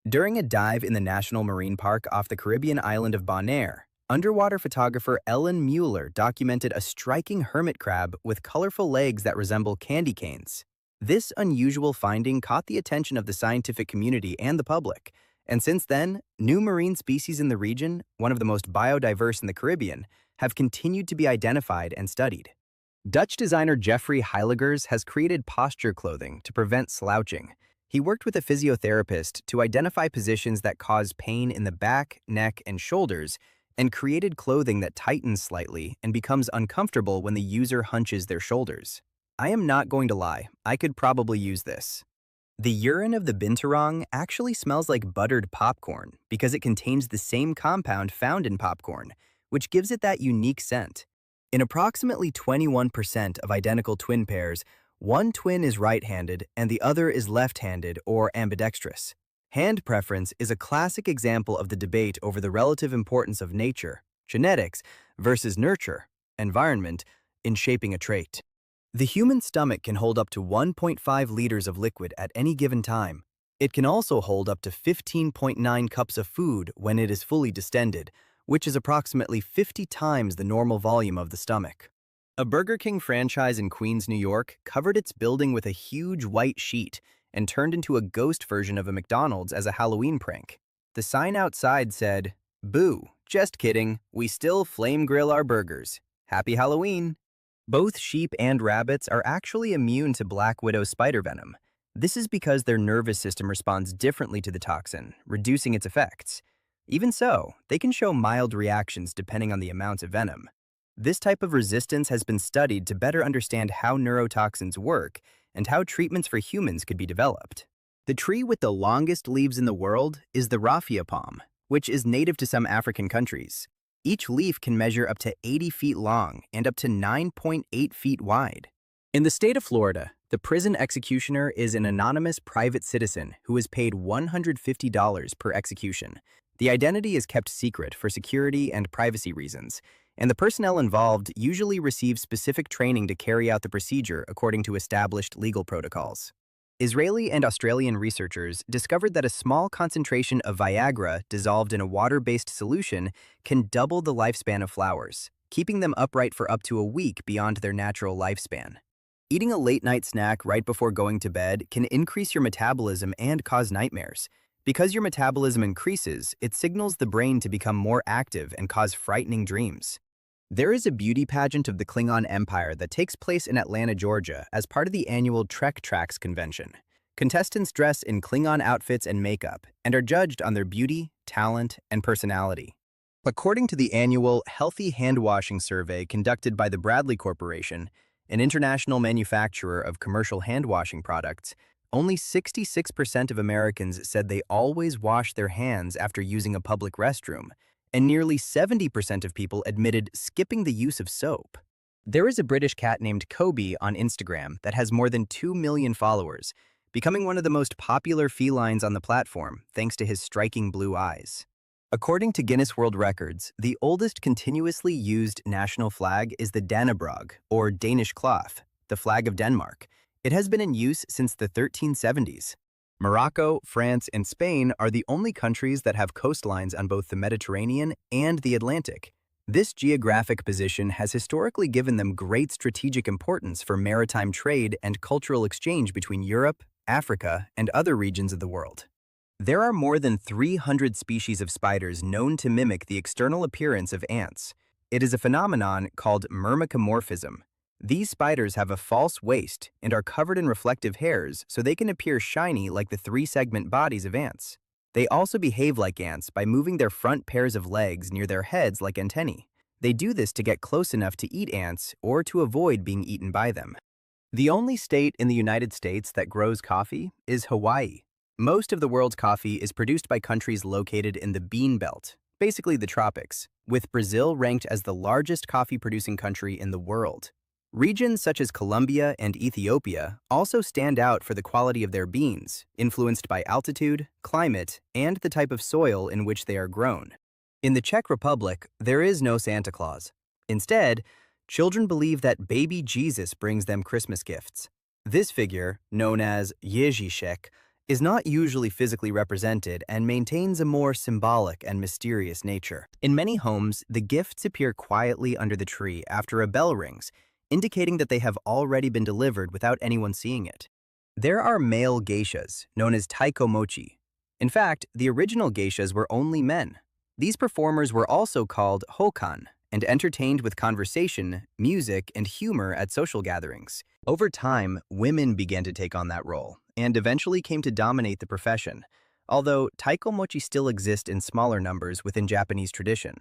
During a dive in the National Marine Park off the Caribbean island of Bonaire, underwater photographer Ellen Mueller documented a striking hermit crab with colorful legs that resemble candy canes. This unusual finding caught the attention of the scientific community and the public, and since then, new marine species in the region, one of the most biodiverse in the Caribbean, have continued to be identified and studied. Dutch designer Jeffrey Heiligers has created posture clothing to prevent slouching. He worked with a physiotherapist to identify positions that cause pain in the back, neck, and shoulders, and created clothing that tightens slightly and becomes uncomfortable when the user hunches their shoulders. I am not going to lie, I could probably use this. The urine of the binturong actually smells like buttered popcorn because it contains the same compound found in popcorn, which gives it that unique scent. In approximately 21% of identical twin pairs, one twin is right-handed and the other is left-handed or ambidextrous. Hand preference is a classic example of the debate over the relative importance of nature, genetics, versus nurture, environment, in shaping a trait. The human stomach can hold up to 1.5 liters of liquid at any given time. It can also hold up to 15.9 cups of food when it is fully distended, which is approximately 50 times the normal volume of the stomach. A Burger King franchise in Queens, New York, covered its building with a huge white sheet and turned into a ghost version of a McDonald's as a Halloween prank. The sign outside said, "Boo, just kidding, we still flame grill our burgers. Happy Halloween!" Both sheep and rabbits are actually immune to black widow spider venom. This is because their nervous system responds differently to the toxin, reducing its effects. Even so, they can show mild reactions depending on the amount of venom. This type of resistance has been studied to better understand how neurotoxins work and how treatments for humans could be developed. The tree with the longest leaves in the world is the raffia palm, which is native to some African countries. Each leaf can measure up to 80 feet long and up to 9.8 feet wide. In the state of Florida, the prison executioner is an anonymous private citizen who is paid $150 per execution. The identity is kept secret for security and privacy reasons, and the personnel involved usually receive specific training to carry out the procedure according to established legal protocols. Israeli and Australian researchers discovered that a small concentration of Viagra dissolved in a water-based solution can double the lifespan of flowers, keeping them upright for up to a week beyond their natural lifespan. Eating a late-night snack right before going to bed can increase your metabolism and cause nightmares. Because your metabolism increases, it signals the brain to become more active and cause frightening dreams. There is a beauty pageant of the Klingon Empire that takes place in Atlanta, Georgia, as part of the annual Trek Tracks convention. Contestants dress in Klingon outfits and makeup and are judged on their beauty, talent, and personality. According to the annual Healthy Hand Washing Survey conducted by the Bradley Corporation, an international manufacturer of commercial hand washing products, only 66% of Americans said they always wash their hands after using a public restroom, and nearly 70% of people admitted skipping the use of soap. There is a British cat named Kobe on Instagram that has more than 2 million followers, becoming one of the most popular felines on the platform thanks to his striking blue eyes. According to Guinness World Records, the oldest continuously used national flag is the Dannebrog, or Danish cloth, the flag of Denmark. It has been in use since the 1370s. Morocco, France, and Spain are the only countries that have coastlines on both the Mediterranean and the Atlantic. This geographic position has historically given them great strategic importance for maritime trade and cultural exchange between Europe, Africa, and other regions of the world. There are more than 300 species of spiders known to mimic the external appearance of ants. It is a phenomenon called myrmecomorphism. These spiders have a false waist and are covered in reflective hairs so they can appear shiny like the three-segment bodies of ants. They also behave like ants by moving their front pairs of legs near their heads like antennae. They do this to get close enough to eat ants or to avoid being eaten by them. The only state in the United States that grows coffee is Hawaii. Most of the world's coffee is produced by countries located in the Bean Belt, basically the tropics, with Brazil ranked as the largest coffee-producing country in the world. Regions such as Colombia and Ethiopia also stand out for the quality of their beans, influenced by altitude, climate, and the type of soil in which they are grown. In the Czech Republic, there is no Santa Claus. Instead, children believe that baby Jesus brings them Christmas gifts. This figure, known as Ježíšek, is not usually physically represented and maintains a more symbolic and mysterious nature. In many homes, the gifts appear quietly under the tree after a bell rings, indicating that they have already been delivered without anyone seeing it. There are male geishas, known as taikomochi. In fact, the original geishas were only men. These performers were also called hokan and entertained with conversation, music, and humor at social gatherings. Over time, women began to take on that role and eventually came to dominate the profession, although taikomochi still exist in smaller numbers within Japanese tradition.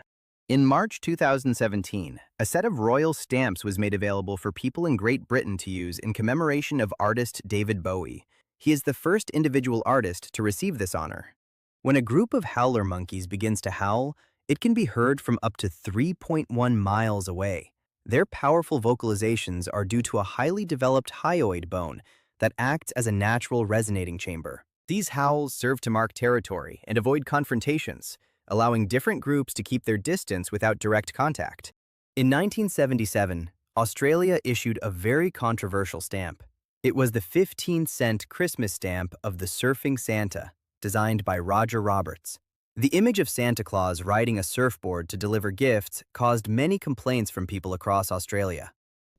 In March 2017, a set of royal stamps was made available for people in Great Britain to use in commemoration of artist David Bowie. He is the first individual artist to receive this honor. When a group of howler monkeys begins to howl, it can be heard from up to 3.1 miles away. Their powerful vocalizations are due to a highly developed hyoid bone that acts as a natural resonating chamber. These howls serve to mark territory and avoid confrontations, allowing different groups to keep their distance without direct contact. In 1977, Australia issued a very controversial stamp. It was the 15-cent Christmas stamp of the Surfing Santa, designed by Roger Roberts. The image of Santa Claus riding a surfboard to deliver gifts caused many complaints from people across Australia.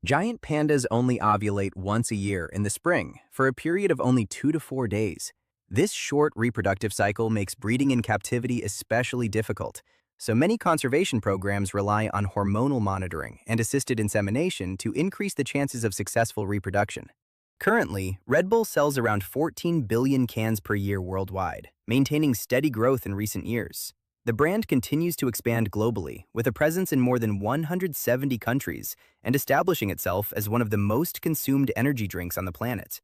Giant pandas only ovulate once a year in the spring for a period of only 2 to 4 days. This short reproductive cycle makes breeding in captivity especially difficult, so many conservation programs rely on hormonal monitoring and assisted insemination to increase the chances of successful reproduction. Currently, Red Bull sells around 14 billion cans per year worldwide, maintaining steady growth in recent years. The brand continues to expand globally, with a presence in more than 170 countries and establishing itself as one of the most consumed energy drinks on the planet.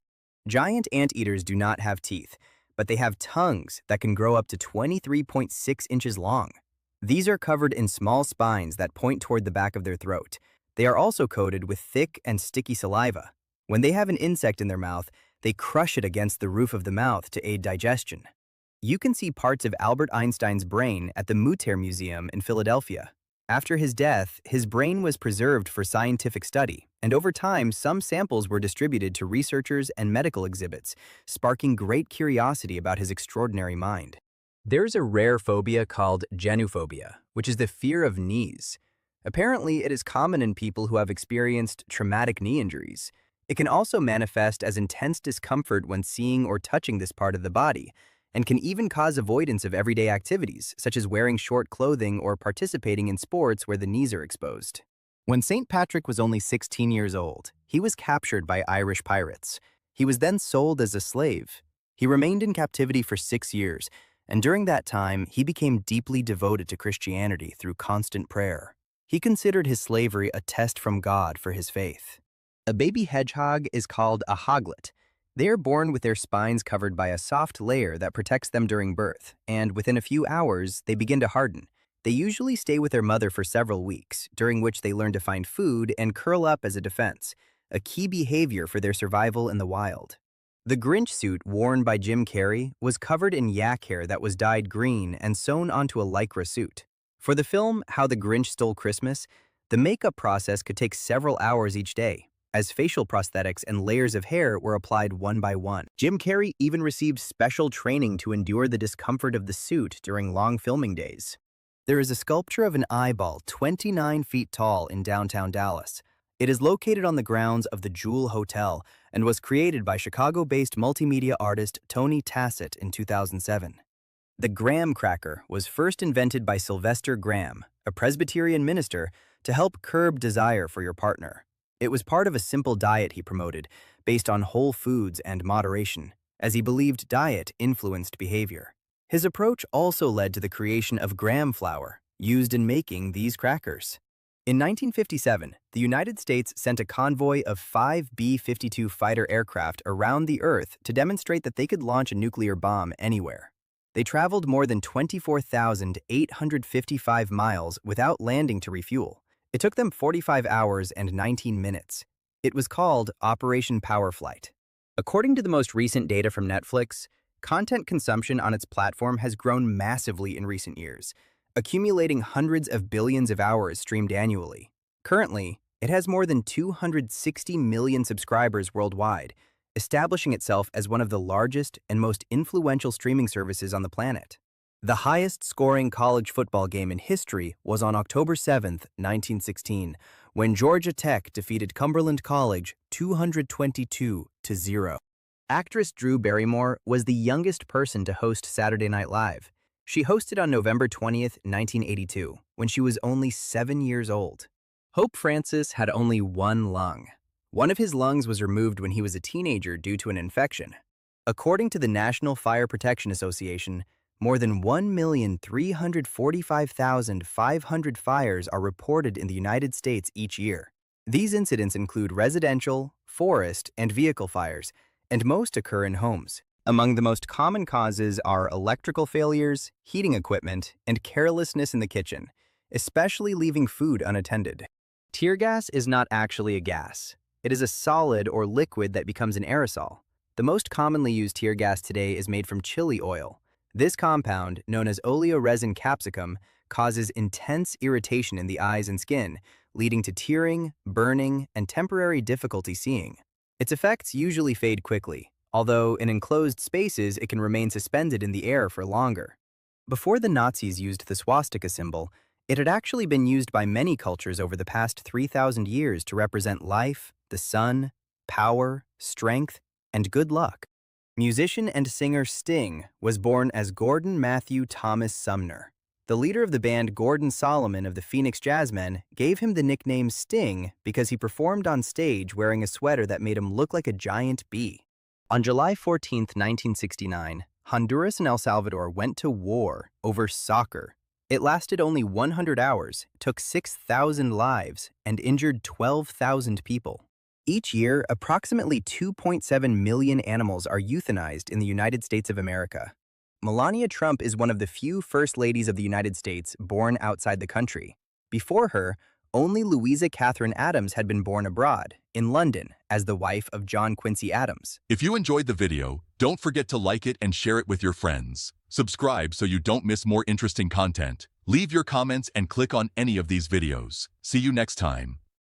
Giant anteaters do not have teeth, but they have tongues that can grow up to 23.6 inches long. These are covered in small spines that point toward the back of their throat. They are also coated with thick and sticky saliva. When they have an insect in their mouth, they crush it against the roof of the mouth to aid digestion. You can see parts of Albert Einstein's brain at the Mutter Museum in Philadelphia. After his death, his brain was preserved for scientific study, and over time, some samples were distributed to researchers and medical exhibits, sparking great curiosity about his extraordinary mind. There's a rare phobia called genophobia, which is the fear of knees. Apparently, it is common in people who have experienced traumatic knee injuries. It can also manifest as intense discomfort when seeing or touching this part of the body, and can even cause avoidance of everyday activities, such as wearing short clothing or participating in sports where the knees are exposed. When St. Patrick was only 16 years old, he was captured by Irish pirates. He was then sold as a slave. He remained in captivity for 6 years, and during that time, he became deeply devoted to Christianity through constant prayer. He considered his slavery a test from God for his faith. A baby hedgehog is called a hoglet. They are born with their spines covered by a soft layer that protects them during birth, and within a few hours, they begin to harden. They usually stay with their mother for several weeks, during which they learn to find food and curl up as a defense, a key behavior for their survival in the wild. The Grinch suit worn by Jim Carrey was covered in yak hair that was dyed green and sewn onto a lycra suit. For the film How the Grinch Stole Christmas, the makeup process could take several hours each day, as facial prosthetics and layers of hair were applied one by one. Jim Carrey even received special training to endure the discomfort of the suit during long filming days. There is a sculpture of an eyeball 29 feet tall in downtown Dallas. It is located on the grounds of the Jewel Hotel and was created by Chicago-based multimedia artist Tony Tassett in 2007. The graham cracker was first invented by Sylvester Graham, a Presbyterian minister, to help curb desire for your partner. It was part of a simple diet he promoted, based on whole foods and moderation, as he believed diet influenced behavior. His approach also led to the creation of graham flour, used in making these crackers. In 1957, the United States sent a convoy of 5 B-52 fighter aircraft around the Earth to demonstrate that they could launch a nuclear bomb anywhere. They traveled more than 24,855 miles without landing to refuel. It took them 45 hours and 19 minutes. It was called Operation Powerflight. According to the most recent data from Netflix, content consumption on its platform has grown massively in recent years, accumulating hundreds of billions of hours streamed annually. Currently, it has more than 260 million subscribers worldwide, establishing itself as one of the largest and most influential streaming services on the planet. The highest-scoring college football game in history was on October 7, 1916, when Georgia Tech defeated Cumberland College 222-0. Actress Drew Barrymore was the youngest person to host Saturday Night Live. She hosted on November 20, 1982, when she was only 7 years old. Hope Francis had only one lung. One of his lungs was removed when he was a teenager due to an infection. According to the National Fire Protection Association, more than 1,345,500 fires are reported in the United States each year. These incidents include residential, forest, and vehicle fires, and most occur in homes. Among the most common causes are electrical failures, heating equipment, and carelessness in the kitchen, especially leaving food unattended. Tear gas is not actually a gas. It is a solid or liquid that becomes an aerosol. The most commonly used tear gas today is made from chili oil. This compound, known as oleoresin capsicum, causes intense irritation in the eyes and skin, leading to tearing, burning, and temporary difficulty seeing. Its effects usually fade quickly, although in enclosed spaces it can remain suspended in the air for longer. Before the Nazis used the swastika symbol, it had actually been used by many cultures over the past 3,000 years to represent life, the sun, power, strength, and good luck. Musician and singer Sting was born as Gordon Matthew Thomas Sumner. The leader of the band, Gordon Solomon of the Phoenix Jazzmen, gave him the nickname Sting because he performed on stage wearing a sweater that made him look like a giant bee. On July 14, 1969, Honduras and El Salvador went to war over soccer. It lasted only 100 hours, took 6,000 lives, and injured 12,000 people. Each year, approximately 2.7 million animals are euthanized in the United States of America. Melania Trump is one of the few First Ladies of the United States born outside the country. Before her, only Louisa Catherine Adams had been born abroad, in London, as the wife of John Quincy Adams. If you enjoyed the video, don't forget to like it and share it with your friends. Subscribe so you don't miss more interesting content. Leave your comments and click on any of these videos. See you next time.